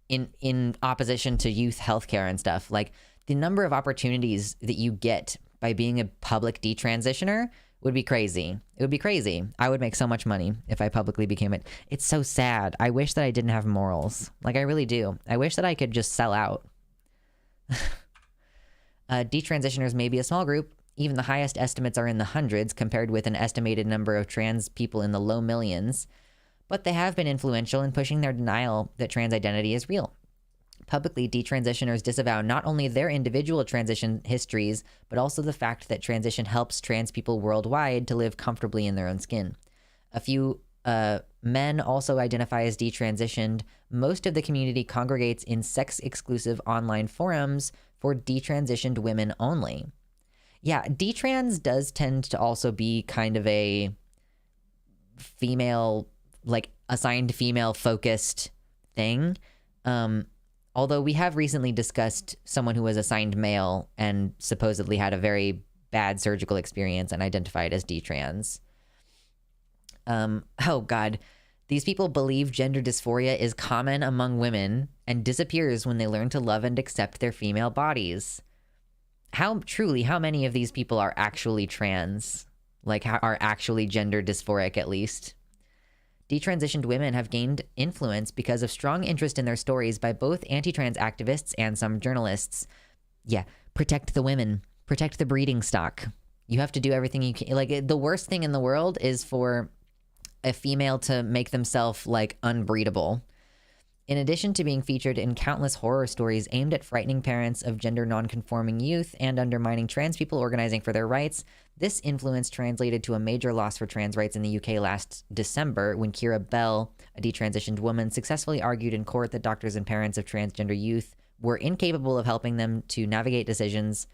[SPEAKER 1] in opposition to youth healthcare and stuff. Like, the number of opportunities that you get by being a public detransitioner would be crazy. It would be crazy. I would make so much money if I publicly became it. It's so sad. I wish that I didn't have morals. Like, I really do. I wish that I could just sell out. Detransitioners may be a small group. Even the highest estimates are in the hundreds, compared with an estimated number of trans people in the low millions. But they have been influential in pushing their denial that trans identity is real. Publicly, detransitioners disavow not only their individual transition histories, but also the fact that transition helps trans people worldwide to live comfortably in their own skin. A few men also identify as detransitioned. Most of the community congregates in sex-exclusive online forums for detransitioned women only. Yeah, detrans does tend to also be kind of a female, like, assigned female-focused thing. Although we have recently discussed someone who was assigned male and supposedly had a very bad surgical experience and identified as detrans. Oh God. These people believe gender dysphoria is common among women and disappears when they learn to love and accept their female bodies. How many of these people are actually trans? Like, are actually gender dysphoric, at least? Detransitioned women have gained influence because of strong interest in their stories by both anti-trans activists and some journalists. Yeah, protect the women. Protect the breeding stock. You have to do everything you can. Like, the worst thing in the world is for a female to make themselves, like, unbreedable. In addition to being featured in countless horror stories aimed at frightening parents of gender non-conforming youth and undermining trans people organizing for their rights, this influence translated to a major loss for trans rights in the UK last December when Kira Bell, a detransitioned woman, successfully argued in court that doctors and parents of transgender youth were incapable of helping them to navigate decisions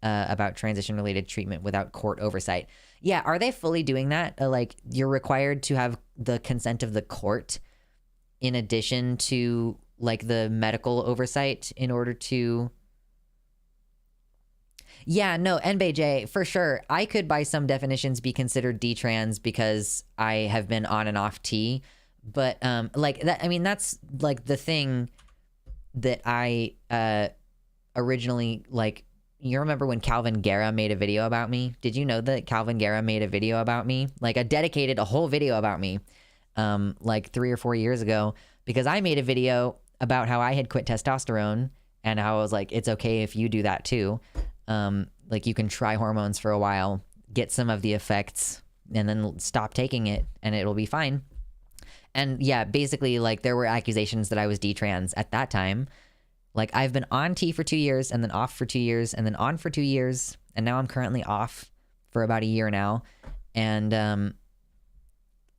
[SPEAKER 1] about transition-related treatment without court oversight. Yeah, are they fully doing that? Like, you're required to have the consent of the court in addition to, like, the medical oversight in order to... Yeah, no, NBJ, for sure. I could, by some definitions, be considered detrans because I have been on and off T. But, like, that, I mean, that's, like, the thing that I originally, like... You remember when Calvin Guerra made a video about me? Did you know that Calvin Guerra made a video about me? Like, a whole video about me, like 3 or 4 years ago, because I made a video about how I had quit testosterone and how I was like, it's okay if you do that too. Like, you can try hormones for a while, get some of the effects, and then stop taking it, and it'll be fine. And yeah, basically, like, there were accusations that I was detrans at that time. Like, I've been on T for 2 years, and then off for 2 years, and then on for 2 years, and now I'm currently off for about a year now. And,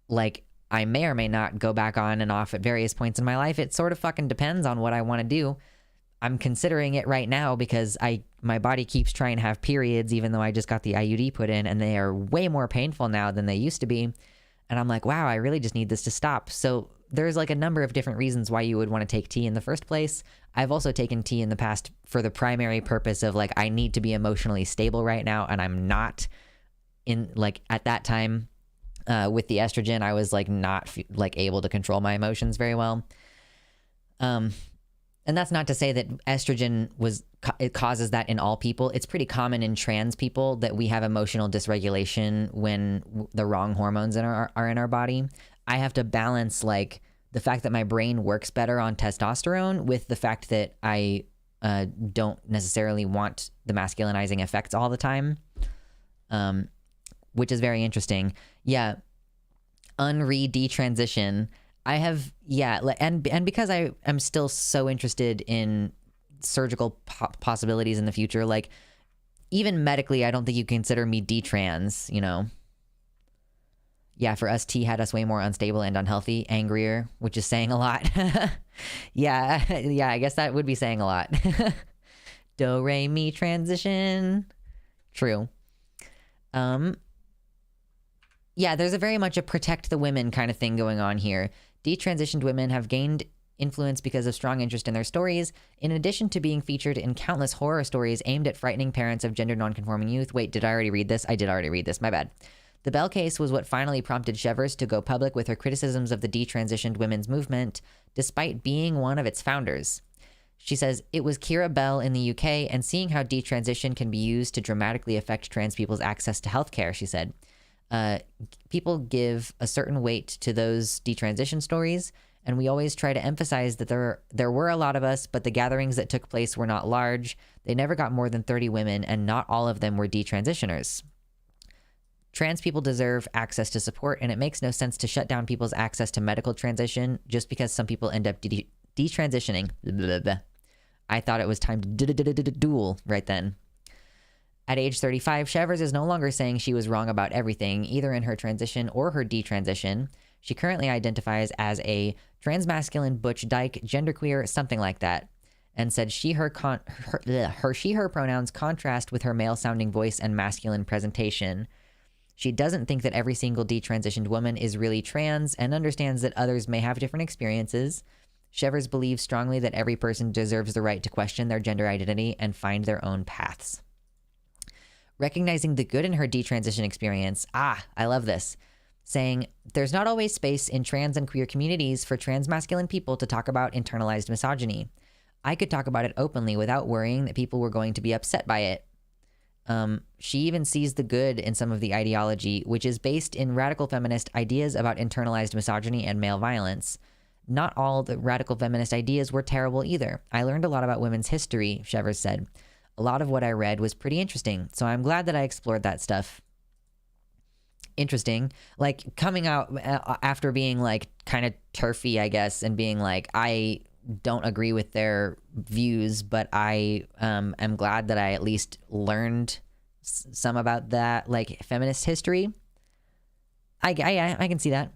[SPEAKER 1] like, I may or may not go back on and off at various points in my life. It sort of fucking depends on what I want to do. I'm considering it right now because my body keeps trying to have periods, even though I just got the IUD put in, and they are way more painful now than they used to be. And I'm like, wow, I really just need this to stop. So there's, like, a number of different reasons why you would want to take T in the first place. I've also taken T in the past for the primary purpose of, like, I need to be emotionally stable right now, and I'm not. In, like, at that time with the estrogen, I was, like, not like able to control my emotions very well. And that's not to say that estrogen it causes that in all people. It's pretty common in trans people that we have emotional dysregulation when the wrong hormones are in our body. I have to balance, like, the fact that my brain works better on testosterone with the fact that I don't necessarily want the masculinizing effects all the time, which is very interesting. Yeah, detransition. I have, yeah, and because I am still so interested in surgical possibilities in the future, like, even medically, I don't think you consider me detrans, you know? Yeah, for us, T had us way more unstable and unhealthy, angrier, which is saying a lot. yeah, I guess that would be saying a lot. Do, re, mi, transition. True. Yeah, there's a very much a protect the women kind of thing going on here. Detransitioned women have gained influence because of strong interest in their stories, in addition to being featured in countless horror stories aimed at frightening parents of gender nonconforming youth. Wait, did I already read this? I did already read this, my bad. The Bell case was what finally prompted Shevers to go public with her criticisms of the detransitioned women's movement, despite being one of its founders. She says, it was Kira Bell in the UK, and seeing how detransition can be used to dramatically affect trans people's access to healthcare, she said. People give a certain weight to those detransition stories, and we always try to emphasize that there were a lot of us, but the gatherings that took place were not large. They never got more than 30 women, and not all of them were detransitioners. Trans people deserve access to support, and it makes no sense to shut down people's access to medical transition just because some people end up detransitioning. Blah, blah, blah. I thought it was time to duel right then. At age 35, Shevers is no longer saying she was wrong about everything, either in her transition or her detransition. She currently identifies as a transmasculine, butch, dyke, genderqueer, something like that, and said she/her pronouns contrast with her male-sounding voice and masculine presentation. She doesn't think that every single detransitioned woman is really trans and understands that others may have different experiences. Shevers believes strongly that every person deserves the right to question their gender identity and find their own paths. Recognizing the good in her detransition experience, I love this, saying, there's not always space in trans and queer communities for transmasculine people to talk about internalized misogyny. I could talk about it openly without worrying that people were going to be upset by it. She even sees the good in some of the ideology, which is based in radical feminist ideas about internalized misogyny and male violence. Not all the radical feminist ideas were terrible either. I learned a lot about women's history, Shevers said. A lot of what I read was pretty interesting, so I'm glad that I explored that stuff. Interesting. Like, coming out after being, like, kind of turfy, I guess, and being like, I don't agree with their views, but I am glad that I at least learned some about that, like, feminist history. I can see that.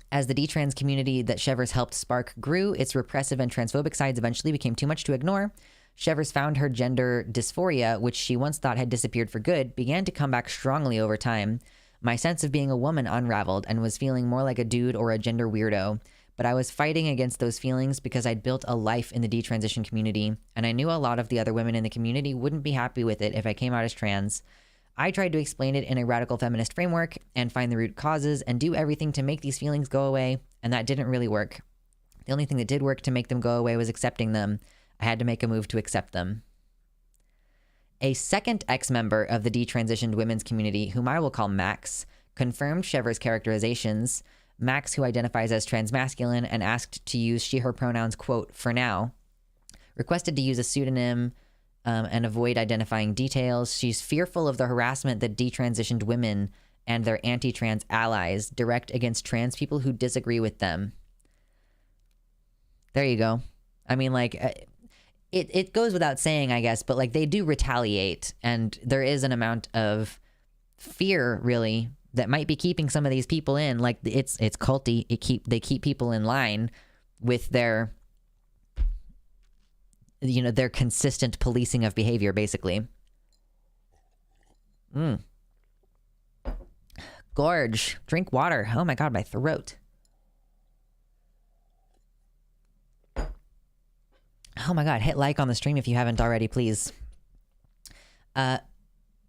[SPEAKER 1] As the detrans community that Shevers helped spark grew, its repressive and transphobic sides eventually became too much to ignore. Shevers found her gender dysphoria, which she once thought had disappeared for good, began to come back strongly over time. My sense of being a woman unraveled and was feeling more like a dude or a gender weirdo. But I was fighting against those feelings because I'd built a life in the detransition community, and I knew a lot of the other women in the community wouldn't be happy with it if I came out as trans. I tried to explain it in a radical feminist framework and find the root causes and do everything to make these feelings go away, and that didn't really work. The only thing that did work to make them go away was accepting them. I had to make a move to accept them. A second ex-member of the detransitioned women's community, whom I will call Max, confirmed Shevers' characterizations. Max, who identifies as transmasculine and asked to use she/her pronouns, quote, for now, requested to use a pseudonym and avoid identifying details. She's fearful of the harassment that detransitioned women and their anti-trans allies direct against trans people who disagree with them. There you go. I mean, like, it goes without saying, I guess, but, like, they do retaliate, and there is an amount of fear, really, that might be keeping some of these people in. Like, it's culty. They keep people in line with their, you know, their consistent policing of behavior, basically. Gorge. Drink water. Oh my God, my throat. Oh my God, hit like on the stream if you haven't already, please. Shevers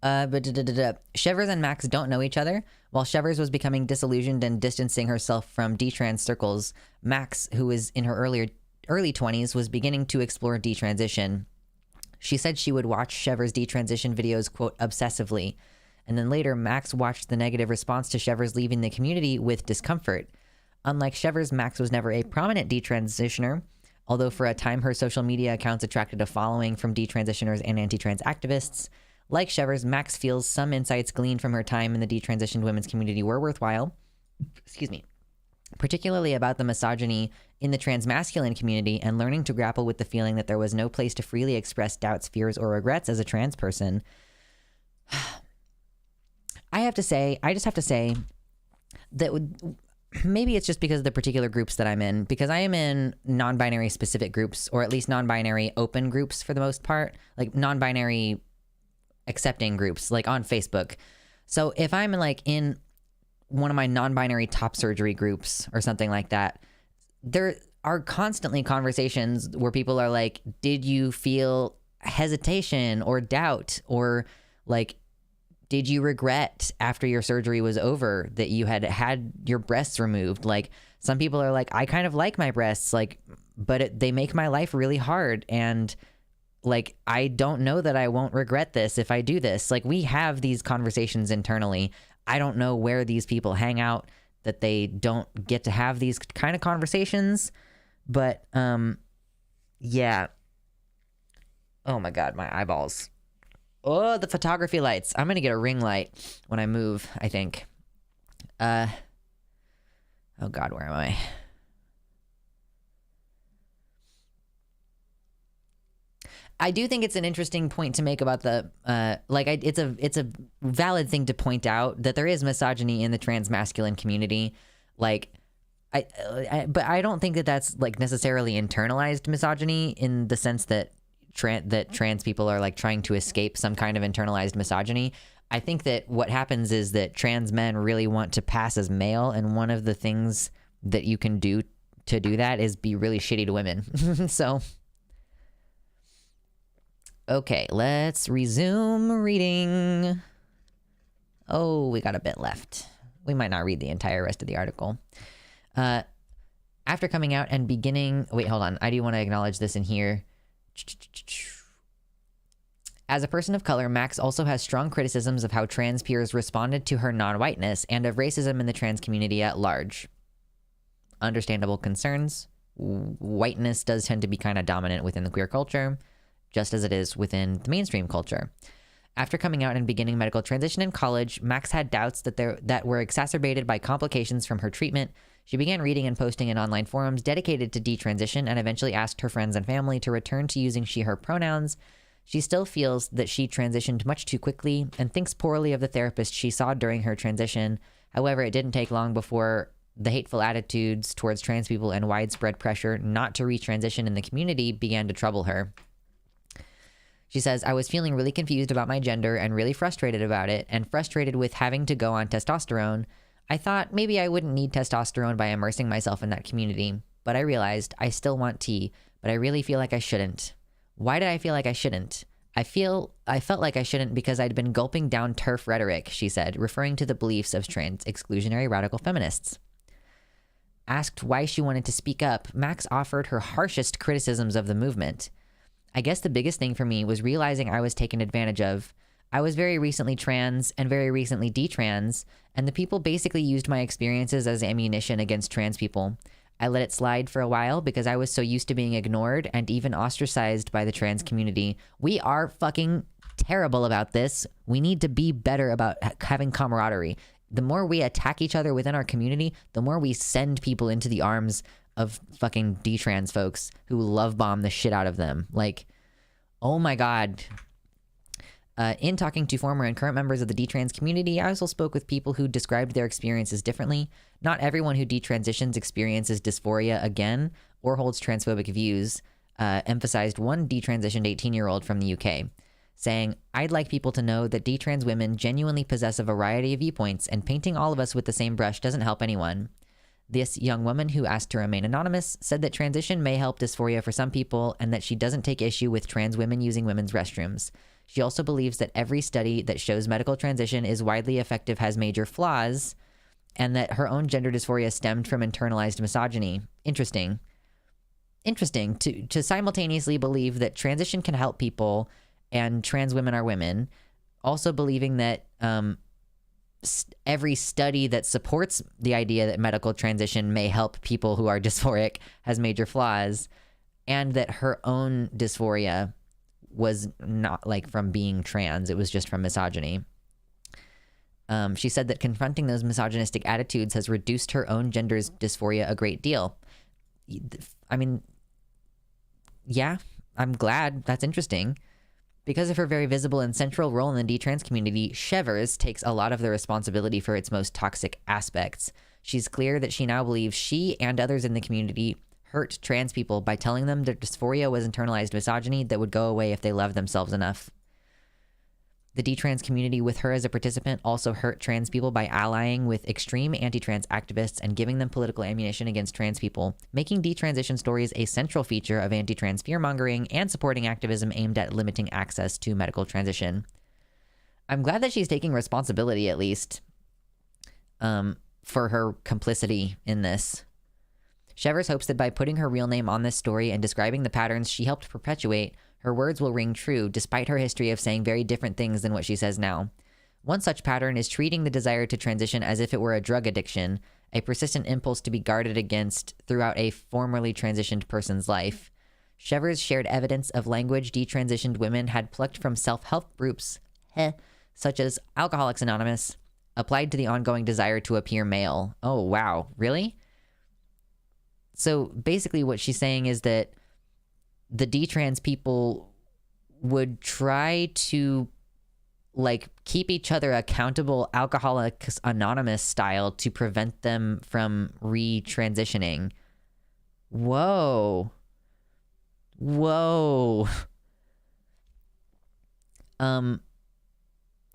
[SPEAKER 1] and Max don't know each other. While Shevers was becoming disillusioned and distancing herself from detrans circles, Max, who was in her early 20s, was beginning to explore detransition. She said she would watch Shevers' detransition videos, quote, obsessively. And then later, Max watched the negative response to Shevers leaving the community with discomfort. Unlike Shevers, Max was never a prominent detransitioner, although for a time her social media accounts attracted a following from detransitioners and anti-trans activists. Like Shevers, Max feels some insights gleaned from her time in the detransitioned women's community were worthwhile. Excuse me. Particularly about the misogyny in the transmasculine community and learning to grapple with the feeling that there was no place to freely express doubts, fears, or regrets as a trans person. I just have to say that maybe it's just because of the particular groups that I'm in, because I am in non-binary specific groups, or at least non-binary open groups for the most part, like non-binary accepting groups, like on Facebook. So if I'm like in one of my non-binary top surgery groups or something like that, there are constantly conversations where people are like, did you feel hesitation or doubt, or like, did you regret after your surgery was over that you had your breasts removed? Like, Some people are like, I kind of like my breasts, like, but they make my life really hard. And like, I don't know that I won't regret this if I do this. Like, we have these conversations internally. I don't know where these people hang out that they don't get to have these kind of conversations. But, yeah. Oh my God, my eyeballs. Oh, the photography lights. I'm going to get a ring light when I move, I think. Oh God, where am I? I do think it's an interesting point to make about the it's a valid thing to point out that there is misogyny in the trans masculine community. Like, but I don't think that that's like necessarily internalized misogyny in the sense that trans people are like trying to escape some kind of internalized misogyny. I think that what happens is that trans men really want to pass as male, and one of the things that you can do to do that is be really shitty to women. So, okay, let's resume reading. Oh, we got a bit left. We might not read the entire rest of the article. After coming out and beginning... Wait, hold on. I do want to acknowledge this in here. As a person of color, Max also has strong criticisms of how trans peers responded to her non-whiteness and of racism in the trans community at large. Understandable concerns. Whiteness does tend to be kind of dominant within the queer culture, just as it is within the mainstream culture. After coming out and beginning medical transition in college, Max had doubts that were exacerbated by complications from her treatment. She began reading and posting in online forums dedicated to detransition and eventually asked her friends and family to return to using she/her pronouns. She still feels that she transitioned much too quickly and thinks poorly of the therapist she saw during her transition. However, it didn't take long before the hateful attitudes towards trans people and widespread pressure not to retransition in the community began to trouble her. She says, I was feeling really confused about my gender and really frustrated about it, and frustrated with having to go on testosterone. I thought maybe I wouldn't need testosterone by immersing myself in that community, but I realized I still want tea, but I really feel like I shouldn't. Why did I feel like I shouldn't? I felt like I shouldn't because I'd been gulping down TERF rhetoric, she said, referring to the beliefs of trans exclusionary radical feminists. Asked why she wanted to speak up, Max offered her harshest criticisms of the movement. I guess the biggest thing for me was realizing I was taken advantage of. I was very recently trans and very recently detrans, and the people basically used my experiences as ammunition against trans people. I let it slide for a while because I was so used to being ignored and even ostracized by the trans community. We are fucking terrible about this. We need to be better about having camaraderie. The more we attack each other within our community, the more we send people into the arms of fucking detrans folks who love bomb the shit out of them. Like, oh my God. In talking to former and current members of the detrans community, I also spoke with people who described their experiences differently. Not everyone who detransitions experiences dysphoria again or holds transphobic views, emphasized one detransitioned 18-year-old from the UK, saying, I'd like people to know that detrans women genuinely possess a variety of viewpoints, and painting all of us with the same brush doesn't help anyone. This young woman, who asked to remain anonymous, said that transition may help dysphoria for some people and that she doesn't take issue with trans women using women's restrooms. She also believes that every study that shows medical transition is widely effective has major flaws, and that her own gender dysphoria stemmed from internalized misogyny. Interesting to simultaneously believe that transition can help people and trans women are women, also believing that every study that supports the idea that medical transition may help people who are dysphoric has major flaws, and that her own dysphoria was not like from being trans, it was just from misogyny. She said that confronting those misogynistic attitudes has reduced her own gender's dysphoria a great deal. I mean, yeah, I'm glad. That's interesting. Because of her very visible and central role in the detrans community, Shevers takes a lot of the responsibility for its most toxic aspects. She's clear that she now believes she and others in the community hurt trans people by telling them that dysphoria was internalized misogyny that would go away if they loved themselves enough. The detrans community, with her as a participant, also hurt trans people by allying with extreme anti-trans activists and giving them political ammunition against trans people, making detransition stories a central feature of anti-trans fear-mongering and supporting activism aimed at limiting access to medical transition. I'm glad that she's taking responsibility, at least, for her complicity in this. Shevers hopes that by putting her real name on this story and describing the patterns she helped perpetuate, her words will ring true, despite her history of saying very different things than what she says now. One such pattern is treating the desire to transition as if it were a drug addiction, a persistent impulse to be guarded against throughout a formerly transitioned person's life. Shevers shared evidence of language detransitioned women had plucked from self-help groups, such as Alcoholics Anonymous, applied to the ongoing desire to appear male. Oh, wow. Really? So basically what she's saying is that the detrans people would try to like keep each other accountable Alcoholics Anonymous style to prevent them from retransitioning. Whoa.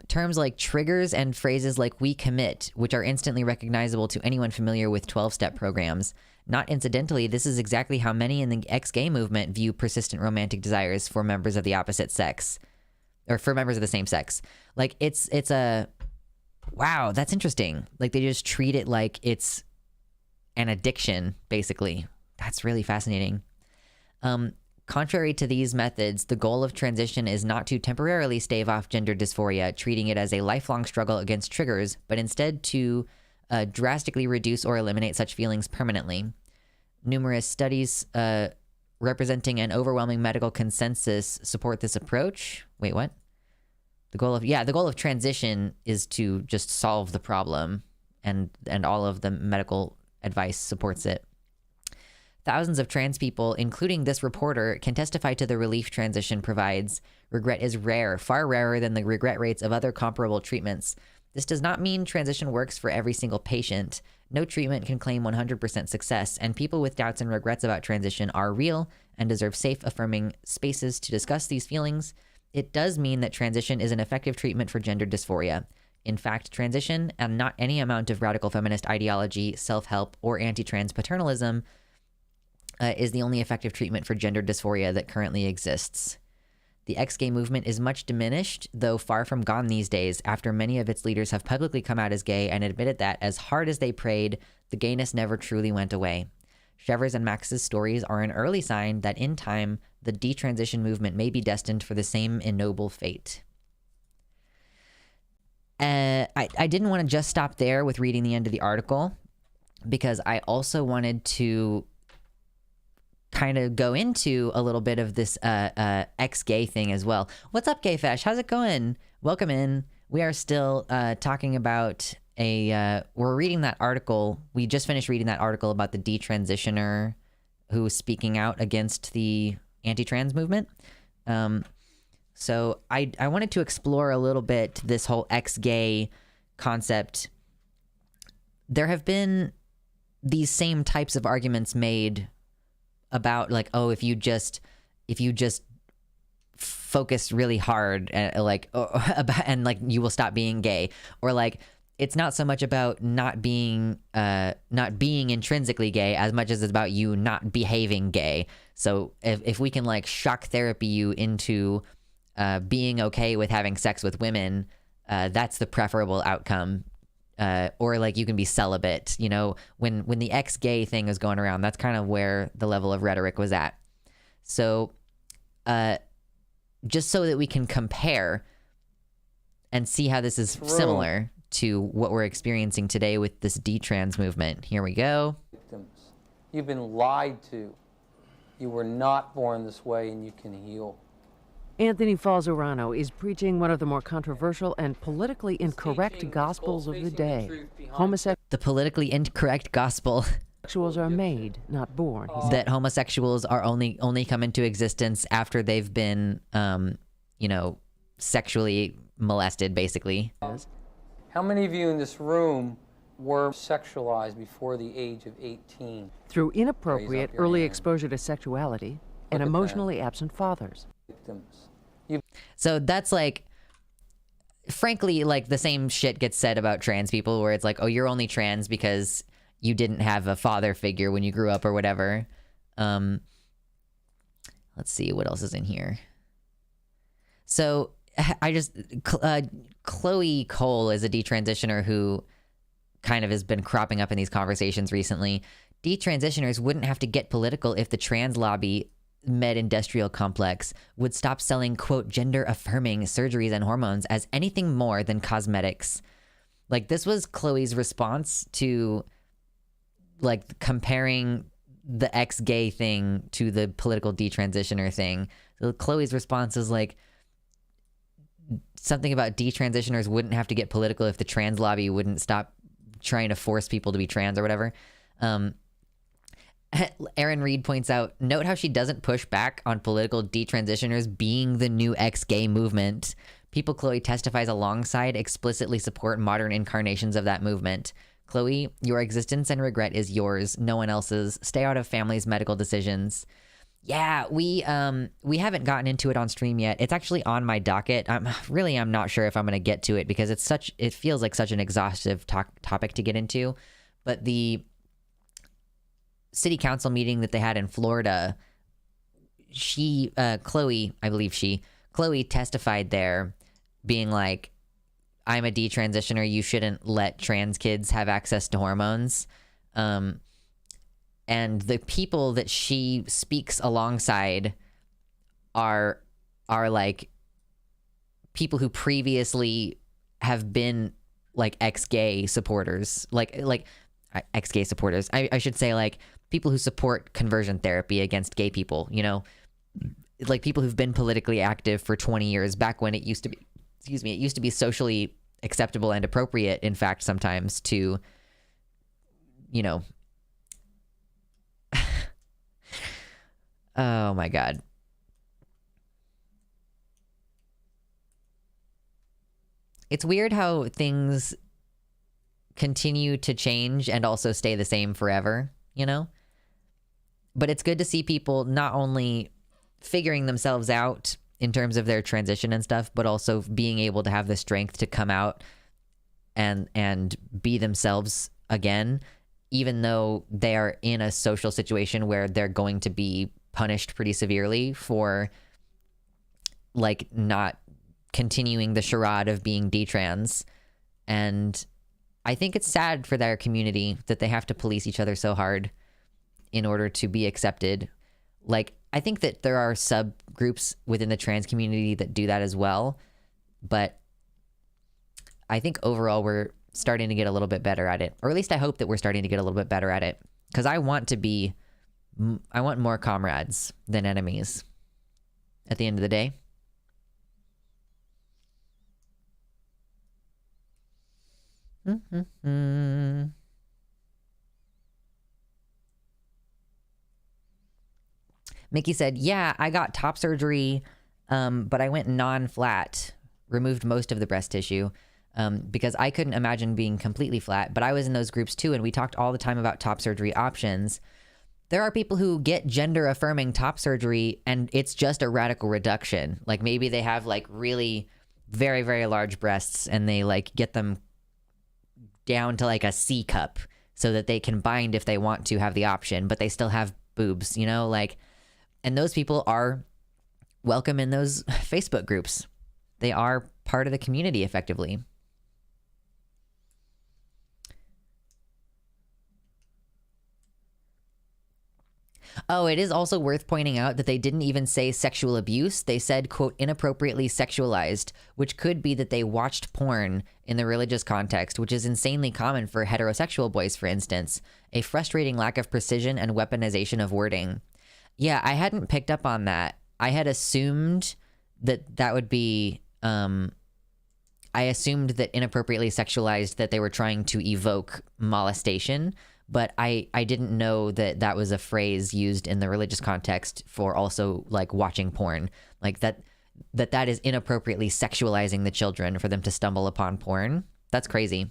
[SPEAKER 1] Terms like triggers and phrases like "we commit," which are instantly recognizable to anyone familiar with 12-step programs. Not incidentally, this is exactly how many in the ex-gay movement view persistent romantic desires for members of the opposite sex, or for members of the same sex. Like it's a, wow, that's interesting. Like they just treat it like it's an addiction, basically. That's really fascinating. Contrary to these methods, the goal of transition is not to temporarily stave off gender dysphoria, treating it as a lifelong struggle against triggers, but instead to drastically reduce or eliminate such feelings permanently. Numerous studies representing an overwhelming medical consensus support this approach. Wait, what? The goal of transition is to just solve the problem, and all of the medical advice supports it. Thousands of trans people, including this reporter, can testify to the relief transition provides. Regret is rare, far rarer than the regret rates of other comparable treatments. This does not mean transition works for every single patient. No treatment can claim 100% success, and people with doubts and regrets about transition are real and deserve safe, affirming spaces to discuss these feelings. It does mean that transition is an effective treatment for gender dysphoria. In fact, transition, and not any amount of radical feminist ideology, self-help, or anti-trans paternalism, is the only effective treatment for gender dysphoria that currently exists. The ex-gay movement is much diminished, though far from gone these days, after many of its leaders have publicly come out as gay and admitted that, as hard as they prayed, the gayness never truly went away. Shevers and Max's stories are an early sign that in time, the detransition movement may be destined for the same ignoble fate. I didn't want to just stop there with reading the end of the article, because I also wanted to kind of go into a little bit of this ex-gay thing as well. What's up, Gay Fesh? How's it going? Welcome in. We are still talking about we're reading that article. We just finished reading that article about the detransitioner who was speaking out against the anti-trans movement. So I wanted to explore a little bit this whole ex-gay concept. There have been these same types of arguments made about like, oh, if you just focus really hard and you will stop being gay, or like it's not so much about not being intrinsically gay as much as it's about you not behaving gay. So if we can like shock therapy you into being okay with having sex with women, that's the preferable outcome. Or like you can be celibate, you know, when the ex-gay thing was going around, that's kind of where the level of rhetoric was at. So just so that we can compare and see how this is similar to what we're experiencing today with this detrans movement. Here we go.
[SPEAKER 8] Victims. You've been lied to. You were not born this way, and you can heal.
[SPEAKER 9] Anthony Falzerano is preaching one of the more controversial and politically incorrect gospels of the day.
[SPEAKER 1] The politically incorrect gospel.
[SPEAKER 9] Homosexuals are made, not born.
[SPEAKER 1] That homosexuals are only come into existence after they've been, sexually molested, basically.
[SPEAKER 8] How many of you in this room were sexualized before the age of 18?
[SPEAKER 9] Through inappropriate early exposure to sexuality and
[SPEAKER 8] Look at
[SPEAKER 9] emotionally absent fathers.
[SPEAKER 8] Victims.
[SPEAKER 1] So that's like, frankly, like the same shit gets said about trans people where it's like, oh, you're only trans because you didn't have a father figure when you grew up or whatever. Let's see what else is in here. So Chloe Cole is a detransitioner who kind of has been cropping up in these conversations recently. Detransitioners wouldn't have to get political if the trans lobby med industrial complex would stop selling, quote, gender-affirming surgeries and hormones as anything more than cosmetics. Like, this was Chloe's response to, like, comparing the ex-gay thing to the political detransitioner thing. So Chloe's response is, like, something about detransitioners wouldn't have to get political if the trans lobby wouldn't stop trying to force people to be trans or whatever. Aaron Reed points out, note how she doesn't push back on political detransitioners being the new ex-gay movement. People Chloe testifies alongside explicitly support modern incarnations of that movement. Chloe, your existence and regret is yours, no one else's. Stay out of family's medical decisions. Yeah, we haven't gotten into it on stream yet. It's actually on my docket. I'm not sure if I'm going to get to it because it feels like such an exhaustive topic to get into. But the city council meeting that they had in Florida, Chloe testified there being like, I'm a detransitioner, you shouldn't let trans kids have access to hormones. And the people that she speaks alongside are like people who previously have been like ex-gay supporters, like ex-gay supporters. I should say, like, people who support conversion therapy against gay people, you know, like people who've been politically active for 20 years, back when it used to be, it used to be socially acceptable and appropriate, in fact, sometimes to, you know, oh my God. It's weird how things continue to change and also stay the same forever, you know? But it's good to see people not only figuring themselves out in terms of their transition and stuff, but also being able to have the strength to come out and be themselves again, even though they are in a social situation where they're going to be punished pretty severely for, like, not continuing the charade of being detrans. And I think it's sad for their community that they have to police each other so hard in order to be accepted. Like, I think that there are subgroups within the trans community that do that as well, but I think overall we're starting to get a little bit better at it, or at least I hope that we're starting to get a little bit better at it, because I want more comrades than enemies at the end of the day. Mickey said, yeah, I got top surgery, but I went non-flat, removed most of the breast tissue, because I couldn't imagine being completely flat. But I was in those groups too, and we talked all the time about top surgery options. There are people who get gender-affirming top surgery, and it's just a radical reduction. Like, maybe they have, like, really very, very large breasts, and they, like, get them down to, like, a C cup so that they can bind if they want to have the option, but they still have boobs, you know? Like, and those people are welcome in those Facebook groups. They are part of the community, effectively. Oh, it is also worth pointing out that they didn't even say sexual abuse. They said, quote, inappropriately sexualized, which could be that they watched porn in the religious context, which is insanely common for heterosexual boys, for instance. A frustrating lack of precision and weaponization of wording. Yeah, I hadn't picked up on that. I had assumed that would be, I assumed that inappropriately sexualized, that they were trying to evoke molestation, but I didn't know that that was a phrase used in the religious context for also, like, watching porn. Like, that is inappropriately sexualizing the children for them to stumble upon porn. That's crazy.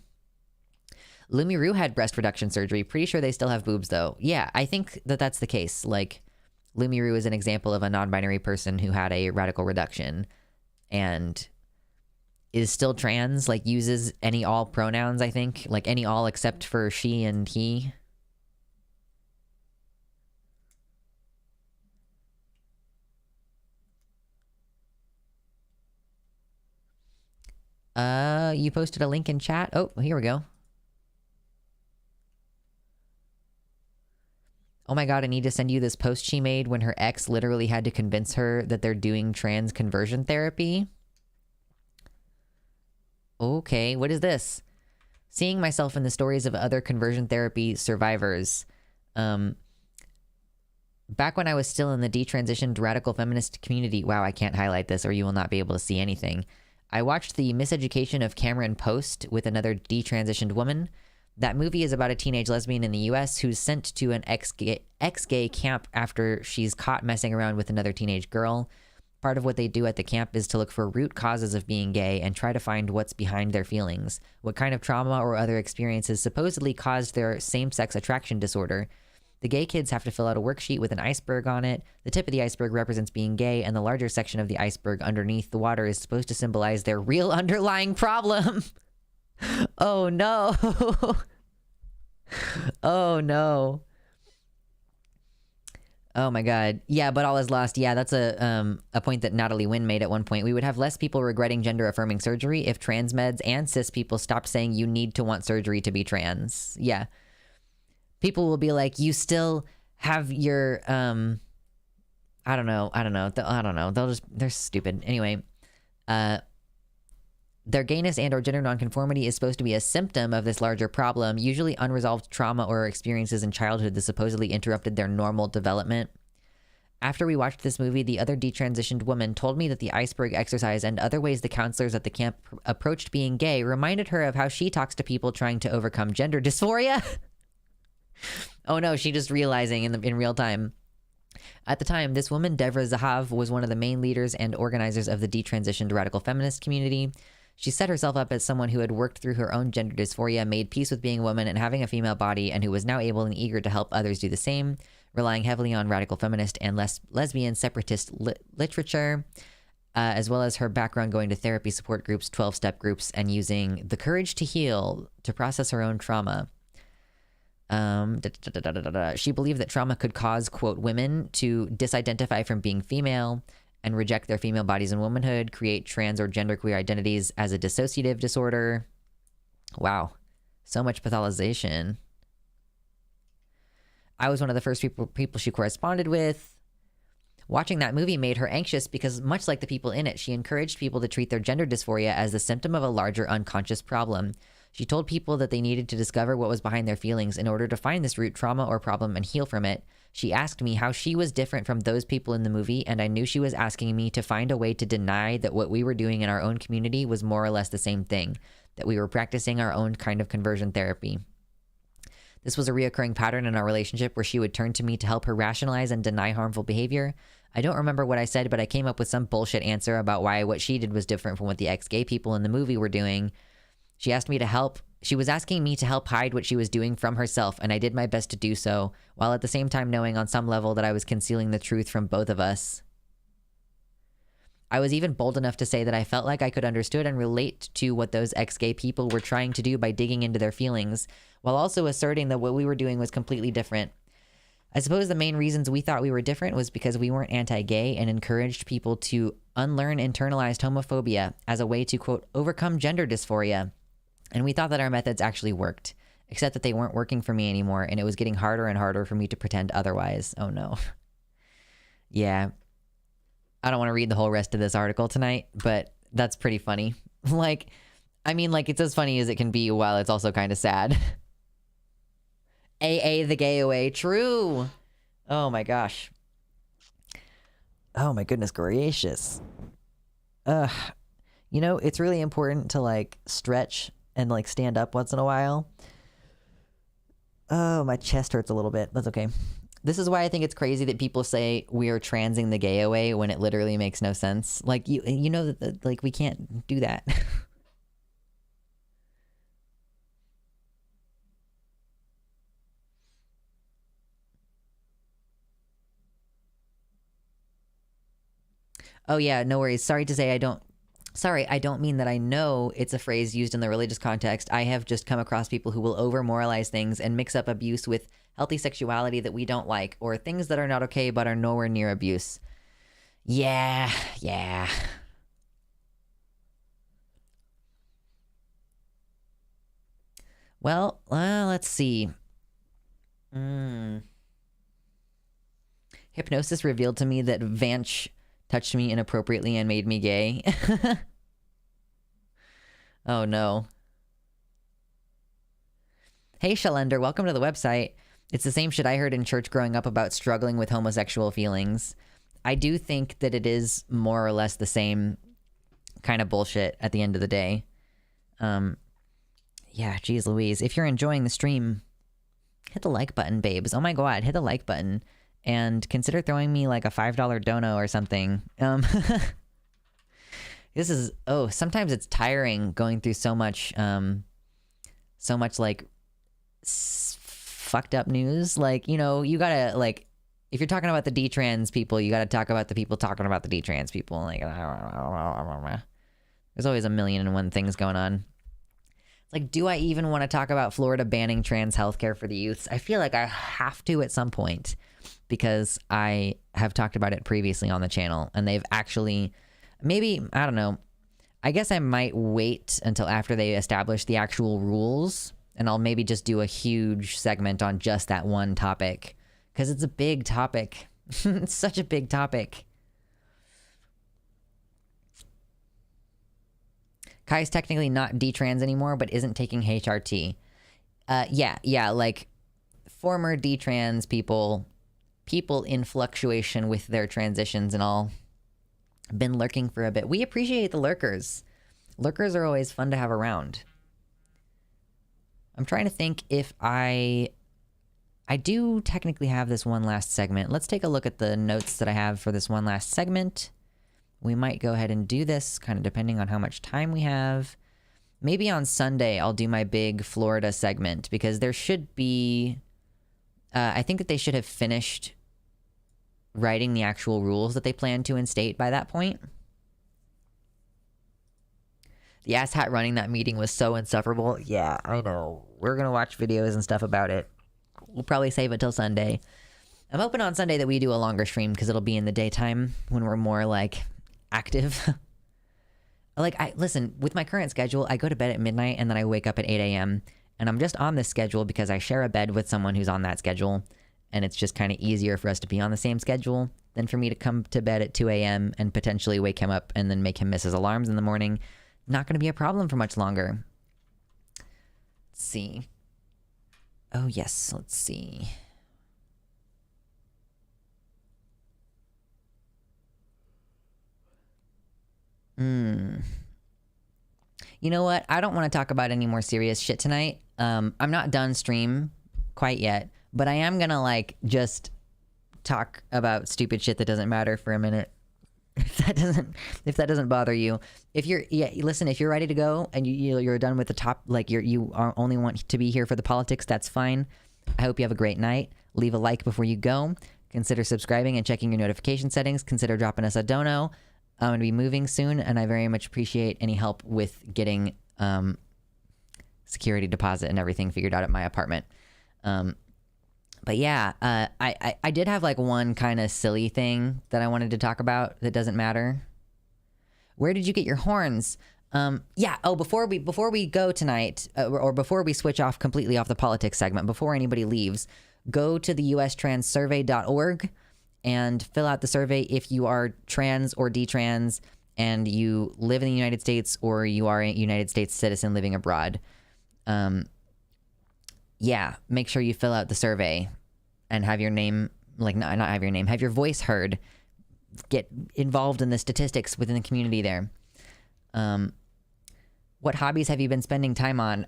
[SPEAKER 1] Lumiru had breast reduction surgery. Pretty sure they still have boobs, though. Yeah, I think that that's the case. Like, Lumiru is an example of a non-binary person who had a radical reduction and is still trans, like, uses any all pronouns, I think. Like, any all except for she and he. You posted a link in chat. Oh, here we go. Oh my God, I need to send you this post she made when her ex literally had to convince her that they're doing trans conversion therapy. Okay, what is this? Seeing myself in the stories of other conversion therapy survivors. Back when I was still in the detransitioned radical feminist community, wow, I can't highlight this or you will not be able to see anything. I watched The Miseducation of Cameron Post with another detransitioned woman. That movie is about a teenage lesbian in the US who's sent to an ex-gay camp after she's caught messing around with another teenage girl. Part of what they do at the camp is to look for root causes of being gay and try to find what's behind their feelings. What kind of trauma or other experiences supposedly caused their same-sex attraction disorder. The gay kids have to fill out a worksheet with an iceberg on it. The tip of the iceberg represents being gay, and the larger section of the iceberg underneath the water is supposed to symbolize their real underlying problem. Oh no. Oh no. Oh my God. Yeah, but all is lost. Yeah, that's a point that Natalie Wynn made at one point. We would have less people regretting gender affirming surgery if trans meds and cis people stopped saying you need to want surgery to be trans. Yeah. People will be like, you still have your I don't know. They're stupid. Anyway, their gayness and or gender nonconformity is supposed to be a symptom of this larger problem, usually unresolved trauma or experiences in childhood that supposedly interrupted their normal development. After we watched this movie, the other detransitioned woman told me that the iceberg exercise and other ways the counselors at the camp approached being gay reminded her of how she talks to people trying to overcome gender dysphoria. Oh no, she just realizing in real time. At the time, this woman, Devra Zahav, was one of the main leaders and organizers of the detransitioned radical feminist community. She set herself up as someone who had worked through her own gender dysphoria, made peace with being a woman and having a female body, and who was now able and eager to help others do the same, relying heavily on radical feminist and lesbian separatist literature, as well as her background going to therapy support groups, 12-step groups, and using the courage to heal to process her own trauma. She believed that trauma could cause, quote, women to disidentify from being female and reject their female bodies and womanhood, create trans or genderqueer identities as a dissociative disorder. Wow. So much pathologization. I was one of the first people she corresponded with. Watching that movie made her anxious because, much like the people in it, she encouraged people to treat their gender dysphoria as the symptom of a larger unconscious problem. She told people that they needed to discover what was behind their feelings in order to find this root trauma or problem and heal from it. She asked me how she was different from those people in the movie, and I knew she was asking me to find a way to deny that what we were doing in our own community was more or less the same thing, that we were practicing our own kind of conversion therapy. This was a reoccurring pattern in our relationship where she would turn to me to help her rationalize and deny harmful behavior. I don't remember what I said, but I came up with some bullshit answer about why what she did was different from what the ex-gay people in the movie were doing. She was asking me to help hide what she was doing from herself, and I did my best to do so, while at the same time knowing on some level that I was concealing the truth from both of us. I was even bold enough to say that I felt like I could understand and relate to what those ex-gay people were trying to do by digging into their feelings, while also asserting that what we were doing was completely different. I suppose the main reasons we thought we were different was because we weren't anti-gay and encouraged people to unlearn internalized homophobia as a way to, quote, overcome gender dysphoria. And we thought that our methods actually worked, except that they weren't working for me anymore, and it was getting harder and harder for me to pretend otherwise. Oh no. Yeah. I don't want to read the whole rest of this article tonight, but that's pretty funny. It's as funny as it can be while it's also kind of sad. AA the gay away. True. Oh my gosh. Oh my goodness gracious. It's really important to stretch and stand up once in a while. Oh, my chest hurts a little bit. That's okay. This is why I think it's crazy that people say we're transing the gay away when it literally makes no sense. You know that we can't do that. Oh yeah, no worries. Sorry, I don't mean that I know it's a phrase used in the religious context. I have just come across people who will over-moralize things and mix up abuse with healthy sexuality that we don't like, or things that are not okay but are nowhere near abuse. Yeah. Well, let's see. Hypnosis revealed to me that Vanch touched me inappropriately and made me gay. Oh no. Hey Shalender, welcome to the website. It's the same shit I heard in church growing up about struggling with homosexual feelings. I do think that it is more or less the same kind of bullshit at the end of the day. Yeah, geez Louise. If you're enjoying the stream, hit the like button, babes. Oh my god, hit the like button. And consider throwing me like a $5 dono or something. This is, sometimes it's tiring going through so much like fucked up news. Like, you know, you gotta, like, if you're talking about the detrans people, you gotta talk about the people talking about the detrans people. Like, there's always a million and one things going on. It's like, do I even want to talk about Florida banning trans healthcare for the youths? I feel like I have to at some point, because I have talked about it previously on the channel, and they've actually, maybe, I don't know, I guess I might wait until after they establish the actual rules, and I'll maybe just do a huge segment on just that one topic, because it's a big topic. It's such a big topic. Kai's technically not detrans anymore, but isn't taking HRT. Yeah, like former detrans people in fluctuation with their transitions and all, been lurking for a bit. We appreciate the lurkers. Lurkers are always fun to have around. I'm trying to think if I do technically have this one last segment. Let's take a look at the notes that I have for this one last segment. We might go ahead and do this, kind of depending on how much time we have. Maybe on Sunday I'll do my big Florida segment, because there should be... I think that they should have finished writing the actual rules that they plan to instate by that point. The asshat running that meeting was so insufferable. Yeah, I know. We're going to watch videos and stuff about it. We'll probably save it till Sunday. I'm hoping on Sunday that we do a longer stream, because it'll be in the daytime when we're more, like, active. Like, listen, with my current schedule, I go to bed at midnight and then I wake up at 8 a.m. And I'm just on this schedule because I share a bed with someone who's on that schedule. And it's just kind of easier for us to be on the same schedule than for me to come to bed at 2 a.m. and potentially wake him up and then make him miss his alarms in the morning. Not going to be a problem for much longer. Let's see. Oh, yes. Let's see. You know what? I don't want to talk about any more serious shit tonight. I'm not done stream quite yet, but I am gonna like just talk about stupid shit that doesn't matter for a minute. If that doesn't bother you, if you're ready to go and you're done with the top, like you only want to be here for the politics, that's fine. I hope you have a great night. Leave a like before you go. Consider subscribing and checking your notification settings. Consider dropping us a dono. I'm going to be moving soon, and I very much appreciate any help with getting security deposit and everything figured out at my apartment. But yeah, I did have like one kind of silly thing that I wanted to talk about that doesn't matter. Where did you get your horns? Yeah. Oh, before we go tonight, or before we switch off completely off the politics segment, before anybody leaves, go to the ustranssurvey.org and fill out the survey if you are trans or detrans and you live in the United States or you are a United States citizen living abroad. Yeah, make sure you fill out the survey and have your name, like not have your name, have your voice heard. Get involved in the statistics within the community there. What hobbies have you been spending time on?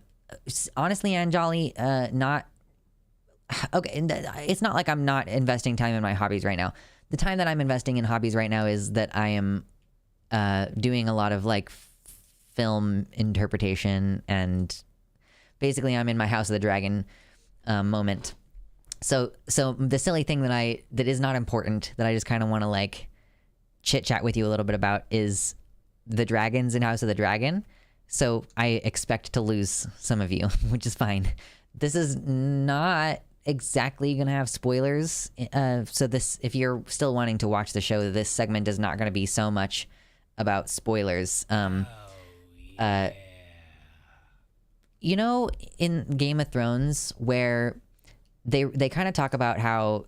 [SPEAKER 1] Honestly, Anjali, not... Okay, it's not like I'm not investing time in my hobbies right now. The time that I'm investing in hobbies right now is that I am doing a lot of like film interpretation, and basically I'm in my House of the Dragon moment. So the silly thing that is not important, that I just kind of want to like chit chat with you a little bit about, is the dragons in House of the Dragon. So I expect to lose some of you, which is fine. This is not exactly going to have spoilers. So this, if you're still wanting to watch the show, this segment is not going to be so much about spoilers. You know, in Game of Thrones, where they kind of talk about how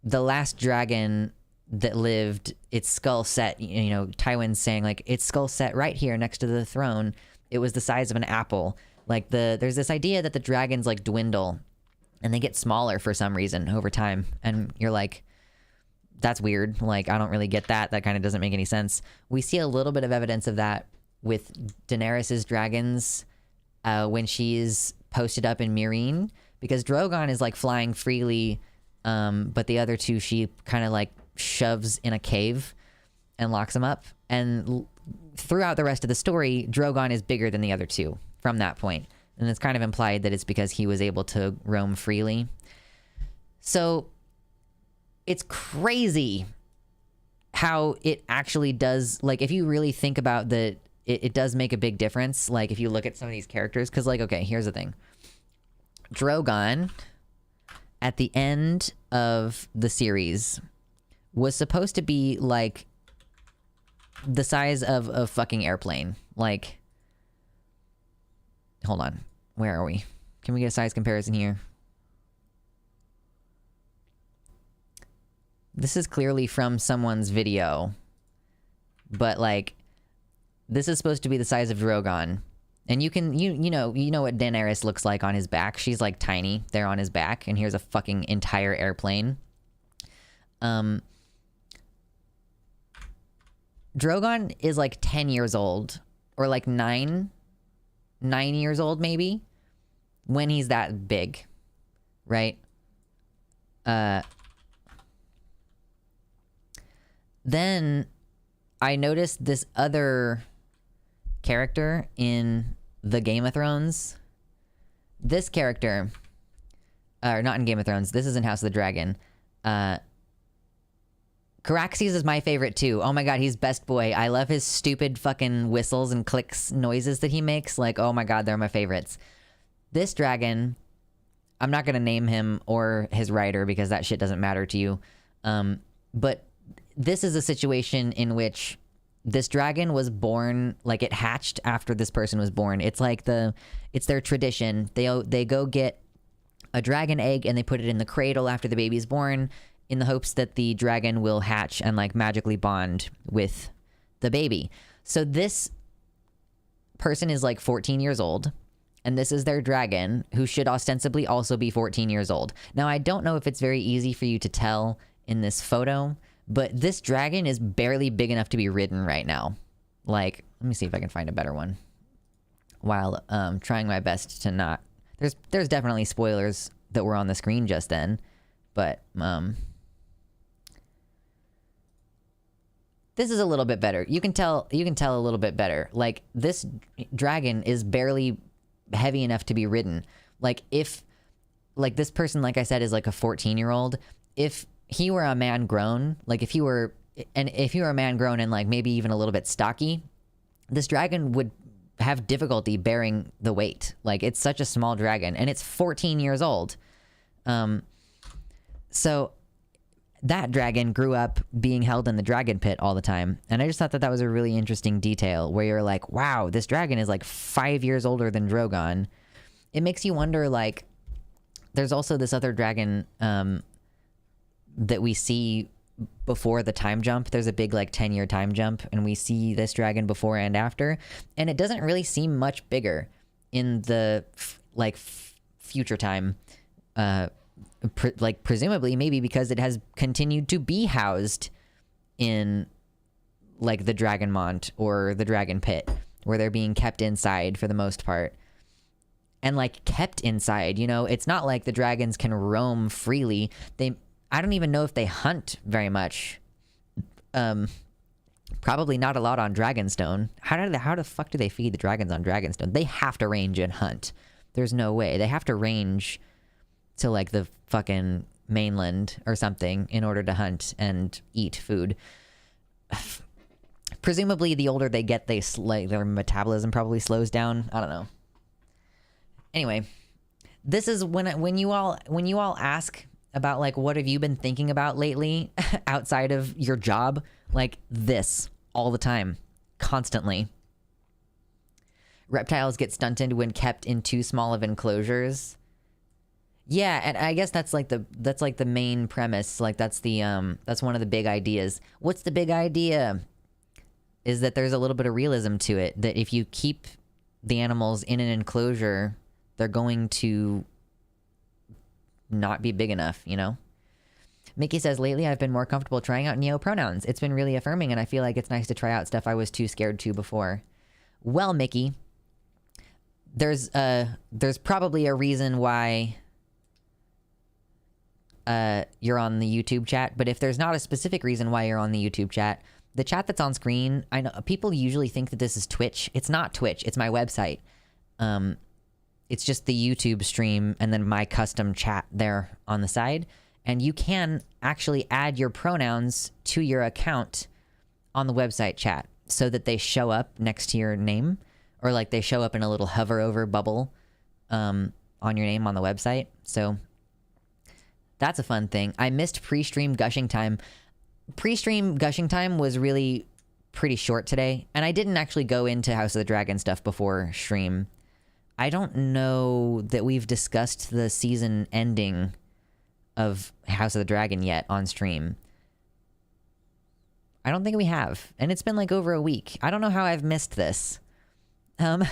[SPEAKER 1] the last dragon that lived, its skull set, you know, Tywin's saying like its skull set right here next to the throne. It was the size of an apple. Like there's this idea that the dragons like dwindle and they get smaller for some reason over time. And you're like, that's weird. Like, I don't really get that. That kind of doesn't make any sense. We see a little bit of evidence of that with Daenerys's dragons when she's posted up in Meereen, because Drogon is like flying freely, but the other two she kind of like shoves in a cave and locks them up. And throughout the rest of the story, Drogon is bigger than the other two from that point. And it's kind of implied that it's because he was able to roam freely. So it's crazy how it actually does, like, if you really think about the, it does make a big difference. Like, if you look at some of these characters, because, like, okay, here's the thing. Drogon, at the end of the series, was supposed to be, like, the size of a fucking airplane. Like, hold on. Where are we? Can we get a size comparison here? This is clearly from someone's video, but like, this is supposed to be the size of Drogon, and you can you know what Daenerys looks like on his back. She's like tiny there on his back, and here's a fucking entire airplane. Drogon is like 10 years old, or like 9 years old maybe, when he's that big, right? Then I noticed this other character in the Game of Thrones. This character, or not in Game of Thrones, this is in House of the Dragon. Caraxes is my favorite too. Oh my god, he's best boy. I love his stupid fucking whistles and clicks noises that he makes. Like, oh my god, they're my favorites. This dragon, I'm not going to name him or his writer because that shit doesn't matter to you. But this is a situation in which this dragon was born, like it hatched after this person was born. It's like it's their tradition. They go get a dragon egg and they put it in the cradle after the baby's born in the hopes that the dragon will hatch and like magically bond with the baby. So this person is like 14 years old, and this is their dragon, who should ostensibly also be 14 years old. Now, I don't know if it's very easy for you to tell in this photo, but this dragon is barely big enough to be ridden right now. Like, let me see if I can find a better one while trying my best to not... There's definitely spoilers that were on the screen just then, but this is a little bit better. You can tell a little bit better. Like, this dragon is barely heavy enough to be ridden. Like, if, like, this person, like I said, is like a 14-year-old, if he were a man grown, like if you were a man grown and like maybe even a little bit stocky, this dragon would have difficulty bearing the weight. Like, it's such a small dragon, and it's 14 years old. So that dragon grew up being held in the dragon pit all the time. And I just thought that was a really interesting detail where you're like, wow, this dragon is like 5 years older than Drogon. It makes you wonder, like, there's also this other dragon, that we see before the time jump. There's a big like 10-year time jump, and we see this dragon before and after, and it doesn't really seem much bigger in the future time, presumably maybe because it has continued to be housed in like the Dragonmont or the Dragon Pit, where they're being kept inside for the most part. And like kept inside, you know, it's not like the dragons can roam freely. I don't even know if they hunt very much. Probably not a lot on Dragonstone. How the fuck do they feed the dragons on Dragonstone? They have to range and hunt. There's no way. They have to range to like the fucking mainland or something in order to hunt and eat food. Presumably, the older they get, their metabolism probably slows down. I don't know. Anyway, this is when you all ask about like what have you been thinking about lately outside of your job, like this all the time, constantly. Reptiles get stunted when kept in too small of enclosures. Yeah, and I guess that's like the main premise. Like that's one of the big ideas. What's the big idea? Is that there's a little bit of realism to it. That if you keep the animals in an enclosure, they're going to not be big enough, you know? Mickey says, lately I've been more comfortable trying out neo pronouns. It's been really affirming, and I feel like it's nice to try out stuff I was too scared to before. Well, Mickey, there's probably a reason why you're on the YouTube chat, but if there's not a specific reason why you're on the YouTube chat, the chat that's on screen, I know people usually think that this is Twitch. It's not Twitch. It's my website. It's just the YouTube stream and then my custom chat there on the side. And you can actually add your pronouns to your account on the website chat so that they show up next to your name, or like they show up in a little hover over bubble on your name on the website. So that's a fun thing. I missed pre-stream gushing time. Pre-stream gushing time was really pretty short today, and I didn't actually go into House of the Dragon stuff before stream. I don't know that we've discussed the season ending of House of the Dragon yet on stream. I don't think we have, and it's been like over a week. I don't know how I've missed this. Oh,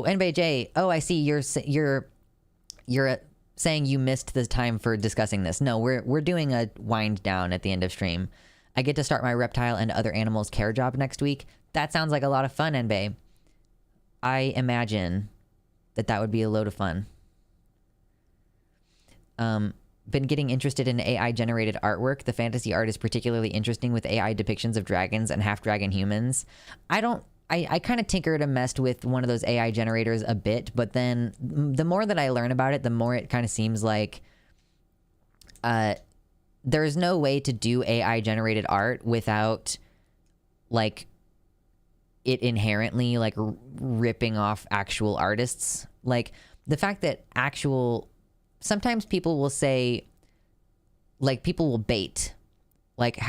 [SPEAKER 1] NBJ. Oh, I see. You're saying you missed the time for discussing this. No, we're doing a wind down at the end of stream. I get to start my reptile and other animals care job next week. That sounds like a lot of fun, NB. I imagine that would be a load of fun. Been getting interested in AI generated artwork. The fantasy art is particularly interesting with AI depictions of dragons and half dragon humans. I kind of tinkered and messed with one of those AI generators a bit, but then the more that I learn about it, the more it kind of seems like there's no way to do AI generated art without like it inherently like ripping off actual artists. Like the fact that sometimes people will say, like people will bait, like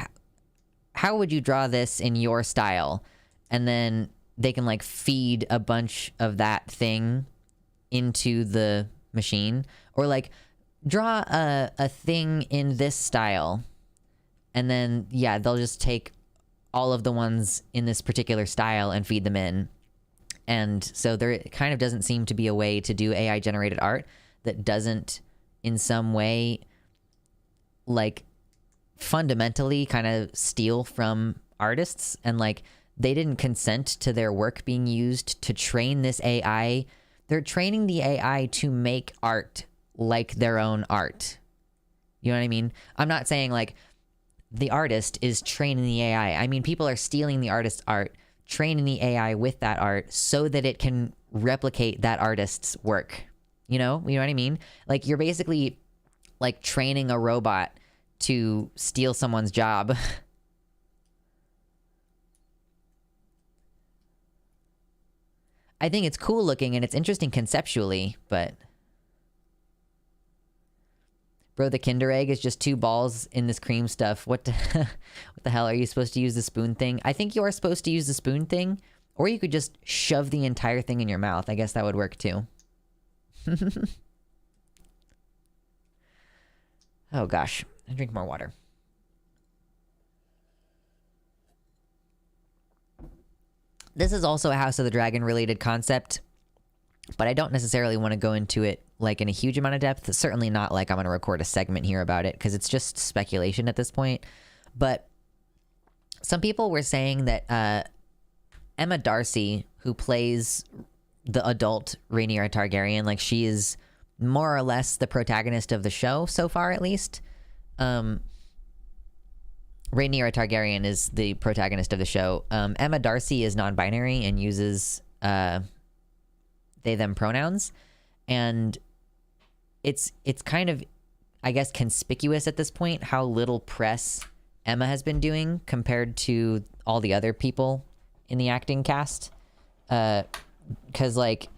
[SPEAKER 1] how would you draw this in your style? And then they can like feed a bunch of that thing into the machine, or like draw a thing in this style. And then, yeah, they'll just take all of the ones in this particular style and feed them in. And so there kind of doesn't seem to be a way to do AI generated art that doesn't in some way like fundamentally kind of steal from artists. And like they didn't consent to their work being used to train this AI. They're training the AI to make art like their own art. You know what I mean? I'm not saying like the artist is training the AI. I mean, people are stealing the artist's art, training the AI with that art so that it can replicate that artist's work. You know what I mean? Like you're basically like training a robot to steal someone's job. I think it's cool looking and it's interesting conceptually, but bro, the Kinder Egg is just 2 balls in this cream stuff. What the hell? Are you supposed to use the spoon thing? I think you are supposed to use the spoon thing, or you could just shove the entire thing in your mouth. I guess that would work too. Oh gosh, I drink more water. This is also a House of the Dragon related concept, but I don't necessarily want to go into it like in a huge amount of depth. It's certainly not like I'm going to record a segment here about it because it's just speculation at this point. But some people were saying that Emma Darcy, who plays the adult Rhaenyra Targaryen, like she is more or less the protagonist of the show so far, at least. Rhaenyra Targaryen is the protagonist of the show. Emma Darcy is non-binary and uses they/them pronouns, and it's kind of, I guess, conspicuous at this point how little press Emma has been doing compared to all the other people in the acting cast. Because like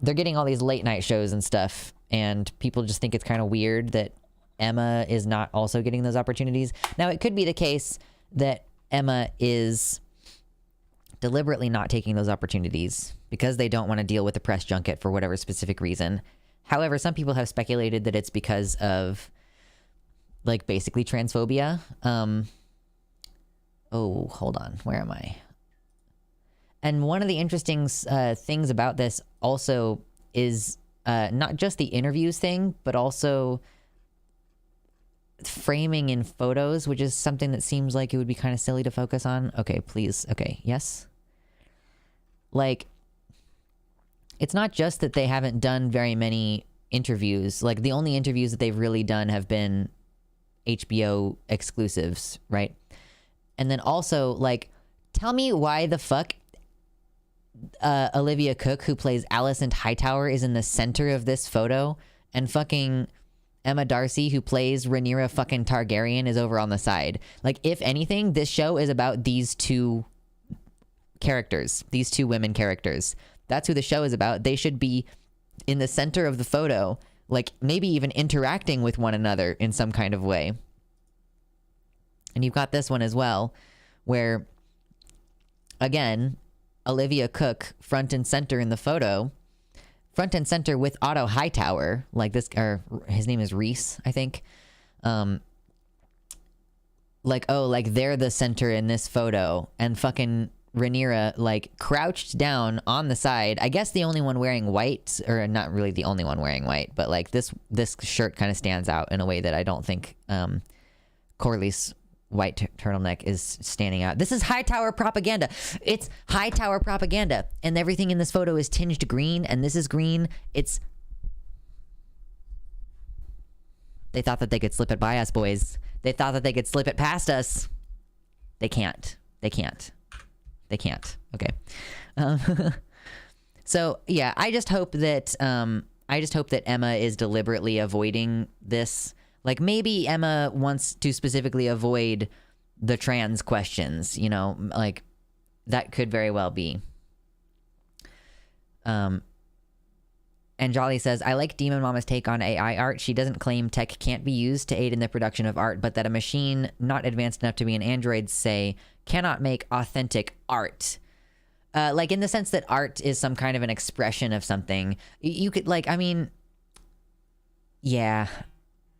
[SPEAKER 1] they're getting all these late night shows and stuff, and people just think it's kind of weird that Emma is not also getting those opportunities. Now, it could be the case that Emma is deliberately not taking those opportunities because they don't want to deal with the press junket for whatever specific reason. However, some people have speculated that it's because of, like, basically transphobia. Oh, hold on. Where am I? And one of the interesting things about this also is not just the interviews thing, but also framing in photos, which is something that seems like it would be kind of silly to focus on. Okay, please. Okay, yes. Like, it's not just that they haven't done very many interviews. Like, the only interviews that they've really done have been HBO exclusives, right? And then also, like, tell me why the fuck Olivia Cooke, who plays Alicent Hightower, is in the center of this photo, and fucking Emma Darcy, who plays Rhaenyra fucking Targaryen, is over on the side. Like, if anything, this show is about these two characters, these two women characters. That's who the show is about. They should be in the center of the photo, like maybe even interacting with one another in some kind of way. And you've got this one as well, where, again, Olivia Cooke front and center in the photo, front and center with Otto Hightower, like this, or his name is Reese, I think. Like, oh, like they're the center in this photo, and fucking Rhaenyra, like, crouched down on the side. I guess the only one wearing white, or not really the only one wearing white, but like this shirt kind of stands out in a way that I don't think Corley's white turtleneck is standing out. This is Hightower propaganda. It's Hightower propaganda, and everything in this photo is tinged green, and this is green. They thought that they could slip it by us, boys. They thought that they could slip it past us. They can't. They can't. They can't. Okay. So yeah, I just hope that Emma is deliberately avoiding this. Like, maybe Emma wants to specifically avoid the trans questions, you know, like that could very well be. And Jolly says, I like Demon Mama's take on AI art. She doesn't claim tech can't be used to aid in the production of art, but that a machine not advanced enough to be an android, say, cannot make authentic art. Like, in the sense that art is some kind of an expression of something. You could, like, I mean, yeah,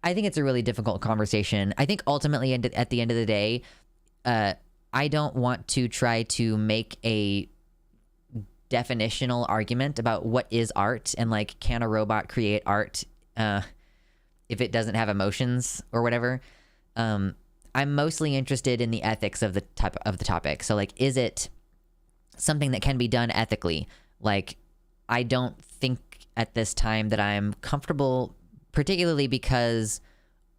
[SPEAKER 1] I think it's a really difficult conversation. I think ultimately, at the end of the day, I don't want to try to make a definitional argument about what is art and, like, can a robot create art if it doesn't have emotions or whatever. I'm mostly interested in the ethics of the topic. So, like, is it something that can be done ethically? Like, I don't think at this time that I'm comfortable, particularly because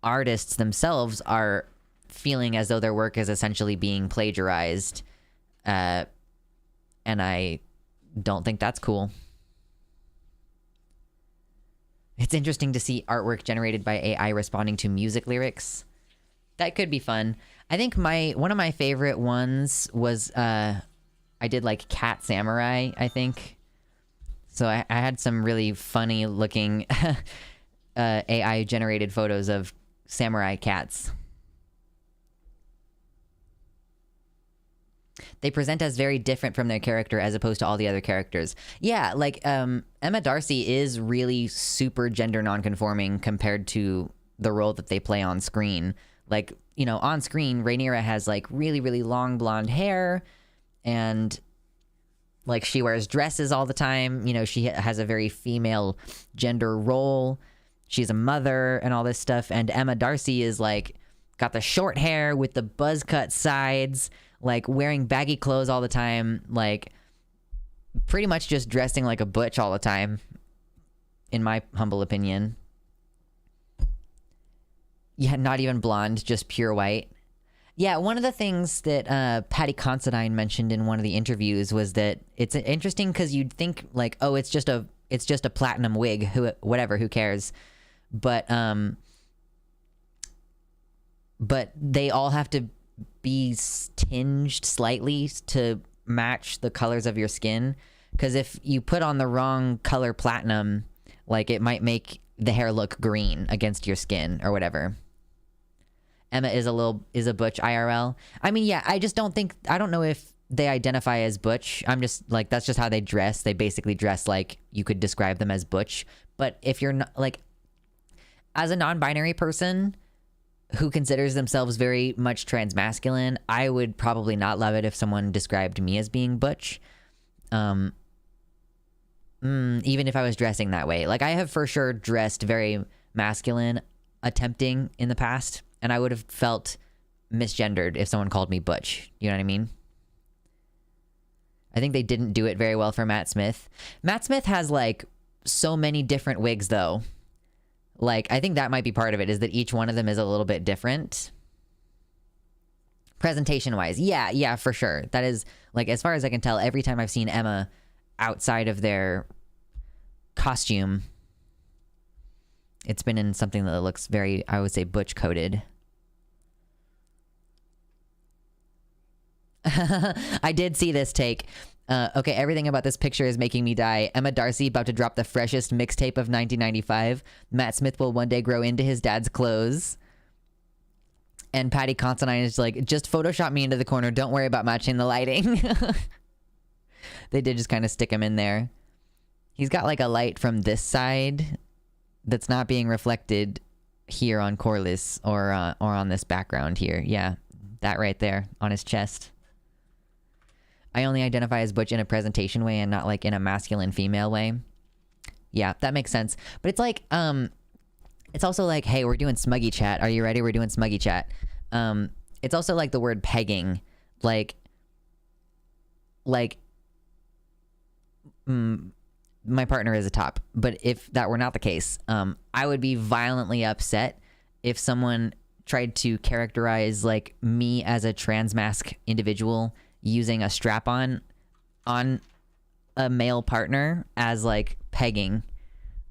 [SPEAKER 1] artists themselves are feeling as though their work is essentially being plagiarized. And I don't think that's cool. It's interesting to see artwork generated by AI responding to music lyrics. That could be fun. I think one of my favorite ones was I did like Cat Samurai, I think. So I had some really funny looking AI generated photos of samurai cats. They present as very different from their character as opposed to all the other characters. Yeah, like Emma Darcy is really super gender nonconforming compared to the role that they play on screen. Like, you know, on screen, Rhaenyra has like really, really long blonde hair, and like she wears dresses all the time. You know, she has a very female gender role. She's a mother and all this stuff. And Emma Darcy is like got the short hair with the buzz cut sides, like wearing baggy clothes all the time, like pretty much just dressing like a butch all the time, in my humble opinion. Yeah, not even blonde, just pure white. Yeah, one of the things that Patty Considine mentioned in one of the interviews was that it's interesting because you'd think like, oh, it's just a platinum wig, who cares? But they all have to be tinged slightly to match the colors of your skin, because if you put on the wrong color platinum, like it might make the hair look green against your skin or whatever. Emma is a butch IRL. I mean, yeah, I don't know if they identify as butch. I'm just like, that's just how they dress. They basically dress like you could describe them as butch. But if you're not, like, as a non-binary person who considers themselves very much transmasculine, I would probably not love it if someone described me as being butch. Even if I was dressing that way. Like, I have for sure dressed very masculine attempting in the past, and I would have felt misgendered if someone called me butch. You know what I mean? I think they didn't do it very well for Matt Smith. Matt Smith has, like, so many different wigs, though. Like, I think that might be part of it, is that each one of them is a little bit different. Presentation-wise, yeah, for sure. That is, like, as far as I can tell, every time I've seen Emma outside of their costume, it's been in something that looks very, I would say, butch-coded. I did see this take. Okay, everything about this picture is making me die. Emma Darcy about to drop the freshest mixtape of 1995. Matt Smith will one day grow into his dad's clothes. And Patty Considine is like, just Photoshop me into the corner. Don't worry about matching the lighting. They did just kind of stick him in there. He's got like a light from this side that's not being reflected here on Corliss or on this background here. Yeah, that right there on his chest. I only identify as butch in a presentation way and not like in a masculine female way. Yeah, that makes sense. But it's like, it's also like, hey, we're doing smuggy chat. Are you ready? We're doing smuggy chat. It's also like the word pegging. My partner is a top. But if that were not the case, I would be violently upset if someone tried to characterize like me as a transmasc individual using a strap-on on a male partner as like pegging.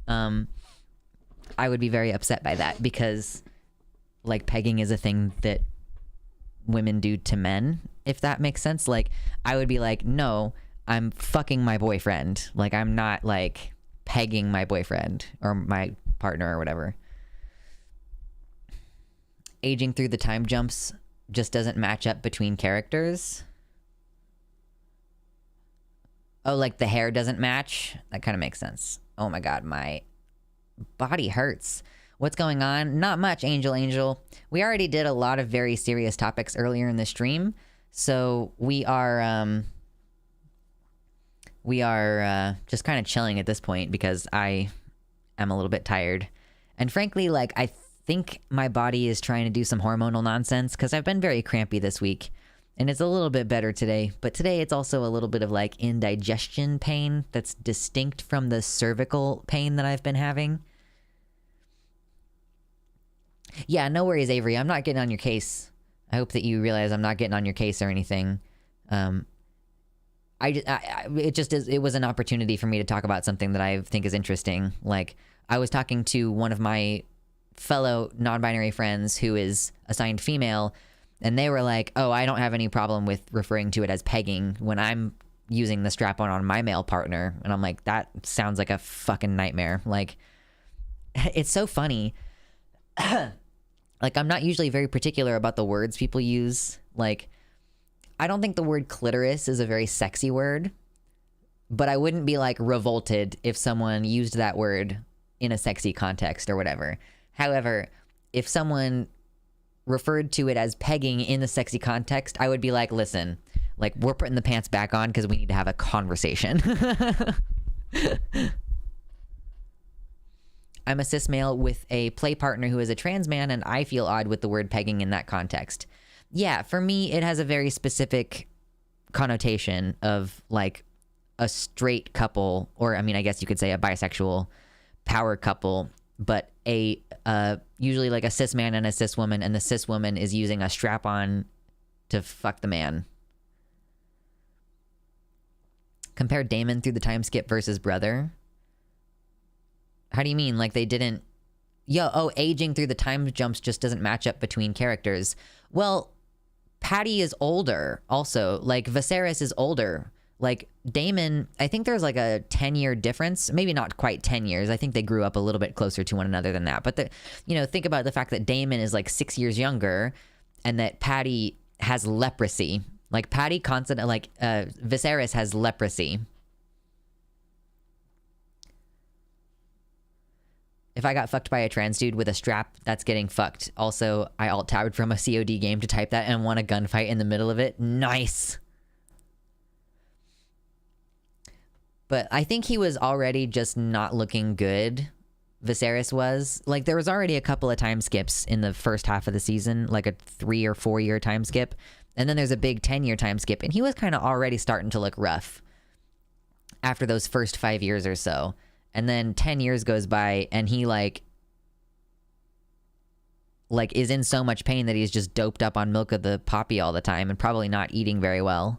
[SPEAKER 1] I would be very upset by that because like pegging is a thing that women do to men, if that makes sense. Like I would be like, no, I'm fucking my boyfriend. Like I'm not like pegging my boyfriend or my partner or whatever. Aging through the time jumps just doesn't match up between characters. Oh, like the hair doesn't match? That kind of makes sense. Oh my god, my body hurts. What's going on? Not much, Angel. We already did a lot of very serious topics earlier in the stream, so we are just kind of chilling at this point because I am a little bit tired. And frankly, like, I think my body is trying to do some hormonal nonsense because I've been very crampy this week. And it's a little bit better today, but today it's also a little bit of like indigestion pain that's distinct from the cervical pain that I've been having. Yeah, no worries, Avery. I'm not getting on your case. I hope that you realize I'm not getting on your case or anything. It was an opportunity for me to talk about something that I think is interesting. Like, I was talking to one of my fellow non-binary friends who is assigned female, and they were like, oh, I don't have any problem with referring to it as pegging when I'm using the strap-on on my male partner. And I'm like, that sounds like a fucking nightmare. Like, it's so funny. Like, I'm not usually very particular about the words people use. Like, I don't think the word clitoris is a very sexy word, but I wouldn't be, like, revolted if someone used that word in a sexy context or whatever. However, if someone referred to it as pegging in the sexy context, I would be like, listen, like, we're putting the pants back on because we need to have a conversation. I'm a cis male with a play partner who is a trans man, and I feel odd with the word pegging in that context. Yeah, for me, it has a very specific connotation of, like, a straight couple, or, I mean, I guess you could say a bisexual power couple, but usually like a cis man and a cis woman, and the cis woman is using a strap-on to fuck the man. Compare Damon through the time skip versus Brother. How do you mean? Like they didn't... aging through the time jumps just doesn't match up between characters. Well, Patty is older also. Like Viserys is older. Like Damon, I think there's like a 10-year difference. Maybe not quite 10 years. I think they grew up a little bit closer to one another than that. But think about the fact that Damon is like 6 years younger and that Patty has leprosy. Like Viserys has leprosy. If I got fucked by a trans dude with a strap, that's getting fucked. Also, I alt-tabbed from a COD game to type that and won a gunfight in the middle of it. Nice. But I think he was already just not looking good. Viserys was. Like, there was already a couple of time skips in the first half of the season, like a 3 or 4 year time skip. And then there's a big 10-year time skip. And he was kind of already starting to look rough after those first 5 years or so. And then 10 years goes by and he like is in so much pain that he's just doped up on milk of the poppy all the time and probably not eating very well.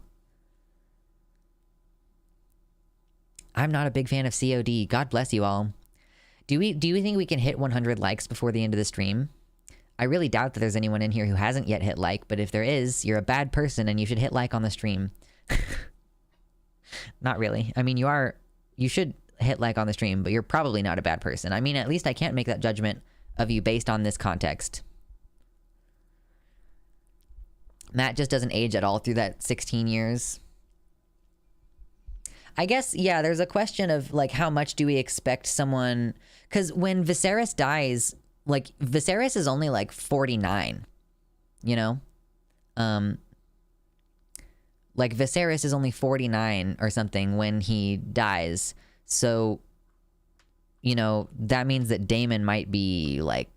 [SPEAKER 1] I'm not a big fan of COD. God bless you all. Do you think we can hit 100 likes before the end of the stream? I really doubt that there's anyone in here who hasn't yet hit like, but if there is, you're a bad person and you should hit like on the stream. Not really. I mean, you should hit like on the stream, but you're probably not a bad person. I mean, at least I can't make that judgment of you based on this context. Matt just doesn't age at all through that 16 years. I guess, yeah, there's a question of, like, how much do we expect someone... Because when Viserys dies, like, Viserys is only, like, 49, you know? Like, Viserys is only 49 or something when he dies. So, you know, that means that Daemon might be, like,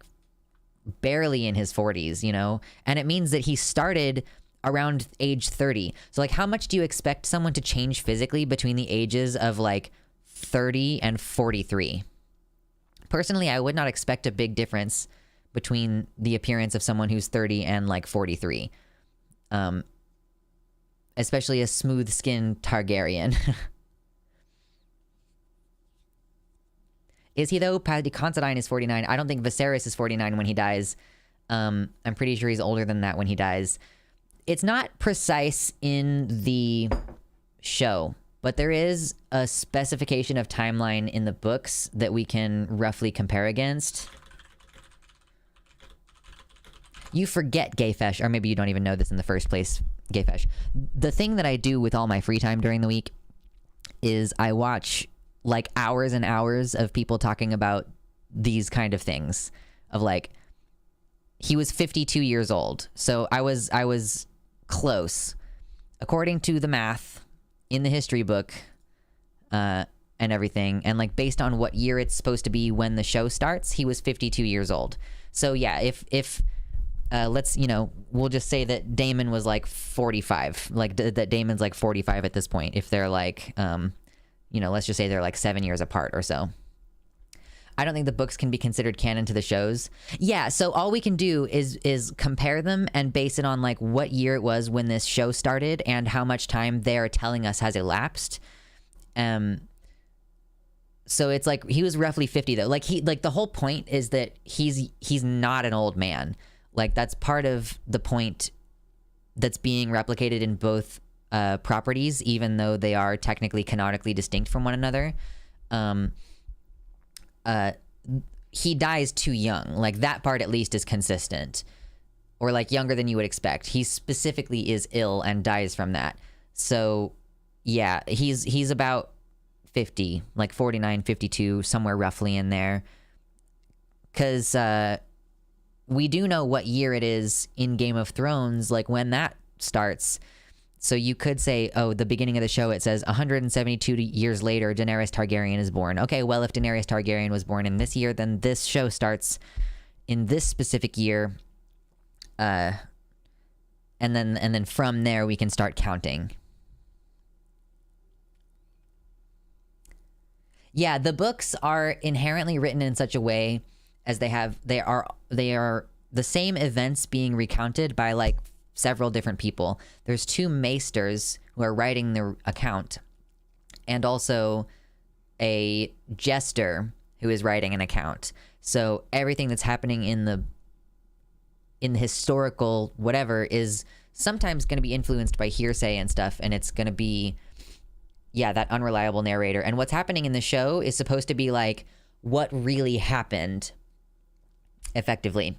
[SPEAKER 1] barely in his 40s, you know? And it means that he started around age 30. So, like, how much do you expect someone to change physically between the ages of, like, 30 and 43? Personally, I would not expect a big difference between the appearance of someone who's 30 and, like, 43. Especially a smooth-skinned Targaryen. Is he, though? Paddy Considine is 49. I don't think Viserys is 49 when he dies. I'm pretty sure he's older than that when he dies. It's not precise in the show, but there is a specification of timeline in the books that we can roughly compare against. You forget, Gayfesh, or maybe you don't even know this in the first place, Gayfesh. The thing that I do with all my free time during the week is I watch, like, hours and hours of people talking about these kind of things. Of, like, he was 52 years old. So I was close. According to the math in the history book and everything, and, like, based on what year it's supposed to be when the show starts, he was 52 years old. So, yeah, if let's, you know, we'll just say that Daemon was, like, 45. Like, that Daemon's, like, 45 at this point. If they're, like... you know, let's just say they're like 7 years apart or so. I don't think the books can be considered canon to the shows. Yeah, so all we can do is compare them and base it on, like, what year it was when this show started and how much time they're telling us has elapsed. So it's like he was roughly 50 though. Like the whole point is that he's not an old man. Like, that's part of the point that's being replicated in both properties, even though they are technically canonically distinct from one another. He dies too young. Like, that part at least is consistent, or, like, younger than you would expect. He specifically is ill and dies from that. So yeah, he's about 50, like 49, 52, somewhere roughly in there. Because we do know what year it is in Game of Thrones, like, when that starts. So you could say, oh, the beginning of the show, it says 172 years later, Daenerys Targaryen is born. Okay, well, if Daenerys Targaryen was born in this year, then this show starts in this specific year. And then from there, we can start counting. Yeah, the books are inherently written in such a way as they are the same events being recounted by, like, several different people. There's 2 maesters who are writing the account, and also a jester who is writing an account. So everything that's happening in the historical whatever is sometimes going to be influenced by hearsay and stuff, and it's going to be, yeah, that unreliable narrator. And what's happening in the show is supposed to be, like, what really happened effectively.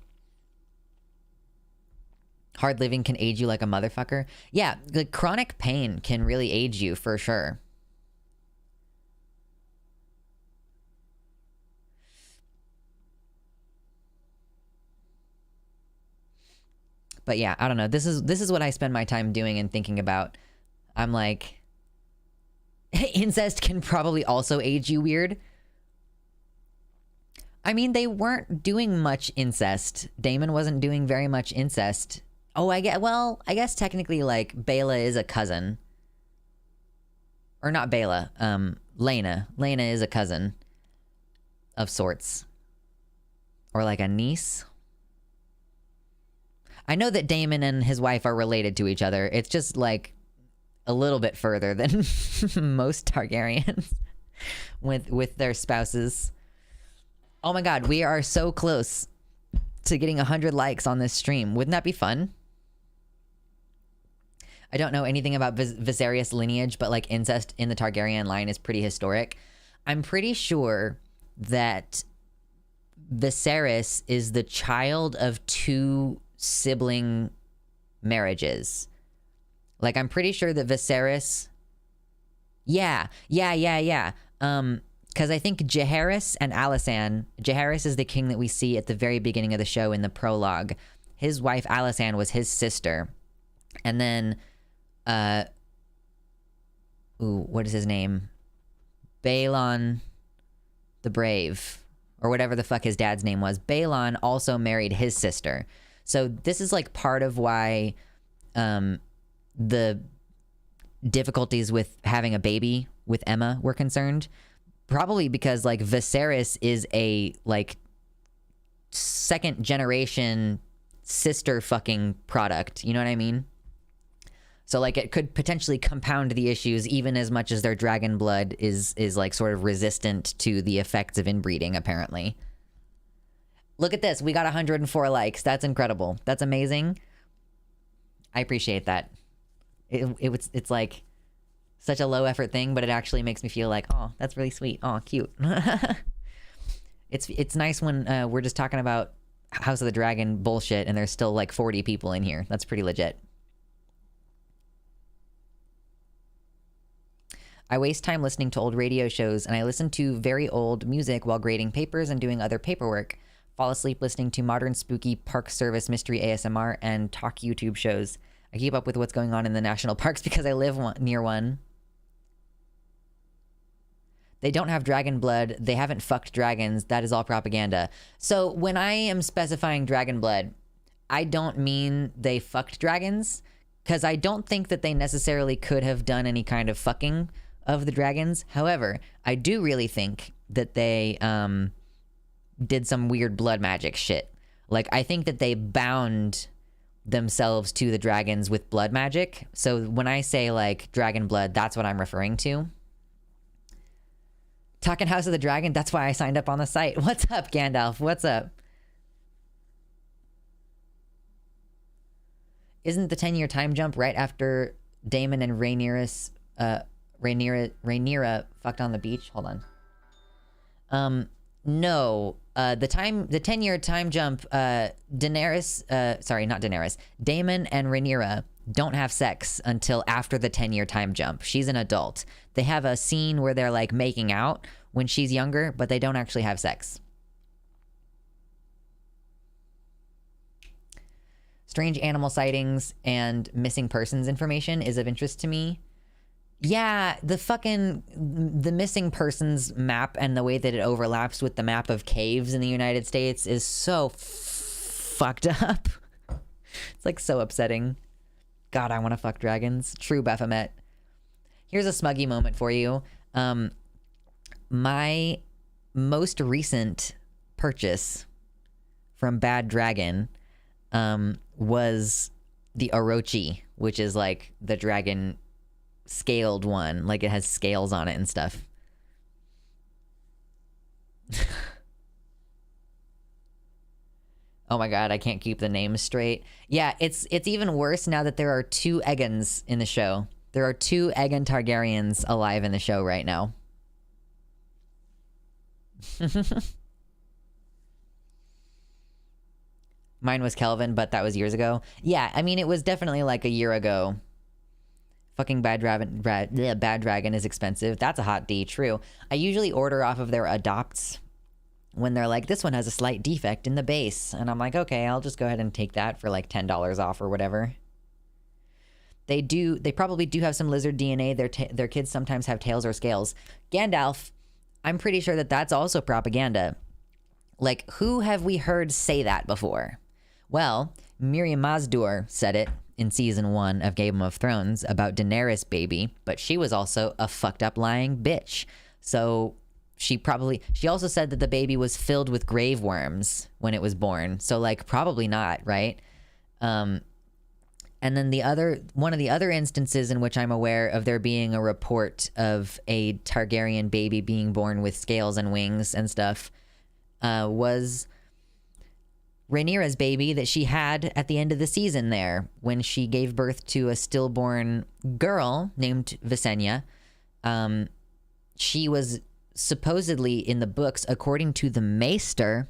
[SPEAKER 1] Hard living can age you like a motherfucker. Yeah, the chronic pain can really age you for sure. But yeah, I don't know. This is what I spend my time doing and thinking about. I'm like, incest can probably also age you weird. I mean, they weren't doing much incest. Damon wasn't doing very much incest. Oh, I guess technically, like, Bela is a cousin. Or not Bela, Lena. Lena is a cousin of sorts. Or like a niece. I know that Damon and his wife are related to each other. It's just, like, a little bit further than most Targaryens with their spouses. Oh my god, we are so close to getting 100 likes on this stream. Wouldn't that be fun? I don't know anything about Viserys lineage, but like incest in the Targaryen line is pretty historic. I'm pretty sure that Viserys is the child of 2 sibling marriages. Like, I'm pretty sure that Viserys... Yeah. Because I think Jaehaerys and Alysanne... Jaehaerys is the king that we see at the very beginning of the show in the prologue. His wife, Alysanne, was his sister. And then... what is his name? Balon the Brave. Or whatever the fuck his dad's name was. Balon also married his sister. So this is, like, part of why... the difficulties with having a baby with Emma were concerned. Probably because, like, Viserys is a, like, 2nd generation sister fucking product. You know what I mean? So, like, it could potentially compound the issues even as much as their dragon blood is like, sort of resistant to the effects of inbreeding, apparently. Look at this. We got 104 likes. That's incredible. That's amazing. I appreciate that. It's like such a low effort thing, but it actually makes me feel like, oh, that's really sweet. Oh, cute. It's nice when we're just talking about House of the Dragon bullshit and there's still like 40 people in here. That's pretty legit. I waste time listening to old radio shows, and I listen to very old music while grading papers and doing other paperwork. Fall asleep listening to modern spooky Park Service mystery ASMR and talk YouTube shows. I keep up with what's going on in the national parks because I live near one. They don't have dragon blood. They haven't fucked dragons. That is all propaganda. So when I am specifying dragon blood, I don't mean they fucked dragons, because I don't think that they necessarily could have done any kind of fucking of the dragons. However, I do really think that they did some weird blood magic shit. Like, I think that they bound themselves to the dragons with blood magic. So when I say, like, dragon blood, that's what I'm referring to. Talking House of the Dragon, that's why I signed up on the site. What's up, Gandalf? What's up? Isn't the 10-year time jump right after Daemon and Rhaenyra fucked on the beach? Hold on. No. The 10-year time jump, Damon and Rhaenyra don't have sex until after the 10-year time jump. She's an adult. They have a scene where they're, like, making out when she's younger, but they don't actually have sex. Strange animal sightings and missing persons information is of interest to me. Yeah, the missing persons map and the way that it overlaps with the map of caves in the United States is so fucked up. It's, like, so upsetting. God, I want to fuck dragons. True Baphomet. Here's a smuggy moment for you. My most recent purchase from Bad Dragon was the Orochi, which is, like, the dragon scaled one. Like, it has scales on it and stuff. Oh my god, I can't keep the names straight. Yeah, it's even worse now that there are 2 Aegons in the show. There are 2 Aegon Targaryens alive in the show right now. Mine was Kelvin, but that was years ago. Yeah, I mean, it was definitely like a year ago. Fucking Bad Dragon is expensive. That's a hot D, true. I usually order off of their adopts when they're like, this one has a slight defect in the base. And I'm like, okay, I'll just go ahead and take that for like $10 off or whatever. They probably do have some lizard DNA. Their kids sometimes have tails or scales. Gandalf, I'm pretty sure that that's also propaganda. Like, who have we heard say that before? Well, Miriam Mazdur said it in season 1 of Game of Thrones about Daenerys baby, but she was also a fucked up lying bitch. So she also said that the baby was filled with grave worms when it was born. So like probably not, right? And then one of the other instances in which I'm aware of there being a report of a Targaryen baby being born with scales and wings and stuff was Rhaenyra's baby that she had at the end of the season there when she gave birth to a stillborn girl named Visenya. She was supposedly in the books, according to the Maester,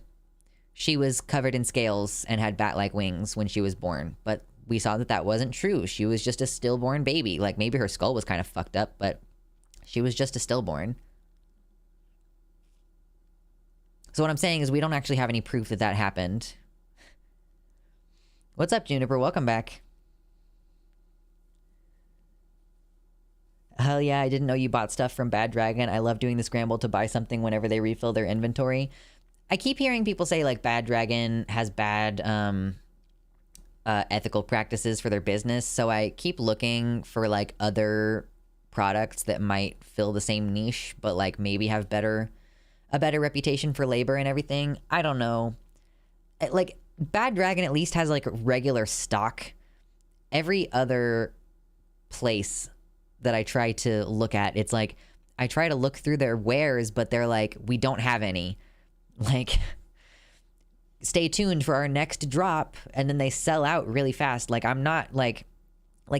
[SPEAKER 1] she was covered in scales and had bat-like wings when she was born. But we saw that wasn't true. She was just a stillborn baby. Like maybe her skull was kind of fucked up, but she was just a stillborn. So what I'm saying is we don't actually have any proof that happened. What's up, Juniper? Welcome back. Hell yeah, I didn't know you bought stuff from Bad Dragon. I love doing the scramble to buy something whenever they refill their inventory. I keep hearing people say, like, Bad Dragon has bad ethical practices for their business, so I keep looking for, like, other products that might fill the same niche, but, like, maybe have a better reputation for labor and everything. I don't know. Like, Bad Dragon at least has like regular stock. Every other place that I try to look at, it's like I try to look through their wares, but they're like, we don't have any. Like, stay tuned for our next drop, and then they sell out really fast. Like, I'm not like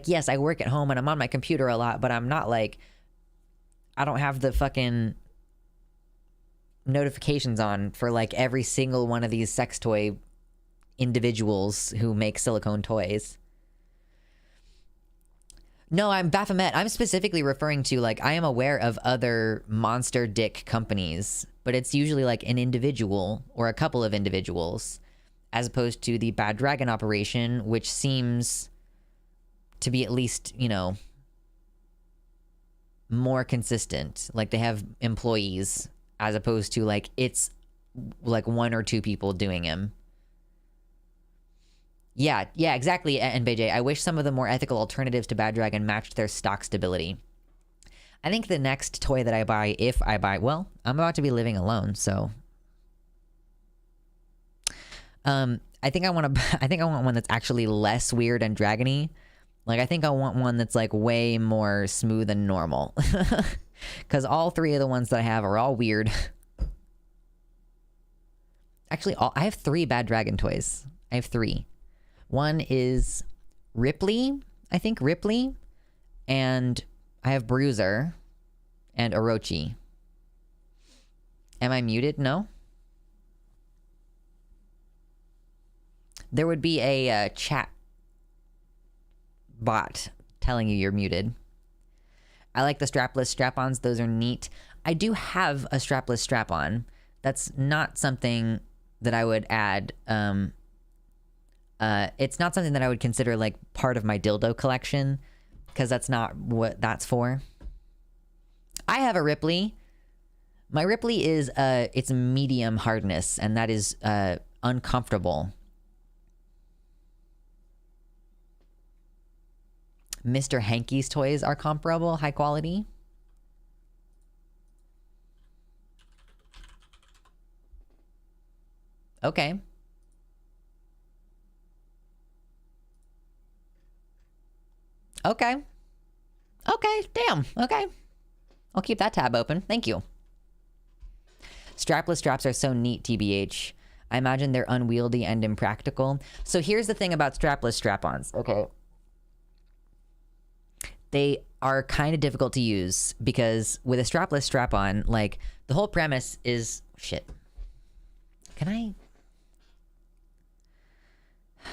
[SPEAKER 1] yes, I work at home and I'm on my computer a lot, but I'm not like, I don't have the fucking notifications on for like every single one of these sex toy individuals who make silicone toys. No, I'm Baphomet. I'm specifically referring to, like, I am aware of other monster dick companies, but it's usually like an individual or a couple of individuals, as opposed to the Bad Dragon operation, which seems to be at least, you know, more consistent. Like, they have employees, as opposed to, like, it's like 1 or 2 people doing them. Yeah, exactly, and BJ, I wish some of the more ethical alternatives to Bad Dragon matched their stock stability. I think the next toy that I buy, if I buy, well, I'm about to be living alone, so I think I want one that's actually less weird and dragony. Like, I think I want one that's like way more smooth and normal. Because all 3 of the ones that I have are all weird. Actually, I have 3 Bad Dragon toys. I have 3. One is Ripley, I think Ripley, and I have Bruiser and Orochi. Am I muted? No? There would be a chat bot telling you you're muted. I like the strapless strap-ons. Those are neat. I do have a strapless strap-on. That's not something that I would add. It's not something that I would consider like part of my dildo collection, because that's not what that's for. I have a Ripley. My Ripley is it's medium hardness, and that is uncomfortable. Mr. Hanky's toys are comparable, high quality. Okay. Okay. Okay, damn. Okay. I'll keep that tab open. Thank you. Strapless straps are so neat, TBH. I imagine they're unwieldy and impractical. So here's the thing about strapless strap-ons. Okay. They are kind of difficult to use because with a strapless strap-on, like, the whole premise is... Shit. Can I...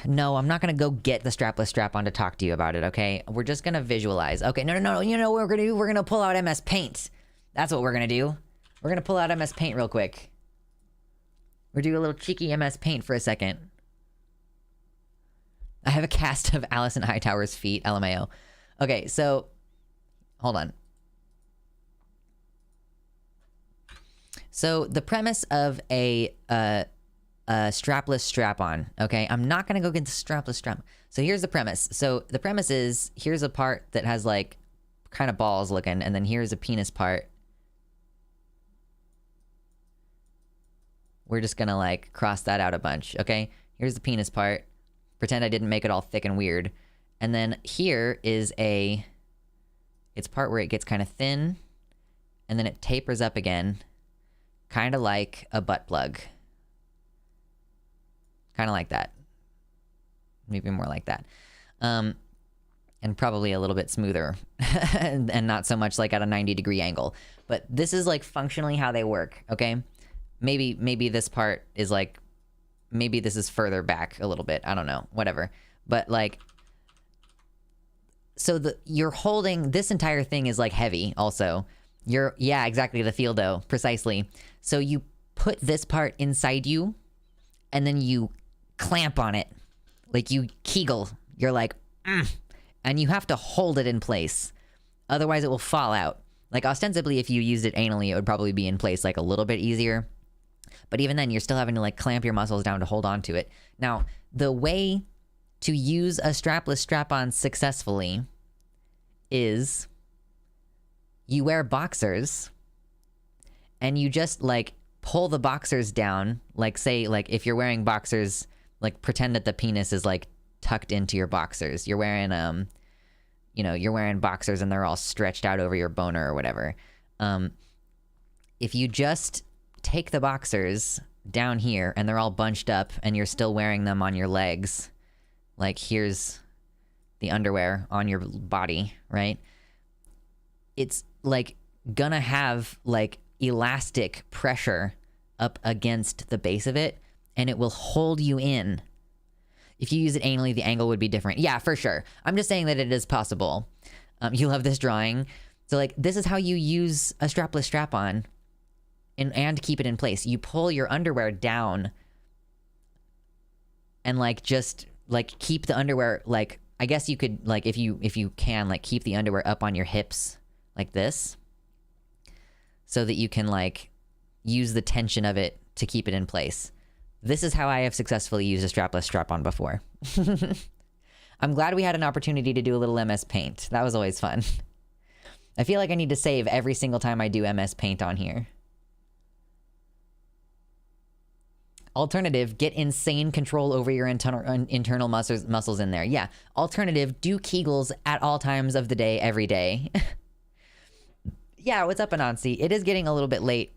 [SPEAKER 1] No, I'm not gonna go get the strapless strap-on to talk to you about it, okay? We're just gonna visualize. Okay, no. You know what we're gonna do? We're gonna pull out MS Paint. That's what we're gonna do. We're gonna pull out MS Paint real quick. We're doing a little cheeky MS Paint for a second. I have a cast of Allison Hightower's feet, LMAO. Okay, so hold on. So the premise of a strapless strap-on, okay? I'm not gonna go get the strapless strap. So here's the premise. So the premise is, here's a part that has like kind of balls looking, and then here's a penis part. We're just gonna like cross that out a bunch, okay? Here's the penis part. Pretend I didn't make it all thick and weird. And then here is it's part where it gets kind of thin, and then it tapers up again, kind of like a butt plug. Kind of like that. Maybe more like that. And probably a little bit smoother and not so much like at a 90-degree angle. But this is like functionally how they work, okay? Maybe this part is like, maybe this is further back a little bit. I don't know, whatever. But like, so you're holding, this entire thing is like heavy also. Yeah, exactly, the Fieldo, precisely. So you put this part inside you, and then you clamp on it. Like you kegel. You're like, and you have to hold it in place. Otherwise it will fall out. Like ostensibly, if you used it anally, it would probably be in place like a little bit easier. But even then, you're still having to like clamp your muscles down to hold on to it. Now, the way to use a strapless strap-on successfully is you wear boxers and you just like pull the boxers down. Like say, like if you're wearing boxers, like pretend that the penis is like tucked into your boxers. You're wearing, you're wearing boxers and they're all stretched out over your boner or whatever. If you just take the boxers down here and they're all bunched up and you're still wearing them on your legs, like here's the underwear on your body, right? It's like gonna have like elastic pressure up against the base of it, and it will hold you in. If you use it anally, the angle would be different. Yeah, for sure. I'm just saying that it is possible. You love this drawing. So like, this is how you use a strapless strap-on and keep it in place. You pull your underwear down and like just like keep the underwear, like I guess you could like if you can like keep the underwear up on your hips like this, so that you can like use the tension of it to keep it in place. This is how I have successfully used a strapless strap-on before. I'm glad we had an opportunity to do a little MS Paint. That was always fun. I feel like I need to save every single time I do MS Paint on here. Alternative, get insane control over your internal muscles in there. Yeah. Alternative, do Kegels at all times of the day, every day. Yeah, what's up, Anansi? It is getting a little bit late.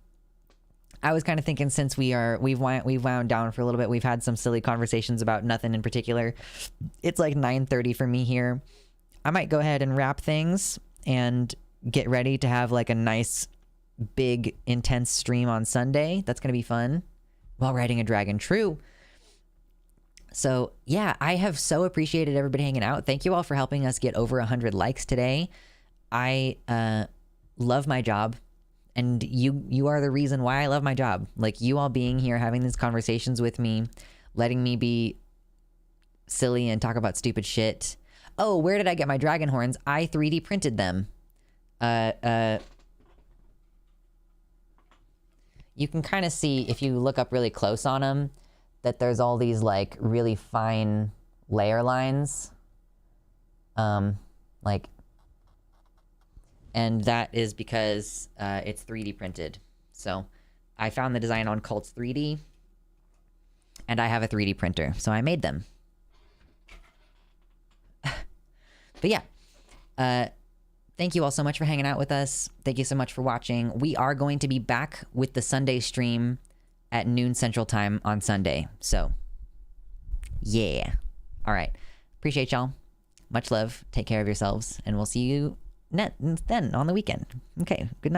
[SPEAKER 1] I was kind of thinking since we've wound down for a little bit, we've had some silly conversations about nothing in particular. It's like 9:30 for me here. I might go ahead and wrap things and get ready to have like a nice, big, intense stream on Sunday. That's going to be fun. While riding a dragon, true. So yeah, I have so appreciated everybody hanging out. Thank you all for helping us get over 100 likes today. I love my job, and you are the reason why I love my job. Like you all being here, having these conversations with me, letting me be silly and talk about stupid shit. Oh, where did I get my dragon horns? I 3D printed them. You can kind of see, if you look up really close on them, that there's all these like really fine layer lines. And that is because it's 3D printed. So I found the design on Cults 3D, and I have a 3D printer, so I made them. But yeah, thank you all so much for hanging out with us. Thank you so much for watching. We are going to be back with the Sunday stream at noon Central Time on Sunday. So, yeah. All right. Appreciate y'all. Much love. Take care of yourselves. And we'll see you then on the weekend. Okay. Good night.